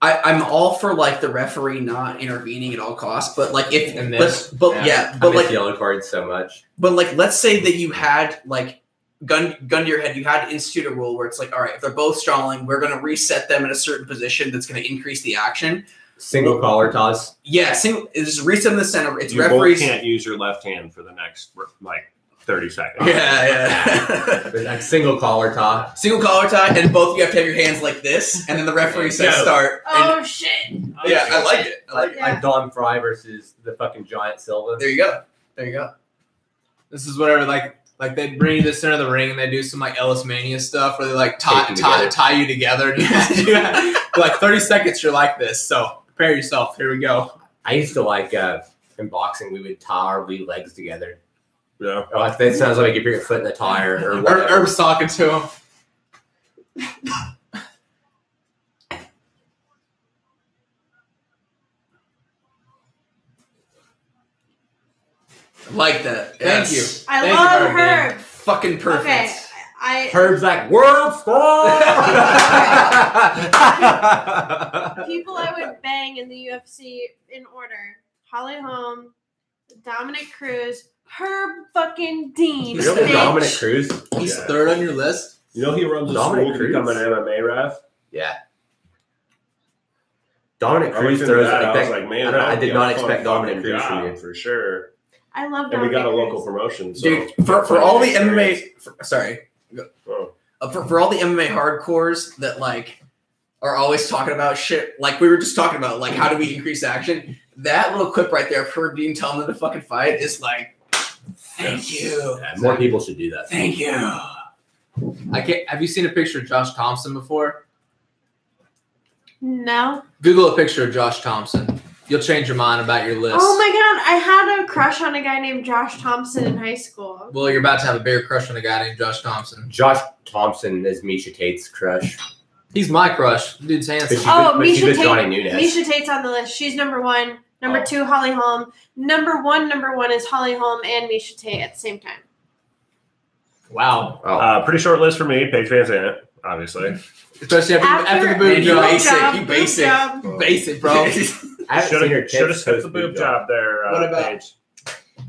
E: I'm all for like the referee not intervening at all costs, but like if
C: And this,
E: but
B: I miss
E: like
B: yellow cards so much.
E: but like let's say that you had like gun to your head, you had to institute a rule where it's like, all right, if they're both stalling, we're gonna reset them in a certain position that's gonna increase the action.
B: Single collar toss.
E: Yeah, it's reset in the center. It's
D: You
E: referees.
D: both can't use your left hand for the next like 30 seconds.
E: Yeah.
B: Like single collar toss.
E: Single collar tie, and both you have to have your hands like this, and then the referee says
D: No.
E: start.
A: Oh shit.
E: Yeah, I like it. I like it.
B: Like Don Fry versus the fucking Giant Silva.
E: There you go. There you go.
C: This is whatever like they bring you to the center of the ring and they do some like Ellis Mania stuff where they like tie you together. And for like 30 seconds you're like this. So prepare yourself. Here we go.
B: I used to like in boxing we would tie our lead legs together.
D: Yeah.
B: Like that sounds like if you put your foot in the tire or whatever.
C: Herb's talking to him.
E: Like that.
C: Thank you.
A: I
C: Thank you,
A: love
C: Herb.
A: Herb.
E: Fucking perfect.
A: Okay.
B: Herb's like world score.
A: People I would bang in the UFC in order: Holly Holm, Dominic Cruz, Herb fucking Dean.
B: You know
A: bitch.
B: Dominic Cruz?
C: He's
D: Yeah.
C: third on your list.
D: You know he runs a
B: Dominic
D: school to
B: Cruz.
D: become an MMA ref?
B: Yeah. Dominic
D: I
B: Cruz
D: looked into
B: throws
D: that,
B: like
D: I was
B: that.
D: like, man,
B: I
D: that'd
B: did
D: be
B: not
D: a fun
B: expect Dominic
D: fucking
B: Cruz from
D: job
B: you.
D: for sure.
A: I love
D: And
A: Dominic
D: we got a
A: Cruz.
D: local promotion. So
E: Dude, for all the MMA,
D: Oh.
E: for all the MMA hardcores that like are always talking about shit, like we were just talking about, like how do we increase action? That little clip right there of Herb Dean telling them to fucking fight is like, thank you,
B: Yeah, more people should do that.
E: thank you.
C: I can't. Have you seen a picture of Josh Thompson before?
A: No.
C: Google a picture of Josh Thompson. You'll change your mind about your list.
A: Oh my god, I had a crush on a guy named Josh Thompson in high school.
C: Well, you're about to have a bigger crush on a guy named Josh Thompson.
B: Josh Thompson is Miocic Tate's crush.
C: He's my crush. Dude's handsome.
A: Oh,
B: But she's
A: Miocic
B: with
A: Tate.
B: Johnny Nunes.
A: Miocic Tate's on the list. She's number one. Number
B: Oh.
A: two, Holly Holm. Number one is Holly Holm and Miocic Tate at the same time.
C: Wow.
B: Oh.
D: Pretty short list for me. Paige Van Zandt, obviously.
C: Especially after the boob
E: Man, you
C: job.
E: basic, you
A: Boob
E: basic.
A: job.
C: Basic, bro.
B: I haven't seen her
D: Should have
B: tits
D: skipped
B: post
D: the boob job there,
C: What about-
D: Paige.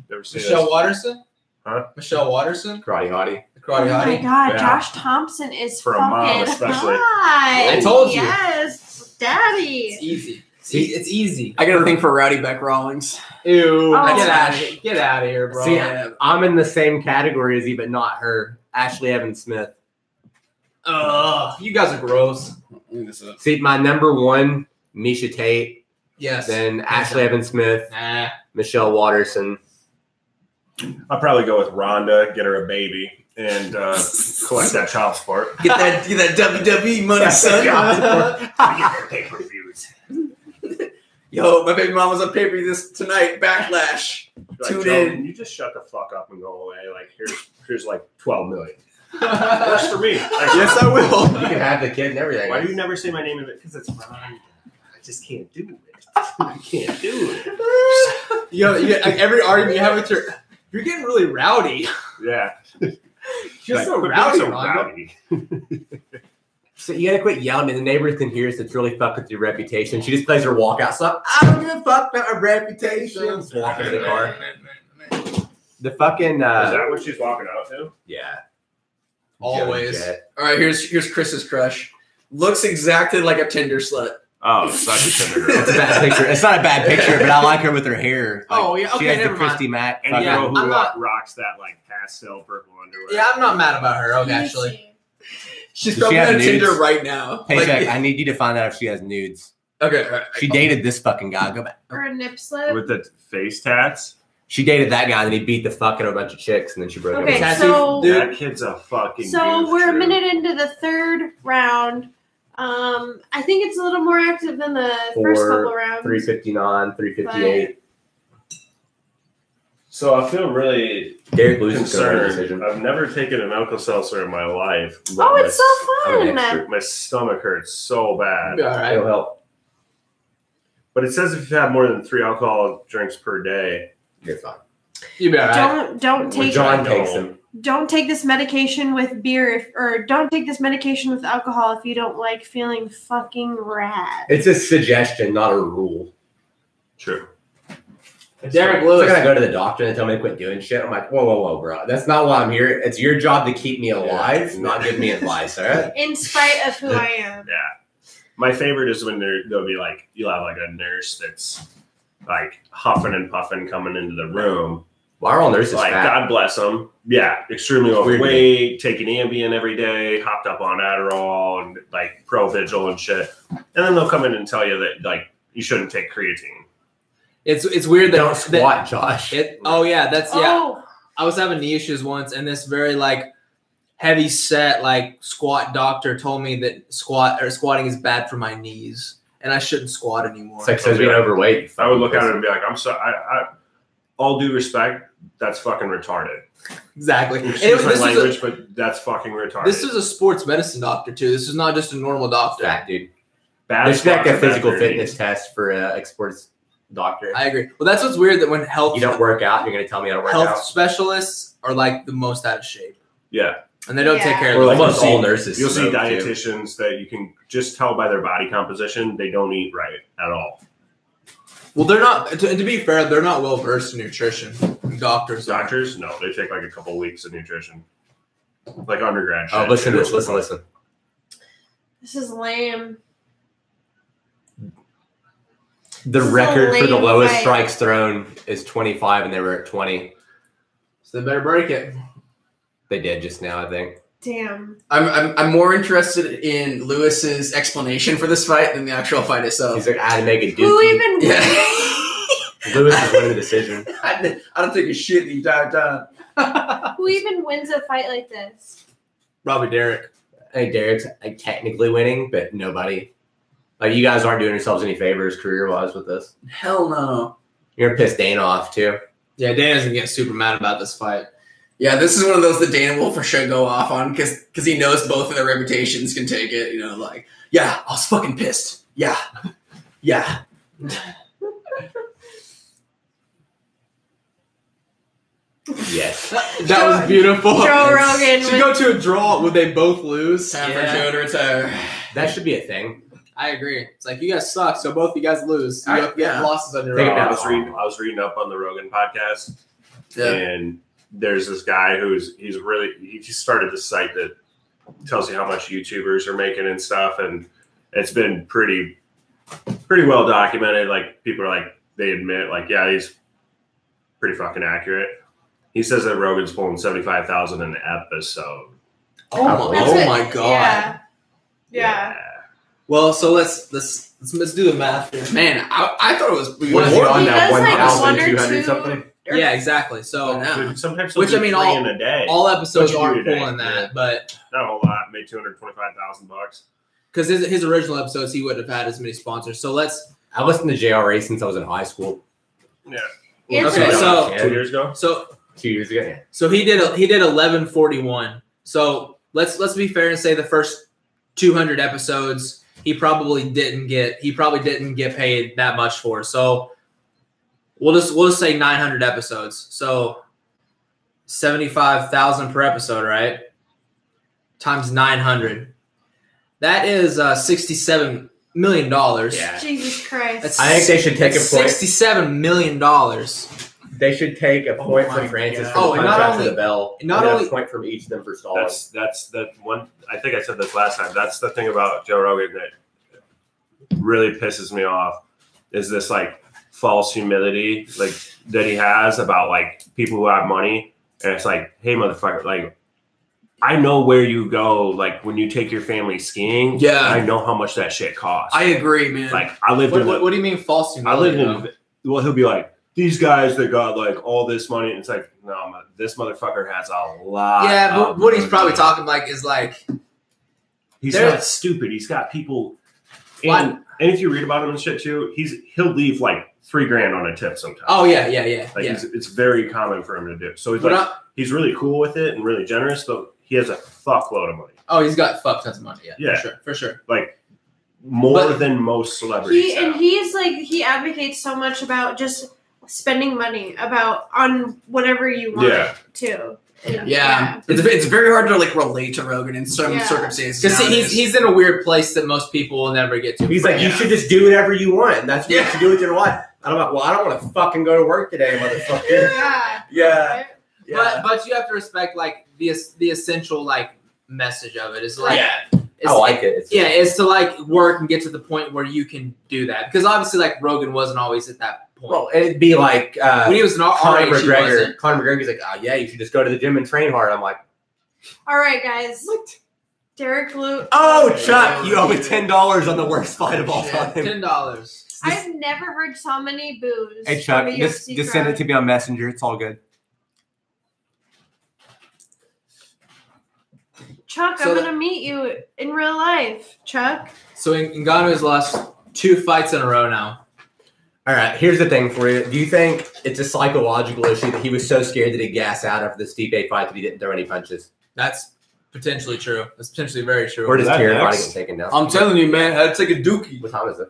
D: You ever seen
C: Michelle
D: this?
C: Watterson?
D: Huh?
C: Michelle Watterson?
B: Karate hottie.
C: The
A: Oh
C: karate
A: my
C: hottie?
A: god,
D: Yeah.
A: Josh Thompson is
D: For a
A: fucking
D: mom, especially.
A: hot.
C: I told you.
A: Yes, daddy.
C: It's easy. See, it's easy.
E: I got a thing for Rowdy Beck Rawlings.
C: Ew.
A: Oh.
C: Get out of here. Get out of here, bro.
B: See,
E: Yeah.
B: I'm in the same category as you, but not her. Ashley Evans Smith.
C: Ugh. You guys are gross.
B: See, my number one, Miocic Tate,
C: Yes.
B: then Ashley Evans Smith,
C: Nah.
B: Michelle Watterson.
D: I'll probably go with Rhonda, get her a baby, and collect that child support.
E: Get that WWE money, son.
D: Get her pay-per-views.
E: Yo, my baby mama's on pay-per-view this tonight. Backlash.
D: Like,
E: Tune
D: Joe,
E: in.
D: can you just shut the fuck up and go away? Like, here's like 12 million. That's for me. Like,
C: Yes, I will.
B: You can have the kid and everything.
D: Why do you never say my name in it? Because it's Rhonda. I just can't do it. I can't do it.
C: Like every argument you have with you're getting really rowdy.
D: Yeah.
C: You're
D: Like,
C: so
D: quit being
C: rowdy,
D: so
C: Rhonda.
D: rowdy.
B: So you gotta quit yelling. The neighbors can hear us. It's really fuck with your reputation. She just plays her walkout song. I don't give a fuck about my reputation. Just walking to the car. The fucking
D: Is that what she's walking out to?
B: yeah.
C: Always.
B: Jet.
E: All right, here's Chris's crush. Looks exactly like a Tinder slut.
D: Oh, such a Tinder
B: It's a
D: girl.
B: bad picture. It's not a bad picture, but I like her with her hair. Like,
C: Oh, yeah,
B: she
C: okay,
B: has the
C: never mind.
B: Christy Mack.
D: Any
B: fucking-
D: girl who
C: I'm not-
D: rocks that like pastel purple underwear.
C: Yeah, I'm not mad about her, actually.
E: She's
B: Does she
E: probably
B: have
E: on
B: nudes?
E: Tinder right now.
B: Paycheck,
E: Like,
B: I need you to find out if she has nudes.
E: okay, all right.
B: She dated this fucking guy. Go back.
A: Or a nip slip.
D: With the face tats.
B: She dated that guy, and then he beat the fuck out of a bunch of chicks, and then she broke up.
A: Okay,
B: with him.
A: so
D: That kid's a fucking.
A: so
D: goof,
A: we're a
D: true.
A: minute into the third round. I think it's a little more active than the first couple rounds.
B: 359, 358.
D: So I feel really
B: Derek loses
D: concerned.
B: decision.
D: I've never taken an Alka-Seltzer in my life.
A: Oh, it's so
B: I'm an
A: fun!
B: expert.
D: My stomach hurts so bad.
C: All right.
B: It'll help.
D: But it says if you have more than 3 alcohol drinks per day.
B: You're fine.
C: You be all right.
A: Don't take
B: John takes them.
A: don't take this medication with beer or don't take this medication with alcohol if you don't like feeling fucking rad.
B: It's a suggestion, not a rule.
D: True.
C: Derek
B: So
C: Lewis.
B: I go to the doctor and they tell me to quit doing shit. I'm like, whoa, bro. That's not why I'm here. It's your job to keep me alive,
D: Yeah.
B: not give me advice, all right?
A: In spite of who I am.
D: Yeah. My favorite is when they'll be like, you'll have like a nurse that's like huffing and puffing coming into the room.
B: Why are all nurses
D: Like,
B: fat?
D: God bless them. Yeah, extremely
B: It's weird to
D: overweight, taking Ambien every day, hopped up on Adderall and like Provigil and shit. And then they'll come in and tell you that like you shouldn't take creatine.
C: It's weird that
B: Don't squat, Josh.
C: Oh yeah, that's yeah.
A: Oh,
C: I was having knee issues once, and this very like heavy set like squat doctor told me that squatting is bad for my knees, and I shouldn't squat anymore.
B: It's like says being overweight.
D: I would look at it and be like, I'm sorry. I all due respect, that's fucking retarded.
C: Exactly. And
D: Excuse my
C: this
D: language, but that's fucking retarded.
C: This is a sports medicine doctor too. This is not just a normal doctor.
B: fat, dude.
D: bad.
B: They should like a
D: squats are bad
B: physical
D: for your
B: fitness
D: knees.
B: test for a sports doctor.
C: I agree. Well, that's what's weird that when
B: You don't work out, you're going to tell me I don't work
C: health
B: out?
C: specialists are like the most out of shape,
D: Yeah.
C: and they don't take
A: Yeah.
C: care
B: Or
C: of
B: like
C: them.
B: almost all nurses.
D: You'll see
B: smoke, too.
D: dietitians that you can just tell by their body composition they don't eat right at all.
C: Well, they're not. To be fair, they're not well versed in nutrition. Doctors are.
D: Doctors, no, they take like a couple weeks of nutrition, like undergrad.
B: Oh,
D: shit.
B: listen to this. Listen.
A: this is lame.
B: The
A: This is a
B: record for the
A: lame
B: lowest
A: fight.
B: strikes thrown is 25, and they were at 20.
C: So they better break it.
B: They did just now, I think.
A: Damn.
E: I'm more interested in Lewis's explanation for this fight than the actual fight itself.
B: He's like, I had to make a dookie.
A: Who even
E: Yeah.
B: Lewis is winning the decision.
E: I don't take a shit the entire time.
A: who even wins a fight like this?
C: Probably Derek.
B: I think Derek's like technically winning, but nobody. Like, you guys aren't doing yourselves any favors career-wise with this.
E: Hell no.
B: You're going to piss Dana off, too.
C: Yeah, Dana's gonna get super mad about this fight.
E: Yeah, this is one of those that Dana will for sure go off on because he knows both of their reputations can take it. You know, like, yeah, I was fucking pissed. Yeah.
B: Yes.
C: That was beautiful.
A: Joe Rogan.
C: Should go to a draw. Would they both lose?
E: Time for Joe to retire.
B: That should be a thing.
C: I agree. It's like you guys suck, so both you guys lose. You have to get
E: Yeah.
C: losses on your
B: Take it
C: own.
B: down.
D: I was reading up on the Rogan podcast,
E: Yeah.
D: and there's this guy he started this site that tells you how much YouTubers are making and stuff, and it's been pretty well documented. Like, people are like, they admit, like, yeah, he's pretty fucking accurate. He says that Rogan's pulling 75,000 an episode.
C: Oh
A: That's what-
C: my god.
A: Yeah.
C: Well, so let's do the math here.
E: Man, I thought it was
B: What is he
C: He
B: on
A: does,
B: now?
A: like,
B: 1,200
A: 1 or
B: something?
C: Yeah, exactly. So
E: Yeah.
D: Dude, sometimes
C: Which,
D: they'll
C: I
D: do
C: mean,
D: 3 in a day.
C: all episodes
D: What'd you
C: aren't
D: do today?
C: pulling that, but
D: Not a whole lot. Made $225,000.
C: because his original episodes, he wouldn't have had as many sponsors. So let's.
B: I listened to JRA since I was in high school
D: Yeah.
A: Answer
C: Okay,
A: it.
C: so
D: 2 years ago.
C: so
B: 2 years ago. Yeah.
C: so he did 1141. So let's be fair and say the first 200 episodes he probably didn't get paid that much for. So we'll just say 900 episodes. So 75,000 per episode, right? Times 900. That is $67 million.
B: Yeah.
A: Jesus Christ.
C: That's
B: I think they should take a point.
C: $67 million.
B: They should take a point
C: my
B: from Francis
C: God.
B: for
C: Oh,
B: the
C: and not
B: punch out to
C: only-
B: the bell.
C: not
B: and then
C: only-
B: a point from each of them for stalling.
D: That's the one. I think I said this last time. That's the thing about Joe Rogan that really pisses me off is this like false humility like that he has about like people who have money, and it's like, hey, motherfucker, like, I know where you go. Like, when you take your family skiing,
E: Yeah.
D: I know how much that shit costs.
E: I agree, man.
D: like, I lived in.
C: What do you mean false
D: I
C: humility?
D: lived in. Well, he'll be like, these guys that got like all this money. And it's like, no, this motherfucker has a lot.
C: Yeah, but
D: of
C: what he's
D: money.
C: probably talking like is like
D: He's
C: There-
D: not stupid. He's got people.
C: Why-
D: And if you read about him and shit too, he'll leave like $3,000 on a tip sometimes.
C: oh yeah.
D: Like it's very common for him to do. So he's
C: But
D: like he's really cool with it and really generous, but he has a fuckload of money.
C: he's got fuck tons of money.
D: Yeah.
C: For sure.
D: Like more
C: But-
D: than most celebrities. have.
A: He's like he advocates so much about just spending money on whatever you want to. And,
E: Yeah. It's very hard to like relate to Rogan in some
A: Yeah.
E: circumstances.
C: Because
E: nowadays.
C: he's in a weird place that most people will never get to.
B: He's like, you should just do whatever you want. That's what you should do with your life. I'm like, well, I don't want to fucking go to work today, motherfucker.
A: Yeah.
B: Yeah. Yeah.
C: But you have to respect like the essential like message of it is like
B: I like it.
C: it's to like work and get to the point where you can do that because obviously like Rogan wasn't always at that point.
B: Well, it'd be like
C: when he was an
B: Conor
C: age, he
B: McGregor.
C: wasn't.
B: Conor McGregor's like, oh yeah, you should just go to the gym and train hard. I'm like,
A: All right, guys. Derek Luke.
B: oh Chuck, you owe me $10 on the worst fight of all time.
C: $10.
A: I've never heard so many boos.
B: Hey Chuck,
A: from a
B: just
A: UFC
B: send it
A: crowd.
B: to me on Messenger. It's all good.
A: Chuck,
C: So
A: I'm
C: that-
A: gonna meet you in real life, Chuck.
C: So Ngannou has lost 2 fights in a row now.
B: All right, here's the thing for you. Do you think it's a psychological issue that he was so scared that he gassed out after the Stipe fight that he didn't throw any punches?
C: That's potentially true. That's potentially very true.
B: Or does
D: that
B: terrifying
D: next?
B: get taken down?
E: I'm telling you, man, I had to take a dookie.
B: What time is it?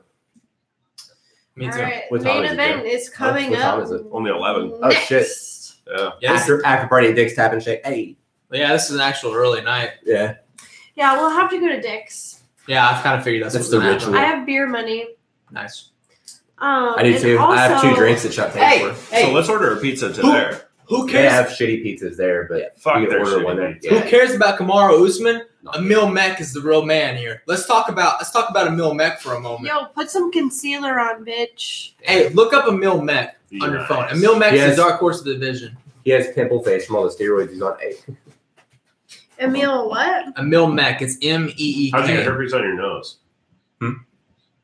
C: Me
A: All
C: too.
A: right,
B: What time
A: main
B: is it,
A: event is coming
B: What time
A: up.
B: is it?
D: Only 11.
B: Oh, shit.
A: next.
D: Yeah.
C: Yeah,
B: After party at Dick's Tap and Shake. Hey.
C: this is an actual early night.
B: Yeah.
A: Yeah, we'll have to go to Dick's.
C: Yeah, I've kind of figured that's
B: That's
C: what's
B: the
C: gonna happen.
B: ritual.
A: I have beer money.
C: Nice.
B: I do
A: and
B: too. I have 2
A: also-
B: drinks that Chuck pays for.
D: So let's order a pizza to there.
C: Who
B: They
C: cares?
B: have shitty pizzas there, but
D: Fuck
B: you can
D: their
B: order
D: shitty
B: one there.
D: pizza.
C: Who cares about Kamaru Usman?
B: No.
C: Emil Mech is the real man here. Let's talk about Emil Mech for a moment.
A: Yo, put some concealer on, bitch.
C: Hey, look up Emil Mech on your
D: Nice.
C: phone. Emil Mech
B: Yes.
C: is the dark horse of the division.
B: He has pimple face from all the steroids he's on. Hey.
A: Emil, what?
C: Emil Mech. It's MEEK.
D: How'd you get herpes on your nose?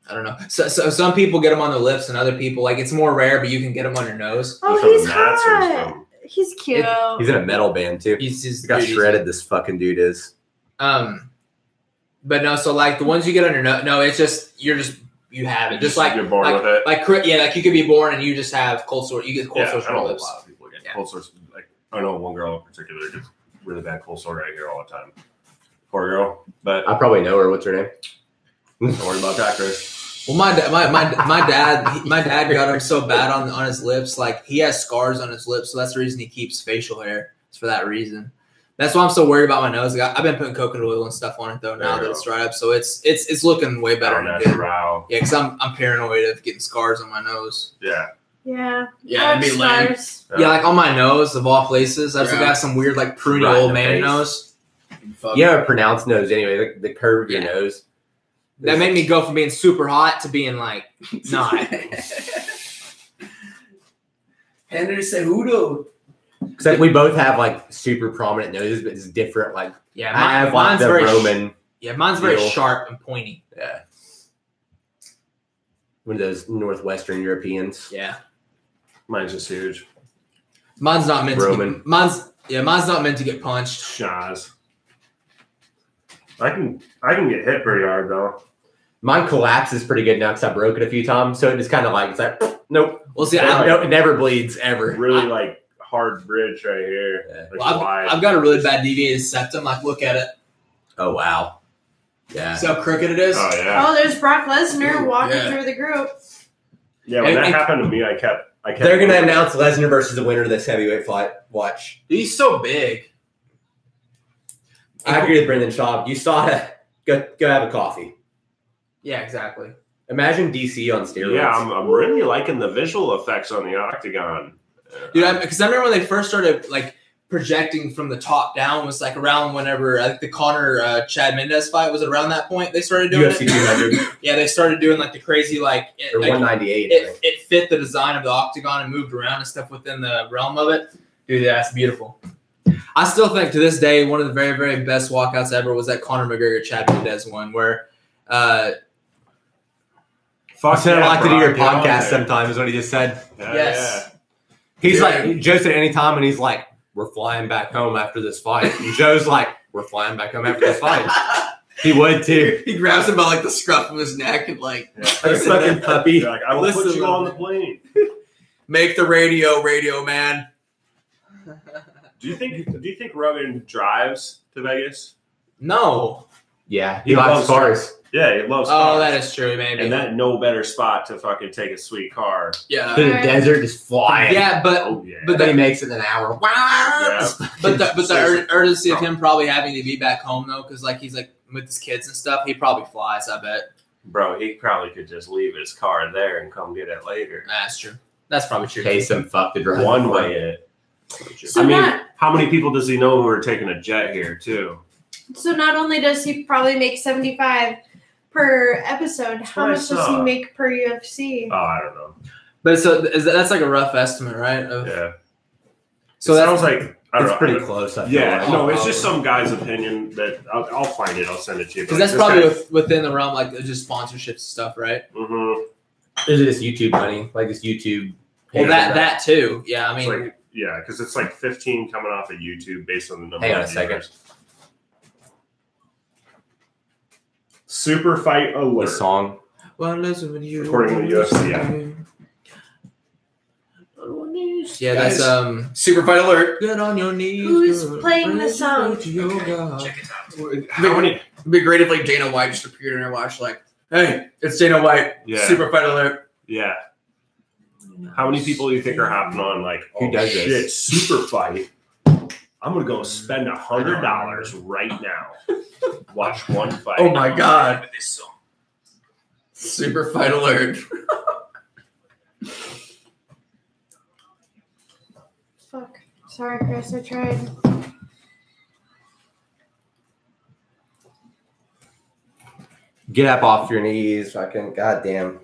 C: I don't know. So some people get them on their lips, and other people like it's more rare, but you can get them on your nose.
A: Oh,
D: From
A: he's
D: Matt's or
A: hot.
D: from-
A: He's cute.
B: He's in a metal band too.
C: He's just
B: He got
C: dude, he's-
B: shredded. This fucking dude is.
C: But no. So like the ones you get on your nose, no, it's just you have it. Just like
D: you're born
C: like,
D: with it.
C: like you could be born and you just have cold sore. You get cold sores
D: I
C: from
D: know
C: your
D: a
C: lips.
D: lot of people get
C: Yeah.
D: cold sores. Like I know one girl in particular gets really bad cold sore right here all the time. Poor girl, but
B: I probably know her. What's her name?
D: don't worry about that, Chris.
C: Well, my dad got him so bad on his lips, like he has scars on his lips, so that's the reason he keeps facial hair. It's for that reason. That's why I'm so worried about my nose. Like, I've been putting coconut oil and stuff on it though now that it's dried up, so it's looking way better.
D: Better
C: than it did.
D: natural.
C: Yeah, because I'm paranoid of getting scars on my nose.
D: Yeah.
A: Yeah.
E: Yeah, it'd be lame.
A: Stars.
C: Yeah, like on my nose of all places. I just
E: Yeah.
C: got some weird like pruny
B: Right in
C: old
B: the
C: man
B: face.
C: nose.
E: Fuck.
B: You have a pronounced nose anyway. The curve of your
C: Yeah.
B: nose.
C: That made me go from being super hot to being like not.
E: Henry Cejudo.
B: Except we both have like super prominent noses, but it's different. Like
C: Yeah,
B: I have like
C: mine's
B: the
C: very
B: Roman.
C: mine's very
B: deal.
C: sharp and pointy.
B: Yeah. One of those Northwestern Europeans.
C: Yeah.
D: Mine's just huge.
C: Mine's not meant
B: Roman.
C: to mine's not meant to get punched.
D: Shaz. I can get hit pretty hard though.
B: Mine collapses pretty good now because I broke it a few times. So it just kind of like, it's like, nope.
C: Well, see,
D: Yeah.
B: No, it never bleeds ever.
D: Really like hard bridge right here.
B: Yeah.
D: Like wide.
C: I've got a really bad deviated septum. Like, look at it.
B: Oh, wow. Yeah.
E: See how crooked it is?
D: Oh yeah.
A: Oh, there's Brock Lesnar walking
E: Yeah.
A: through the group.
D: Yeah, when that
C: and-
D: happened to me, I kept
B: They're going to announce Lesnar versus the winner of this heavyweight fight. Watch.
C: He's so big.
B: I agree with Brendan Schaub. You saw it. Go have a coffee.
C: Yeah, exactly.
B: Imagine DC on steroids.
D: Yeah, I'm really liking the visual effects on the octagon.
C: Dude, because I remember when they first started like projecting from the top down was like around whenever I think the Conor Chad Mendez fight was around that point they started doing
B: UFC
C: it.
B: 200
C: Yeah, they started doing like the crazy like
B: or
C: like,
B: 198. I think.
C: it fit the design of the octagon and moved around and stuff within the realm of it. Dude, yeah, that's beautiful. I still think to this day one of the very, very best walkouts ever was that Conor McGregor Chad Mendez one where
B: I said I'd like to do your
D: Brock, get on
B: podcast
D: there.
B: sometime is what he just said.
D: Yeah,
C: yes.
B: He's like, Joe said anytime, and he's like, we're flying back home after this fight. And Joe's like, we're flying back home after this fight. He would too.
E: He grabs him by like the scruff of his neck and like
B: a fucking puppy.
D: You're like, I will put you on the plane.
C: Make the radio, man.
D: Do you think Rogan drives to Vegas?
C: No.
B: Yeah, he likes cars.
D: Yeah, he loves
C: Oh,
D: cars.
C: that is true, maybe.
D: And that no better spot to fucking take a sweet car.
C: Yeah.
B: To the desert, just flying.
C: Yeah, but
D: Oh yeah.
C: but
B: Then he
C: the,
B: makes it in an hour.
D: Yeah.
C: but the urgency of him probably having to be back home though, because like he's like with his kids and stuff, he probably flies. I bet.
D: Bro, he probably could just leave his car there and come get it later.
C: That's true. That's probably true.
B: Pay some fuck to drive.
D: One way it.
A: So
D: I mean,
A: not
D: how many people does he know who are taking a jet here too?
A: so not only does he probably make 75 per episode, how much does he make per UFC?
D: Oh, I don't know.
C: But so that's like a rough estimate, right?
D: Yeah.
C: So
D: It
C: that
D: sounds like I don't
B: It's
D: know.
B: pretty close. I feel
D: Yeah,
B: like.
D: no, it's just some guy's opinion that I'll find it. I'll send it to you.
C: because that's probably within the realm like just sponsorships and stuff, right?
D: Mm-hmm.
B: Is it just YouTube money? Like this YouTube.
C: Well, that too. Yeah, I
D: It's
C: mean,
D: like, yeah, because it's like 15 coming off of YouTube based on the number.
B: Hang on
D: of
B: a second.
D: viewers. Super fight
B: The
D: alert.
B: song.
C: well, listen when you
D: According to the UFC,
C: yeah, that's
E: super fight alert.
C: Get on your knees.
A: Who's
C: girl.
A: playing the
C: Raise your
A: song?
C: voice to your God.
D: How many?
E: It'd be great if like Dana White just appeared in our watch like, hey, it's Dana White.
D: Yeah.
E: Super fight alert.
D: Yeah. How many people do you think are hopping on like,
B: Who
D: oh
B: does
D: shit,
B: this?
D: super fight? I'm gonna go spend $100 right now. Watch one fight.
E: Oh my God. Super fight alert.
A: Fuck. Sorry, Chris. I tried.
B: Get up off your knees. Fucking goddamn.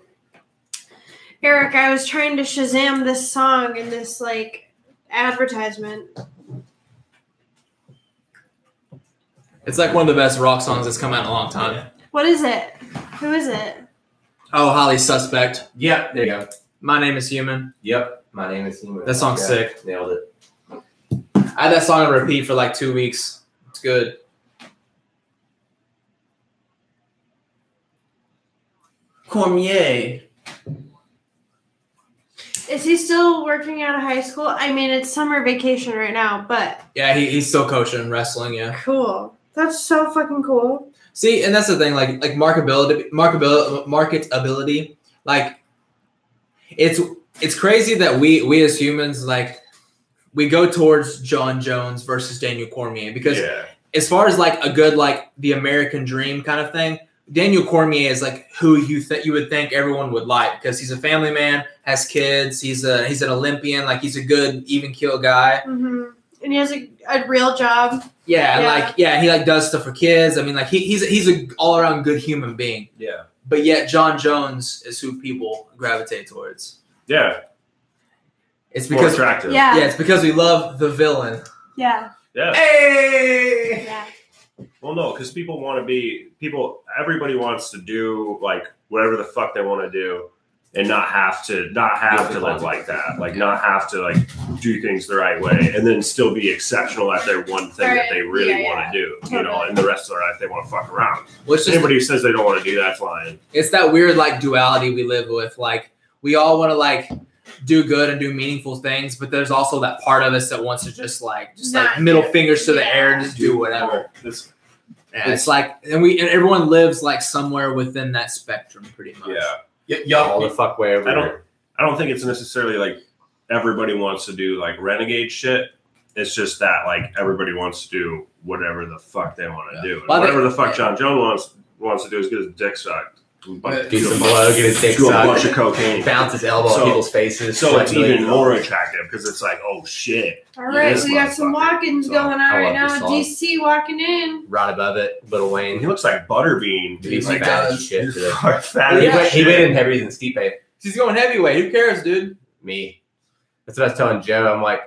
A: Eric, I was trying to Shazam this song in this like advertisement.
C: It's like one of the best rock songs that's come out in a long time.
A: What is it? Who is it?
C: Oh, Holly Suspect.
B: Yep. There you go.
C: My Name is Human.
B: Yep. My name is Human.
C: That song's
B: Yeah,
C: sick.
B: Nailed it.
C: I had that song on repeat for like 2 weeks. It's good.
E: Cormier.
A: Is he still working out of high school? I mean, it's summer vacation right now, but
C: Yeah, he's still coaching wrestling. Yeah.
A: cool. That's so fucking cool.
C: See, and that's the thing. Like marketability. Like, it's crazy that we as humans like we go towards John Jones versus Daniel Cormier because
D: Yeah.
C: as far as like a good like the American dream kind of thing, Daniel Cormier is like who you would think everyone would like because he's a family man, has kids, he's an Olympian, like he's a good even keel guy.
A: hmm And he has a real job.
C: Yeah, and
A: Yeah.
C: like he like does stuff for kids. I mean, like he's a all around good human being.
D: Yeah.
C: But yet John Jones is who people gravitate towards.
D: Yeah.
C: It's
D: More
C: because
D: attractive.
A: Yeah.
C: it's because we love the villain.
A: Yeah.
D: Yeah.
C: Hey.
A: Yeah.
D: Well, no, because people want to be people. Everybody wants to do like whatever the fuck they want to do, and not have to live like that. Like not have to like do things the right way, and then still be exceptional at their one thing that
A: Right.
D: they really
A: Yeah,
D: want to do. You know,
A: Totally.
D: and the rest of their life they want to fuck around.
C: Which is
D: Anybody who says they don't want to do that's lying.
C: it's that weird like duality we live with. Like we all want to like do good and do meaningful things, but there's also that part of us that wants to just
A: Not
C: middle
A: do-
C: fingers to the
A: yeah.
C: air and just do whatever.
D: Well, this-
C: It's like and everyone lives like somewhere within that spectrum pretty much.
D: yeah.
B: All the fuck way over
D: I don't-
B: there.
D: I don't think it's necessarily like everybody wants to do like renegade shit. It's just that like everybody wants to do whatever the fuck they want to
C: Yeah.
D: do. And
C: Well,
D: whatever the fuck John Jones wants to do is get his dick sucked.
B: Do some blow, get his dick
D: Do a bunch
B: sucked,
D: of cocaine.
B: bounce his elbow
D: So-
B: on people's faces.
D: So
B: sweat
D: it's even
B: millions.
D: more attractive because it's like, oh shit.
A: All right,
D: This
A: we got some
D: motherfucker.
A: walk-ins
D: So,
A: going on
B: I
A: right
B: love this
A: now.
B: song.
A: DC walking in.
B: Right above it, Little
D: He
B: Wayne.
D: looks like Butterbean.
B: Dude, he's
E: He
B: fat
E: does.
B: as shit.
D: He's
B: Today.
D: fat
B: He
D: as
B: went
D: shit.
B: in heavier than Stipe.
C: He's going heavyweight. Who cares, dude?
B: Me. That's what I was telling Joe. I'm like,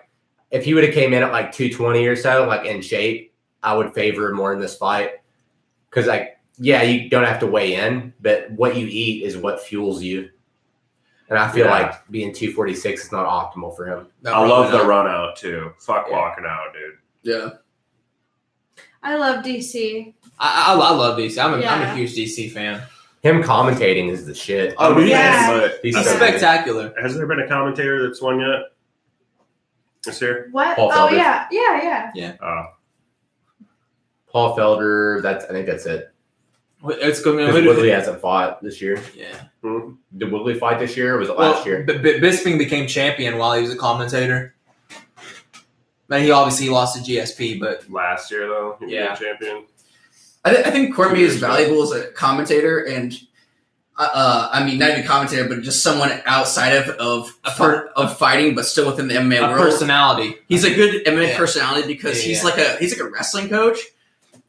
B: if he would have came in at like 220 or so, like in shape, I would favor him more in this fight. Because like, yeah, you don't have to weigh in, but what you eat is what fuels you. And I feel like being 246 is not optimal for him.
C: No,
D: I love the
C: not.
D: run out too. Fuck walking out, dude.
E: Yeah.
A: I love DC.
C: I love DC. I'm a
A: Yeah.
C: huge DC fan.
B: Him commentating is the shit.
C: Oh,
D: I'm a
A: yeah.
D: fan, but
B: He's
C: He's
B: so
C: spectacular.
D: has there been a commentator that's won yet? This year?
A: What?
B: Paul
A: Oh,
B: Felder.
A: yeah.
B: Paul Felder. I think that's it.
C: It's good.
B: Because Woodley hasn't fought this year.
C: Yeah.
B: Did Woodley fight this year, or was it last year?
C: Bisping became champion while he was a commentator. But he obviously lost to GSP, but
D: Last year though, he
C: Yeah.
D: was champion.
E: I think Cormier is valuable as a commentator, and I mean, not even commentator, but just someone outside of fighting, but still within the MMA
C: a
E: world.
C: personality.
E: He's a good MMA
C: Yeah.
E: personality because
C: Yeah,
E: he's
C: yeah.
E: like a wrestling coach.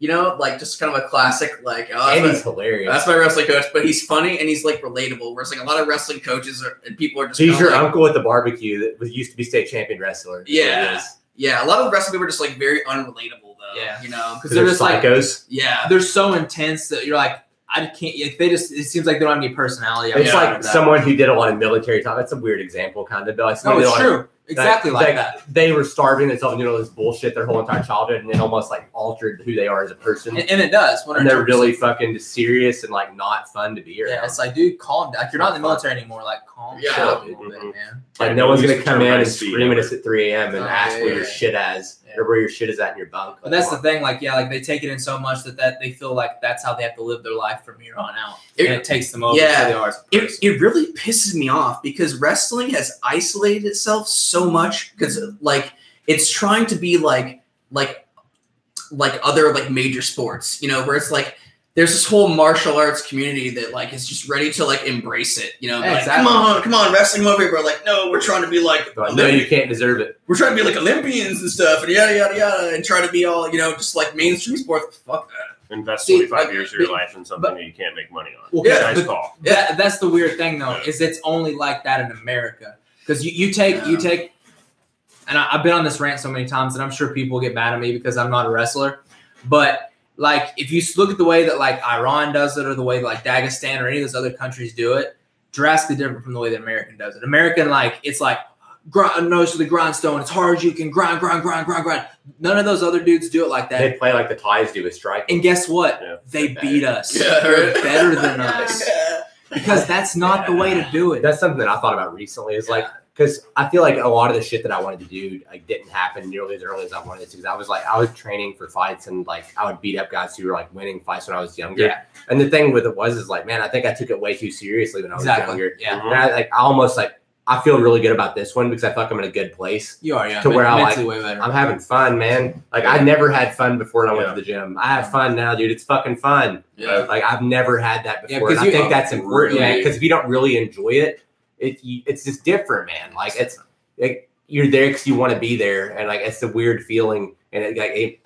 E: You know, like just kind of a classic, like
B: And he's hilarious.
E: that's my wrestling coach, but he's funny and he's like relatable. Whereas like a lot of wrestling coaches and people are just
B: He's
E: kinda
B: your
E: like,
B: uncle at the barbecue that used to be state champion wrestler. That's what
E: Yeah.
B: he is.
E: yeah, a lot of wrestling people are just like very unrelatable though.
C: Yeah.
E: You know,
C: Because
B: They're
C: they're just like
B: psychos.
E: yeah,
C: they're so intense that you're like, I can't. Like, they just. It seems like they don't have any personality.
B: It's
E: Yeah.
B: like someone who did a lot of military time. That's a weird example, kind of. But like
C: No,
B: somebody
C: it's
B: that, like,
C: true. Exactly like that.
B: They were starving themselves and doing all this bullshit their whole entire childhood, and it almost like altered who they are as a person.
C: And it does.
B: And they're
C: 100%.
B: really fucking serious and like not fun to be around.
C: Yeah, it's like, dude, calm down. Like, you're not in the military anymore. Like, calm
E: Yeah.
C: down a little bit,
D: Mhm.
C: man.
B: Like no one's gonna
D: Use
B: come
D: the
B: in
D: term
B: and
D: high speed
B: scream at
D: ever.
B: us at 3 a.m. and
C: Oh,
B: ask
C: yeah,
B: where your
C: yeah.
B: shit is,
C: Yeah.
B: or where your shit is at in your bunk.
C: But that's the thing. Like, yeah, like they take it in so much that they feel like that's how they have to live their life from here on out, and it takes them over.
E: Yeah.
C: So they are as a person.
E: it really pisses me off because wrestling has isolated itself so much because like it's trying to be like other like major sports, you know, where it's like there's this whole martial arts community that like is just ready to like embrace it, you know,
C: Yeah,
E: like
C: exactly.
E: come on, wrestling over here. We're like, no, we're trying to be like,
B: But no, you can't deserve it.
E: we're trying to be like Olympians and stuff and yada yada yada and try to be all, you know, just like mainstream sports. Fuck that.
D: Invest
C: See,
D: 25
C: like,
D: years of your life in something
C: but-
D: that you can't make money on.
C: Okay,
E: Yeah,
D: Nice
C: but
D: call.
C: that's the weird thing though, is it's only like that in America. Because you take, and I've been on this rant so many times, and I'm sure people get mad at me because I'm not a wrestler. But like, if you look at the way that like Iran does it, or the way like Dagestan or any of those other countries do it, drastically different from the way that American does it. American, like, it's like nose to the grindstone. It's hard as you can grind. None of those other dudes do it like that.
B: They play like the Thais do with striking.
C: And guess what?
D: Yeah.
C: They beat us.
E: Yeah.
C: They're better than
A: Yeah.
C: us. Because that's not the way to do it.
B: That's something that I thought about recently. Is like, because I feel like a lot of the shit that I wanted to do like didn't happen nearly as early as I wanted it to. Because I was training for fights and like I would beat up guys who were like winning fights when I was younger.
C: Yeah.
B: And the thing with it is like, man, I think I took it way too seriously when I was younger.
C: Yeah.
B: And I almost like I feel really good about this one because I feel like I'm in a good place.
C: You are, yeah.
B: To where I
C: mentally way better.
B: I'm having fun, man. Like I never had fun before when I went to the gym. I have fun now, dude. It's fucking fun.
E: Yeah.
B: Like I've never had that
C: Yeah,
B: before.
C: 'cause
B: And I
C: you-
B: think that's important, man.
C: Really?
B: Because if you don't really enjoy it, it's just different, man. Like it's like you're there because you want to be there, and like it's a weird feeling. And I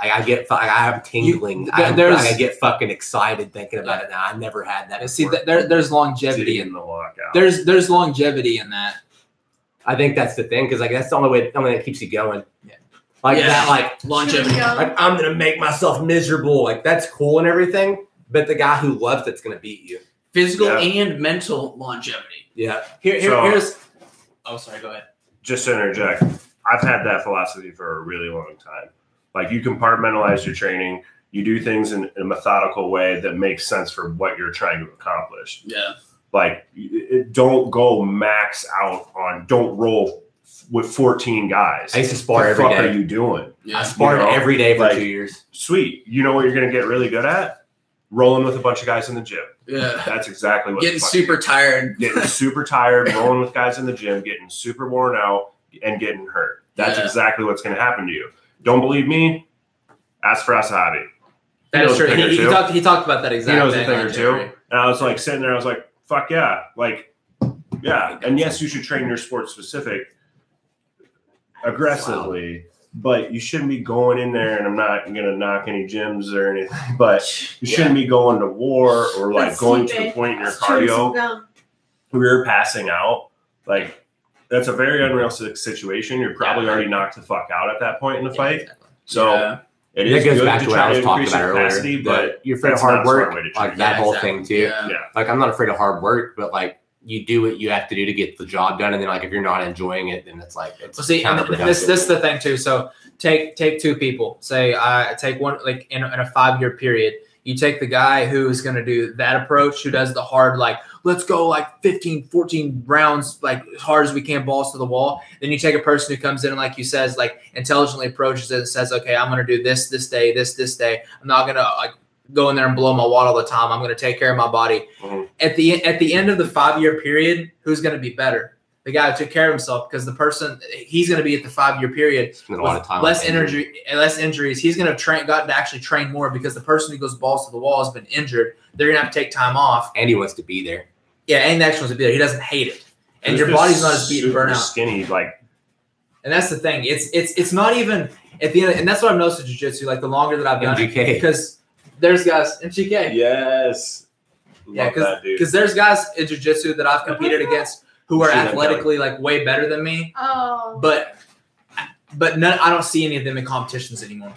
B: have tingling. I get fucking excited thinking about it now. I never had that.
C: See,
B: before.
C: there's longevity
D: in
C: in
D: the lockout.
C: there's longevity in that.
B: I think that's the thing because like that's the only thing that keeps you going.
C: Yeah.
B: Like
E: Yeah.
B: that, like
E: Longevity.
B: like I'm gonna make myself miserable. Like that's cool and everything, but the guy who loves it's gonna beat you.
E: Physical
D: Yeah.
E: and mental longevity.
B: Yeah.
C: Here's. Oh, sorry. Go ahead.
D: Just to interject, I've had that philosophy for a really long time. Like you compartmentalize your training, you do things in a methodical way that makes sense for what you're trying to accomplish.
E: Yeah.
D: Like don't go max out on, don't roll with 14 guys.
B: I used to spar
D: What the
B: every
D: fuck
B: day.
D: are you doing?
B: I
E: Yeah.
B: sparred
D: You know,
B: every day for
D: like-
B: 2 years.
D: Sweet. You know what you're going to get really good at? Rolling with a bunch of guys in the gym.
E: Yeah.
D: That's exactly what
E: Getting
D: the fuck
E: super tired.
D: getting super tired, rolling with guys in the gym, getting super worn out, and getting hurt. That's
E: Yeah.
D: exactly what's going to happen to you. Don't believe me? Ask for Raeside.
C: That is
D: knows
C: true.
D: a thing or
C: He
D: two.
C: talked about that
D: He
C: exact
D: knows a
C: thing.
D: thing or
C: on
D: two.
C: Jerry.
D: And I was like sitting there, I was like, fuck yeah. Like, yeah. And yes, you should train your sport specific aggressively, but you shouldn't be going in there, and I'm not going to knock any gyms or anything, but you shouldn't be going to war or like
A: That's
D: going to
A: stupid.
D: the point in your
A: Chewing some
D: cardio
A: gum.
D: where you're passing out. Like, that's a very unrealistic situation. You're probably
C: Yeah.
D: already knocked the fuck out at that point in the
C: Yeah,
D: fight.
C: exactly.
D: So
E: Yeah.
D: it
B: That
D: is
B: goes
D: good
B: back
D: to
B: to what
D: try
B: I was
D: to
B: talking
D: increase
B: about
D: your capacity,
B: earlier.
D: but
B: You're afraid of
D: that's not
B: hard
D: a smart
B: work,
D: way to
B: like
D: train.
B: that
C: Yeah,
B: whole
C: exactly.
B: thing too.
E: Yeah.
D: Yeah.
B: Like I'm not afraid of hard work, but like you do what you have to do to get the job done, and then like if you're not enjoying it, then it's like it's
C: Well, see, and
B: counterproductive.
C: this is the thing too. So take two people. Say I take one like in a 5-year period. You take the guy who's going to do that approach, who does the hard, like, let's go like 15, 14 rounds, like as hard as we can, balls to the wall. Then you take a person who comes in and, like you says, like intelligently approaches it and says, okay, I'm going to do this day, this day. I'm not going to like go in there and blow my wad all the time. I'm going to take care of my body.
D: Mhm.
C: At the end of the 5-year period, who's going to be better? The guy who took care of himself, because the person, he's going to be at the 5-year period
B: Spend a lot of time
C: less
B: on
C: energy, less injuries. He's going to gotten to actually train more, because the person who goes balls to the wall has been injured. They're going to have to take time off.
B: and he wants to be there.
C: Yeah, and the action wants to be there. He doesn't hate it, and
D: Who's
C: your
D: this
C: body's not as beat and
D: super
C: burnout.
D: skinny, like
C: And that's the thing. It's not even at the end, and that's what I've noticed with jiu-jitsu. Like the longer that I've done it,
B: MGK.
C: because there's guys in GK.
F: Yes.
C: Yeah,
F: Love that dude.
C: because there's guys in jiu-jitsu that I've competed against who are
F: See them
C: athletically like way better than me,
A: Oh.
C: but none, I don't see any of them in competitions anymore.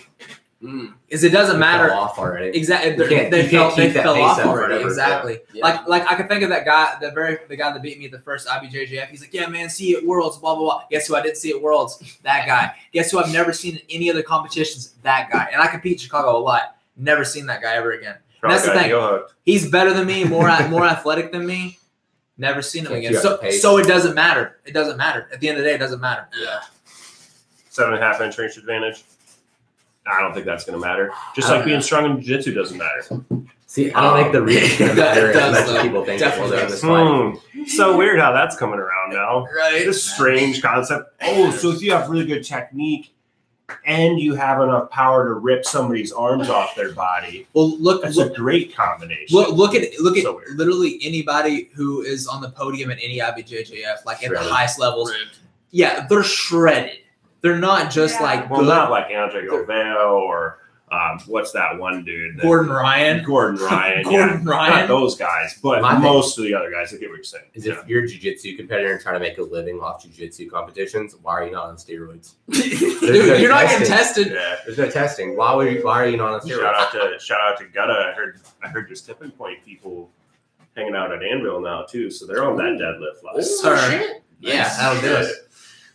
E: Mm.
C: Is it doesn't
B: Fell
C: matter.
B: off already.
C: Exactly,
B: You can't-
C: they
B: you can't
C: fell
B: keep that
C: off
B: pace up
C: already.
B: forever.
C: Exactly.
E: Yeah.
C: Like I can think of that guy, the guy that beat me at the first IBJJF. He's like, yeah, man, see you at Worlds, blah blah blah. Guess who I didn't see at Worlds? That guy. Guess who I've never seen in any other competitions? That guy. And I compete in Chicago a lot. Never seen that guy ever again. And that's the
D: probably
C: thing.
D: got heel hooked.
C: He's better than me, more athletic than me. Never seen him
B: Can't
C: again.
B: keep up the pace.
C: So it doesn't matter. It doesn't matter. At the end of the day, it doesn't matter.
E: Yeah.
D: 7.5 inch range advantage. I don't think that's going to matter. Just like being strong in jiu-jitsu doesn't matter.
B: See, I don't think the reach is going to matter
C: It
B: as
C: does,
B: much
C: though.
B: as people think it will
C: Definitely
B: in
C: does.
B: this fight.
D: So weird how that's coming around now.
E: Right.
D: It's a strange concept. Oh, so if you have really good technique and you have enough power to rip somebody's arms off their body,
C: Well,
D: that's a great combination.
C: Look at
D: So weird.
C: literally anybody who is on the podium at any IBJJF, like at the
B: Shredded.
C: highest levels. Yeah, they're shredded. They're not just
A: Yeah.
C: like
D: Well,
C: good.
D: not like Andre Goveo or what's that one dude? that-
C: Gordon Ryan.
D: Gordon Ryan.
C: Gordon
D: yeah.
C: Ryan.
D: Not those guys, but
B: My thing-
D: most of the other guys. I get what you're saying.
B: Is if you're a jiu-jitsu competitor and trying to make a living off jiu-jitsu competitions, why are you not on steroids?
C: Dude, you're not getting tested.
D: Yeah.
B: There's no testing. Why are you not on steroids?
D: Shout out to Gutta. I heard there's tipping point people hanging out at Anvil now too, so they're on that deadlift life.
C: Sir.
E: shit.
C: Yeah,
E: Nice.
C: that'll do it.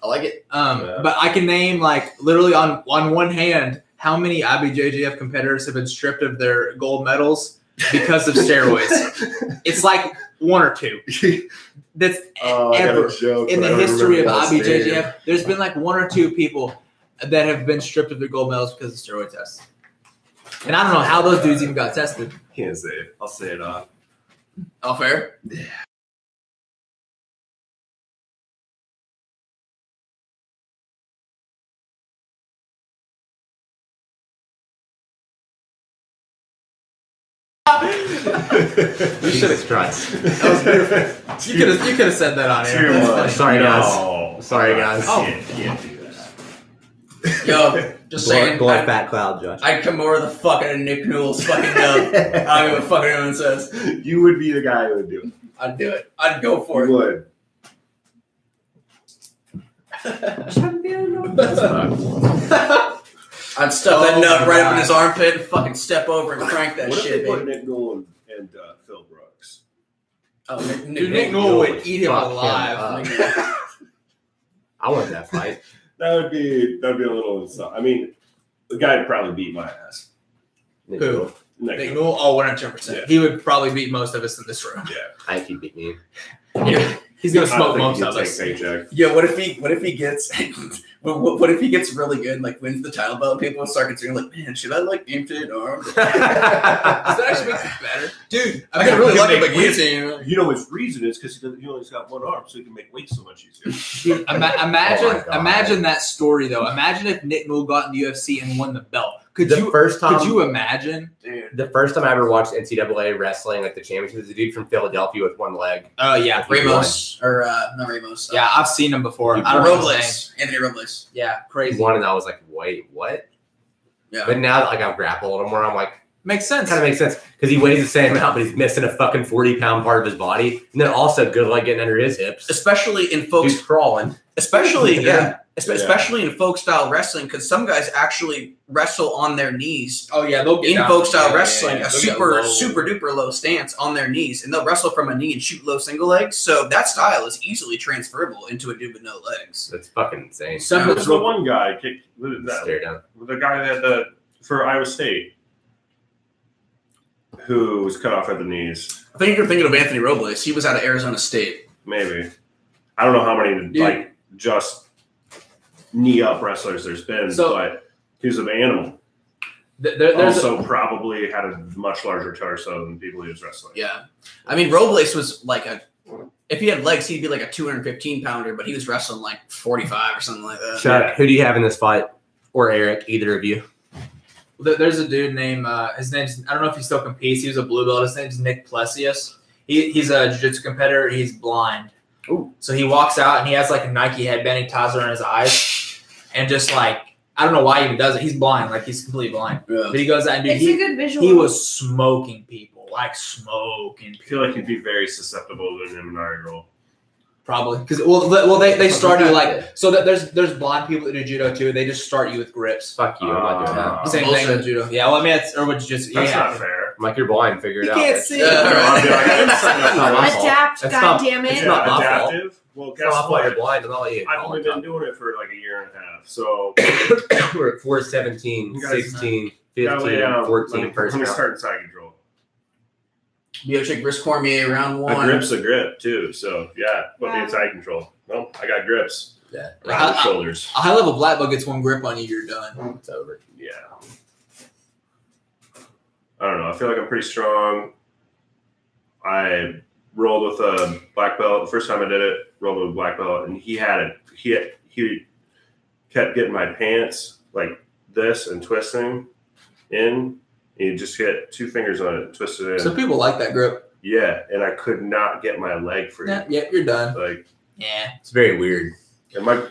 E: I like it.
D: Yeah.
C: But I can name like literally on one hand how many IBJJF competitors have been stripped of their gold medals because of steroids. It's like one or two. That's ever in the history of IBJJF. There's been like one or two people that have been stripped of their gold medals because of steroid tests. And I don't know how those dudes even got tested.
F: Can't say it. I'll say it off.
E: All fair.
B: You should have stressed.
C: That was beautiful. You could have said that on air.
D: Too
C: That's
D: much.
C: funny.
B: Sorry, guys.
D: No.
B: Sorry, guys.
C: Oh.
D: Can't do that.
E: Yo, just saying.
B: Blow a fat cloud, Josh.
E: I'd come over the fucking Nick Newell's fucking dub. I don't even fucking know what it says.
F: You would be the guy who would do it.
E: I'd do it. I'd go for
F: You
E: it.
F: would.
E: I'd stuff that
C: Oh
E: nut
C: my
E: right up in
C: God.
E: his armpit and fucking step over and crank that
F: What if
E: shit,
F: they put
E: baby.
F: Nick Noel and Phil Brooks?
E: Oh,
C: Dude, Nick Newell would eat him
B: Fuck him
C: alive.
B: up. I want that fight.
F: That'd be a little insult. I mean, the guy would probably beat my ass.
C: Who?
F: Nick
C: Nick
F: Noel.
C: Newell? Oh, 100%.
F: Yeah.
C: He would probably beat most of us in this room.
B: I think he beat me.
C: Yeah. He's going to
F: I
C: smoke
F: think
C: most
F: he'd
C: of
F: take
C: us.
F: Paycheck.
E: Yeah, what if he gets what if he gets really good, like wins the title belt, and people start considering like, man, should I like imitate arms?
C: That actually makes it better. Dude,
E: I could really like a
F: weights.
E: guillotine.
F: You know his reason is because he only's got one arm, so he can make weight so much easier.
C: Dude, imagine,
B: Oh my God.
C: imagine that story though. Imagine if Nick Newell got in the UFC and won the belt. Could
B: The
C: you?
B: first time,
C: Could you imagine?
E: Dude.
B: the first time I ever watched NCAA wrestling, like the championship, was a dude from Philadelphia with one leg.
C: Oh yeah,
E: Ramos or not Ramos.
C: yeah. I've seen him before. I don't know his name.
E: Robles. Anthony Robles.
C: Yeah,
B: He
C: crazy.
B: won, and I was like, wait, what?
E: Yeah.
B: But now that like I've grappled him, where I'm like,
C: Makes sense.
B: Kind of makes sense because he weighs the same amount, but he's missing a fucking 40-pound part of his body, and then also good luck getting under his hips.
E: Especially in folks,
B: He's crawling.
E: especially in folk style wrestling, because some guys actually wrestle on their knees.
C: Oh yeah, they'll get
E: In
C: down.
E: folk style
C: Yeah,
E: wrestling,
C: yeah.
E: a
C: They'll get
E: super
C: low.
E: super duper low stance on their knees, and they'll wrestle from a knee and shoot low single legs. So that style is easily transferable into a dude with no legs.
B: That's fucking insane.
C: Some
D: There's the one guy kicked
B: Stare down.
D: the guy that for Iowa State who was cut off at the knees.
E: I think you're thinking of Anthony Robles. He was out of Arizona State.
D: Maybe. I don't know how many
C: Dude.
D: just knee up wrestlers there's been,
C: So-
D: but he's an animal.
C: There's
D: Also, probably had a much larger torso than people he was wrestling.
E: Yeah. I mean, Robles was like if he had legs, he'd be like a 215 pounder, but he was wrestling like 45 or something like that.
B: Chuck, who do you have in this fight? Or Eric, either of you?
C: There's a dude named his name's, I don't know if he still competes. He was a blue belt. His name's Nick Plesius. He's a jiu-jitsu competitor. He's blind.
E: Ooh.
C: So he walks out and he has like a Nike headband. He ties around his eyes and just like, I don't know why he even does it. He's blind. Like he's completely blind.
E: Yeah.
C: But he goes out and dude,
A: It's a good visual.
C: he was smoking people. Like smoking
D: I
C: people.
D: feel like he'd be very susceptible to an Imanari roll.
C: Probably. Because they start you like, so that there's blind people that do judo too. They just start you with grips.
B: Fuck you. I'm not doing that.
C: Same
E: bullshit.
C: thing with judo. Yeah, well, I mean, or with just
D: That's
C: yeah.
D: not fair.
B: I'm like, you're blind. Figure it
C: You
B: out.
C: can't
B: bitch.
C: see.
E: Yeah,
D: I'll be like, I didn't sign up for
B: not my
D: this.
B: fault.
A: Adapt,
B: That's not-
A: goddammit.
B: it's not my fault.
D: Adaptive? Well,
B: It's
D: guess
B: not why you're
D: what?
B: blind. I'm not letting you
D: I've only been doing it for like a year and a half. So
B: We're at 4, 17,
D: You guys
B: 16,
D: gotta lay
B: 15,
D: down.
B: 14
D: Let
B: first
D: me
B: round.
D: start inside control.
E: Miocic versus Cormier, round
D: A
E: one.
D: grip's a grip too. So yeah, put me
A: Wow.
D: inside control. Well, I got grips.
B: Yeah,
D: Around the shoulders.
C: A high level black belt gets one grip on you, you're done.
B: it's over.
D: Yeah. I don't know. I feel like I'm pretty strong. I rolled with a black belt. The first time I did it, rolled with a black belt, and he kept getting my pants like this and twisting in. And he just hit 2 fingers on it and twisted in.
C: Some people like that grip.
D: Yeah, and I could not get my leg free.
C: Yeah, you're done.
D: Like,
C: Yeah.
B: It's very weird.
D: and my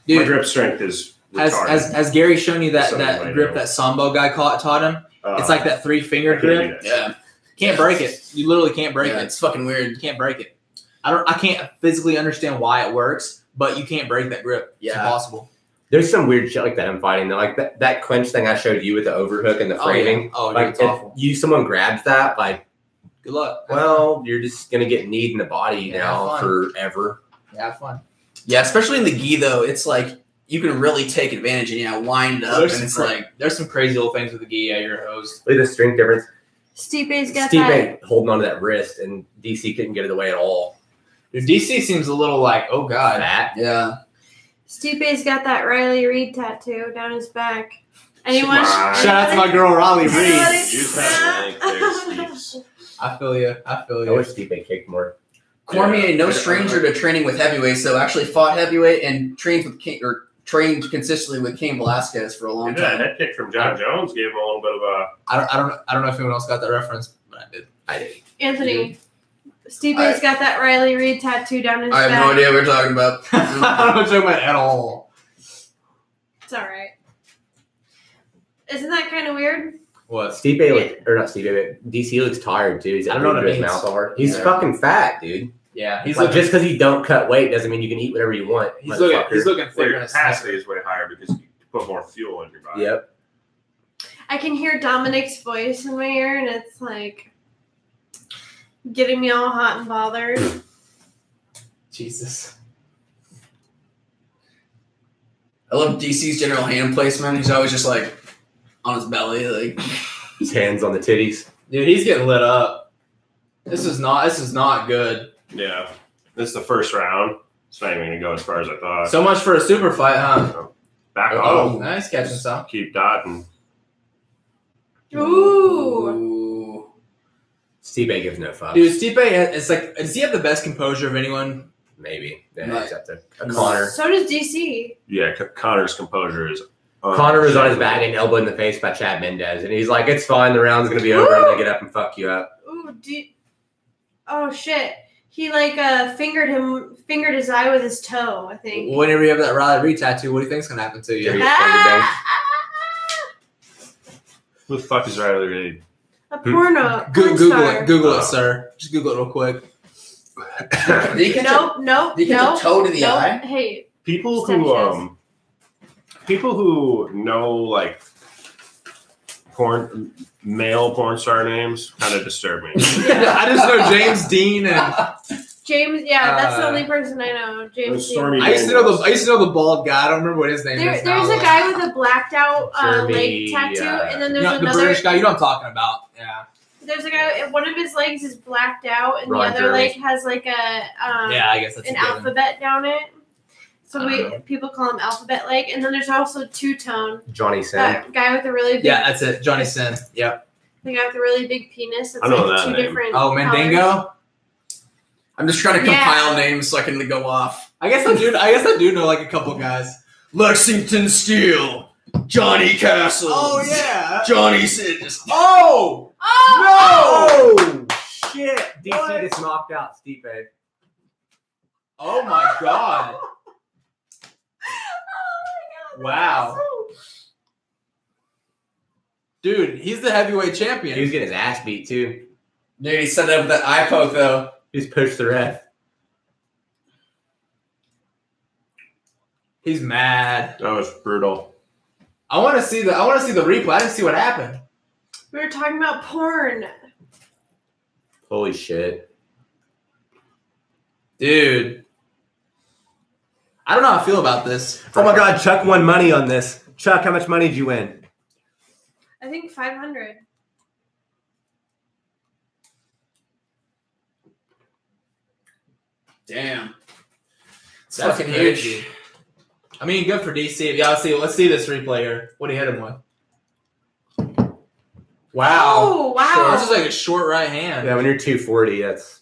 C: Dude,
D: grip strength is retarded.
C: has Gary shown you that,
D: Something
C: that
D: like
C: grip
D: that.
C: that Sambo guy taught him? It's like that 3-finger
D: I can't do
C: grip.
D: that.
E: Yeah.
C: Can't break it. You literally can't break
E: Yeah,
C: it.
E: it's fucking weird.
C: You can't break it. I can't physically understand why it works, but you can't break that grip. It's
E: Yeah.
C: impossible.
B: There's some weird shit like that I'm fighting. Though. Like that clinch thing I showed you with the overhook and the framing.
C: Oh, dude,
B: Like
C: it's
B: if
C: awful.
B: someone grabs that, like,
C: Good luck.
B: well, you're just gonna get kneed in the body
C: Yeah,
B: now
C: fun.
B: forever.
C: Have fun.
E: Yeah, especially in the gi though, it's like you can really take advantage and wind up, and it's like
C: there's some crazy little things with the gi. Yeah, you're a hose.
B: Look at the strength difference.
A: Stipe's got
B: Steve
A: that.
B: ain't holding onto that wrist, and DC couldn't get it away at all.
C: Dude, DC seems a little like, oh god.
B: Fat.
E: yeah.
A: Stipe's got that Riley Reid tattoo down his back. Anyone?
D: Wow.
C: Shout out to my girl Raleigh Reed.
A: Anybody?
D: You just have length there, Steve.
C: I feel you. I feel
B: I
C: you.
B: wish Steve kicked more.
E: Cormier, no
D: Yeah.
E: stranger to training with heavyweights, though. Actually fought heavyweight and trained consistently with Cain Velasquez for a long
D: And that
E: time.
D: head kick from John Jones gave him a little bit of a.
C: I don't know if anyone else got that reference, but I did.
B: I did.
A: Anthony. Stipe's got that Riley Reid tattoo down his
E: I have
A: back.
E: no idea what we're talking about.
C: I don't know what you're talking about at all.
A: It's alright. Isn't that kind of weird?
C: What?
B: Stipe looks, or not Stipe, but DC looks tired too. He's
C: I don't know what
B: his
C: it means.
B: mouth hard. He's
C: Yeah.
B: fucking fat, dude.
C: Yeah, he's
B: Like
C: looking.
B: just because you don't cut weight doesn't mean you can eat whatever you want.
C: He's looking
D: Well,
C: thicker
D: your
C: than
D: capacity is way higher because you put more fuel in your body.
B: Yep.
A: I can hear Dominic's voice in my ear, and it's like getting me all hot and bothered.
C: Jesus.
E: I love DC's general hand placement. He's always just like on his belly, like
B: His hands on the titties.
C: Dude, he's getting lit up. This is not good.
D: Yeah. This is the first round. It's not even going to go as far as I thought.
C: So much for a super fight, huh?
D: Back
C: Oh,
D: off.
C: nice catching some.
D: Keep dotting.
A: Ooh.
E: ooh.
B: Stipe gives no fucks.
C: Dude, Stipe, it's like, does he have the best composure of anyone?
B: Maybe. Yeah,
E: No.
B: except a Connor.
A: So does DC.
D: Yeah, Connor's composure is.
B: Connor was on his back and elbowed in the face by Chad Mendez, and he's like, "It's fine. The round's gonna be over. I'm gonna get up and fuck you up."
A: Ooh, oh shit. He like fingered his eye with his toe, I think.
C: Whenever you have that Riley Reid tattoo, what do you think's gonna happen to you?
B: Yeah.
D: Who the fuck is Riley Reid?
A: A porn
C: Google
A: star.
C: it. Google it, sir. Just Google it real quick.
E: Did he catch
A: Nope.
E: a toe to the eye?
A: Hey,
D: People
A: Statues.
D: who know like male porn star names kind of disturb me.
C: I just know James Dean and
A: James. Yeah, that's the only person I know. James.
F: Stormy
C: I used to know the bald guy. I don't remember what his name is.
A: There's a guy with a blacked out leg tattoo, and then there's
C: the
A: another.
C: British guy. You know what I'm talking about? Yeah.
A: There's a guy. One of his legs is blacked out, and
B: Ron
A: the other
B: Jeremy.
A: leg has like a
C: Yeah, I guess that's
A: an
C: a given.
A: alphabet down it. So people call him alphabet leg, and then there's also Two Tone,
B: Johnny Sin.
A: that guy with the really big.
C: Yeah, that's it. Johnny Sin. Yep.
A: The guy with the really big penis. It's
D: I know
A: like
D: that
A: two
D: name.
A: different.
C: Oh,
A: colors.
C: Mandingo.
E: I'm just trying to
A: Yeah.
E: compile names so I can go off.
C: I guess I do know like a couple guys.
E: Lexington Steel, Johnny Castle.
C: Oh yeah.
E: Johnny Sins.
C: Oh.
B: Oh shit! DC
C: What?
B: just knocked out Stipe.
C: Oh my god.
A: Oh my god.
C: Wow. Dude, he's the heavyweight champion.
B: He was getting his ass beat too.
E: Dude, he set it up with that eye poke though.
B: He just pushed the ref.
C: He's mad.
D: That was brutal.
C: I want to see the replay. I didn't see what happened.
A: We were talking about porn.
B: Holy shit!
C: Dude. I don't know how I feel about this.
B: Oh my god! Chuck won money on this. Chuck, how much money did you win?
A: I think 500.
E: Damn. It's
C: That's
E: fucking
C: crazy.
E: huge.
C: I mean, good for DC. Yeah, let's see this replay here. What did he hit him with? Wow.
A: Oh, wow.
C: Sure. This is like a short right hand.
B: Yeah, when you're 240, that's.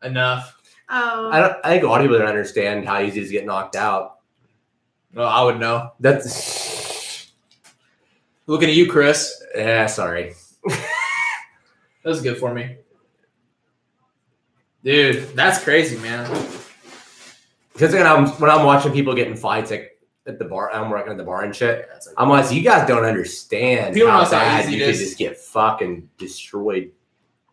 C: Enough.
A: Oh.
B: I think a lot of people don't understand how easy it is to get knocked out.
C: Well, I would know.
B: That's.
C: Looking at you, Chris.
B: Yeah, sorry.
C: That was good for me. Dude, that's crazy, man.
B: Because when I'm watching people get in fights like at the bar, I'm working at the bar and shit. I'm like, you guys don't understand
C: People
B: how
C: don't know how
B: bad
C: easy
B: you
C: it
B: could
C: is.
B: just get fucking destroyed.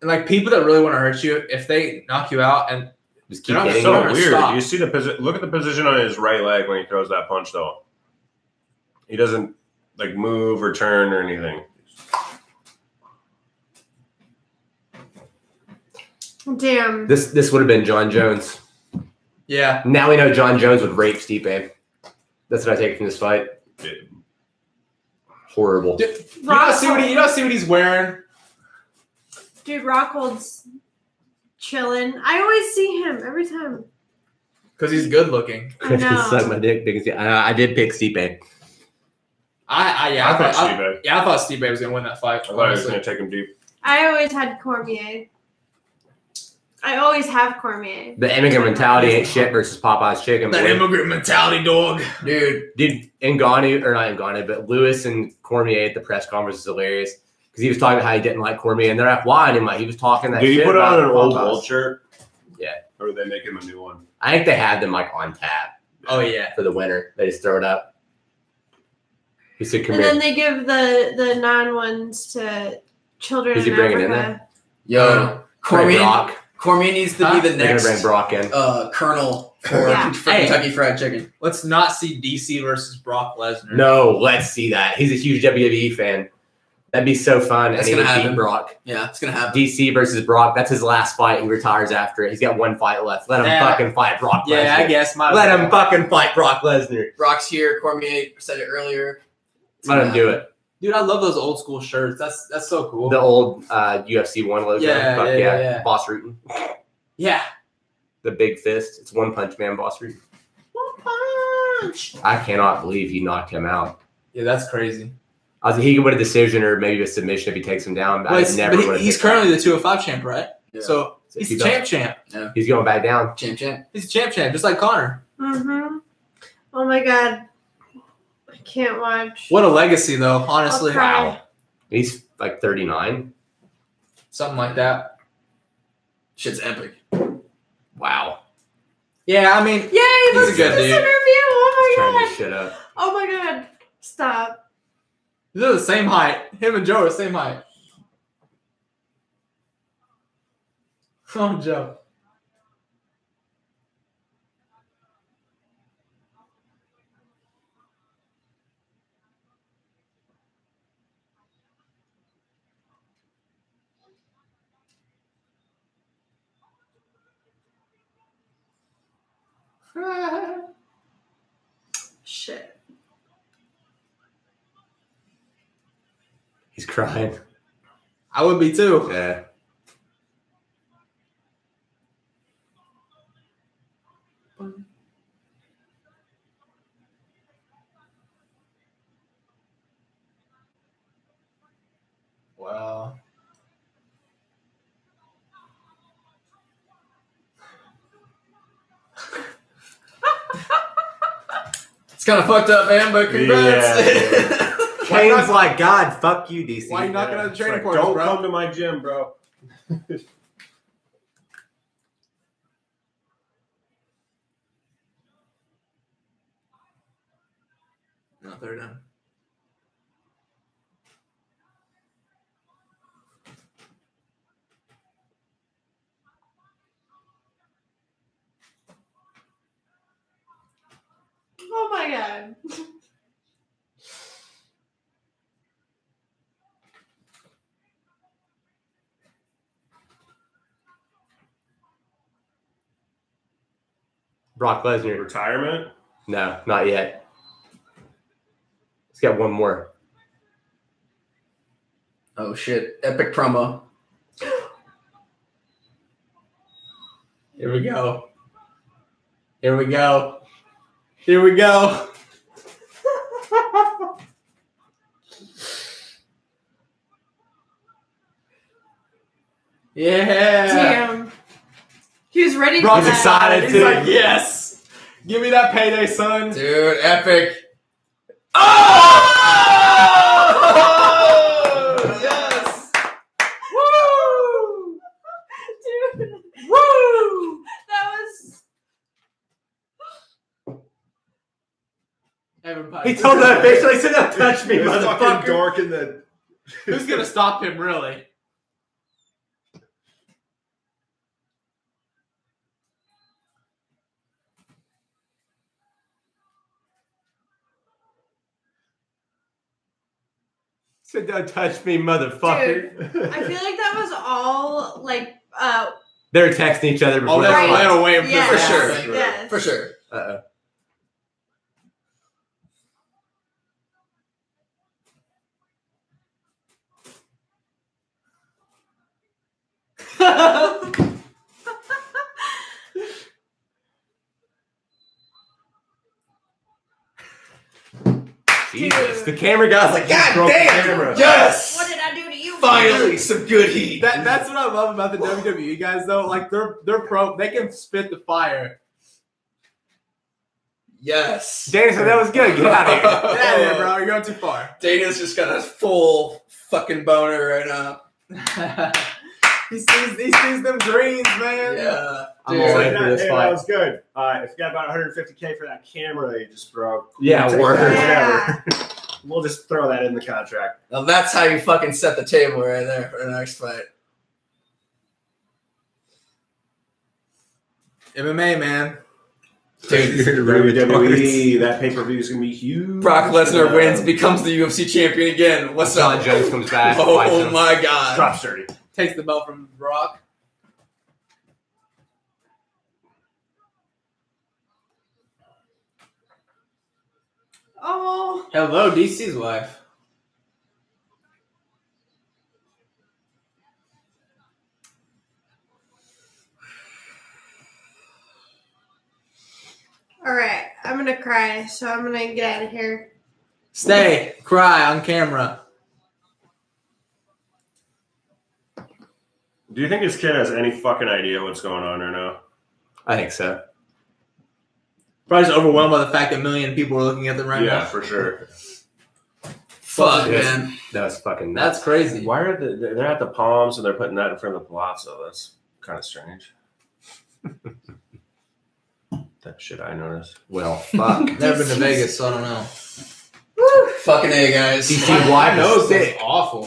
C: And like people that really want to hurt you, if they knock you out and
B: Just keep
D: That's
B: hitting
D: so
B: them.
D: weird.
C: Stop.
D: You see the position. Look at the position on his right leg when he throws that punch, though. He doesn't like move or turn or anything.
A: Damn.
B: This would have been John Jones.
C: yeah,
B: Now we know John Jones would rape Stipe. That's what I take from this fight. Horrible.
C: you don't see what he's wearing.
A: Dude, Rockhold's chilling. I always see him every time.
C: Because he's good looking.
A: I know.
B: Suck my dick because I did pick Stipe.
C: I
D: thought
C: Stipe was gonna win that fight.
D: I thought he was
C: honestly.
D: going to take him deep.
A: I always had Cormier. I always have Cormier.
B: The immigrant mentality ain't shit versus Popeye's chicken.
C: That
B: boy.
C: immigrant mentality, dog.
E: Dude.
B: Dude, Ngannou, or not Ngannou, but Lewis and Cormier at the press conference is hilarious because he was talking about how he didn't like Cormier, and they're like, why? And he was talking that
D: Did
B: shit
D: he put
B: about
D: on an old
B: Popeyes.
D: Bolt shirt?
B: Yeah.
D: Or did they make him a new one?
B: I think they had them like on tap
C: Oh yeah.
B: for the winner. They just throw it up. He said, come
A: And
B: here.
A: then they give the non-ones to children
B: Who's he
A: in
B: bringing in
A: Africa.
E: Yo.
B: Bring
E: Cormier,
B: Brock.
E: Cormier needs to be the
B: They're going to bring
E: next
B: Brock in.
E: colonel for,
A: Yeah.
E: for
C: Hey.
E: Kentucky Fried Chicken.
C: Let's not see DC versus Brock Lesnar.
B: No, let's see that. He's a huge WWE fan. That'd be so fun.
E: That's
B: and he
E: gonna
B: would beat
E: happen.
B: Brock.
E: Yeah, it's going to happen.
B: DC versus Brock. That's his last fight. He retires after it. He's got one fight left. Let him
C: Yeah.
B: fucking fight Brock Lesnar.
C: Yeah, I guess.
B: Let him fucking fight Brock Lesnar.
E: Brock's here. Cormier said it earlier. It's
B: Let
E: gonna
B: him do
E: happen.
B: it.
C: Dude, I love those old school shirts. That's so cool.
B: The old UFC 1 logo.
C: Yeah,
B: Fuck
C: yeah.
B: Boss Rutan.
C: Yeah.
B: The big fist. It's One Punch Man Boss Rutan.
C: One punch.
B: I cannot believe he knocked him out.
C: Yeah, that's crazy.
B: I was like, he could win a decision or maybe a submission if he takes him down. But I never would have
C: He's
B: picked him.
C: currently the 205 champ, right?
E: Yeah.
C: So
B: So
C: he's
B: he
C: the
B: does-
C: champ.
B: He's going back down.
E: Champ.
C: He's a champ, just like Connor.
A: Mm-hmm. Oh my god. I can't watch.
C: What a legacy, though. Honestly,
A: I'll cry.
B: Wow. He's like 39.
C: something like that.
E: Shit's epic.
B: Wow.
C: Yeah, I mean,
A: Yay!
C: He's a
A: Let's
C: good
A: do this
C: dude.
A: interview. Oh
B: Turn
A: my
B: this
A: god.
B: shit up.
A: Oh my god. Stop.
C: They're the same height. Him and Joe are the same height. Oh, Joe.
A: Shit.
B: He's crying.
C: I would be too.
B: Yeah.
C: Well.
E: It's kind of fucked up, man, but congrats.
F: Yeah,
B: Kane's like, God, fuck you, DC.
C: Why you knocking on the
F: It's
C: training
F: like,
C: portals,
F: don't
C: bro?
F: come to my gym, bro.
E: No, third down.
A: Oh my god.
B: Brock Lesnar.
F: Retirement?
B: No, not yet. He's got one more.
E: Oh shit! Epic promo.
C: Here we go. Here we go. Here we go. Yeah.
A: Damn. He was ready
C: Brock's
A: for that.
B: excited,
C: He's
B: too.
C: like, yes. Give me that payday, son.
E: Dude, epic.
C: Oh!
E: Yes.
C: Woo!
A: Dude,
C: Woo!
A: that was.
C: Everybody.
B: He told that bitch, like, said, don't touch me,
F: It's fucking
B: motherfucker.
F: dark in the.
C: Who's gonna stop him, really?
B: Said, don't touch me, motherfucker.
A: I feel like that was all like
B: They were texting each other before
C: Oh,
B: the
C: they
A: Right.
C: were waiting for
A: yeah,
E: For
C: this.
E: sure.
A: Yes.
E: For sure.
B: Uh-oh. Jesus. The camera guy's like,
E: God
B: broke the
E: damn!
B: camera.
E: Yes.
A: What did I do to you?
E: Finally, some good heat.
C: That's what I love about the WWE guys, though. Like they're pro. They can spit the fire.
E: Yes.
B: Dana said that was good. Get out of here.
C: Get out of here, bro. You're going too far.
E: Dana's just got a full fucking boner right now.
C: he sees them greens, man.
E: Yeah.
B: I'm
E: Dude.
B: all
F: Hey,
B: in for this
F: that
B: fight.
F: was good. If you got about 150K for that camera that you just broke,
B: Yeah,
F: we'll take
B: word.
F: that, whatever. We'll just throw that in the contract.
E: Now that's how you fucking set the table right there for the next fight.
C: MMA, man.
E: Dude,
F: WWE, that pay-per-view is going to be huge.
E: Brock Lesnar wins, becomes the UFC champion again. What's
B: John
E: up?
B: Jones comes back. fights
E: Oh
B: him.
E: my god.
F: Drop sturdy.
C: Takes the belt from Brock.
A: Oh.
C: Hello, DC's wife.
A: All right. I'm gonna cry, so I'm gonna get out of here.
C: Stay. Cry on camera.
F: Do you think this kid has any fucking idea what's going on or no?
B: I think so.
C: Probably just overwhelmed by the fact that a million people are looking at them right
F: Yeah,
C: now.
F: for sure.
E: Fuck,
B: Yes.
E: man.
B: That was fucking nuts.
C: That's crazy.
F: Why are they're at the Palms and they're putting that in front of the Palazzo? That's kind of strange. That shit I noticed.
B: Well, fuck.
C: Never been to Vegas, so I don't know.
E: Fucking A, guys.
B: DC White
C: nose
B: sick.
C: is awful.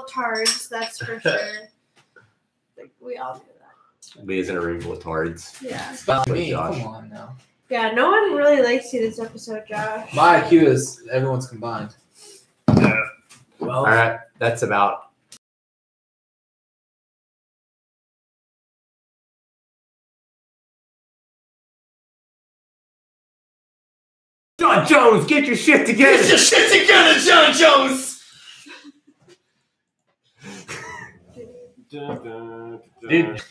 A: Tards, that's for sure. Like, we all do that.
B: Leah's in a room full of tards.
A: Yeah.
C: It's about me.
B: Josh.
C: Come on now.
A: Yeah, no one really likes you this episode, Josh.
C: My IQ is everyone's combined.
B: All right, that's about. John Jones, get your shit together.
E: Get your shit together, John Jones!
F: Dun, dun, dun,
B: Dude.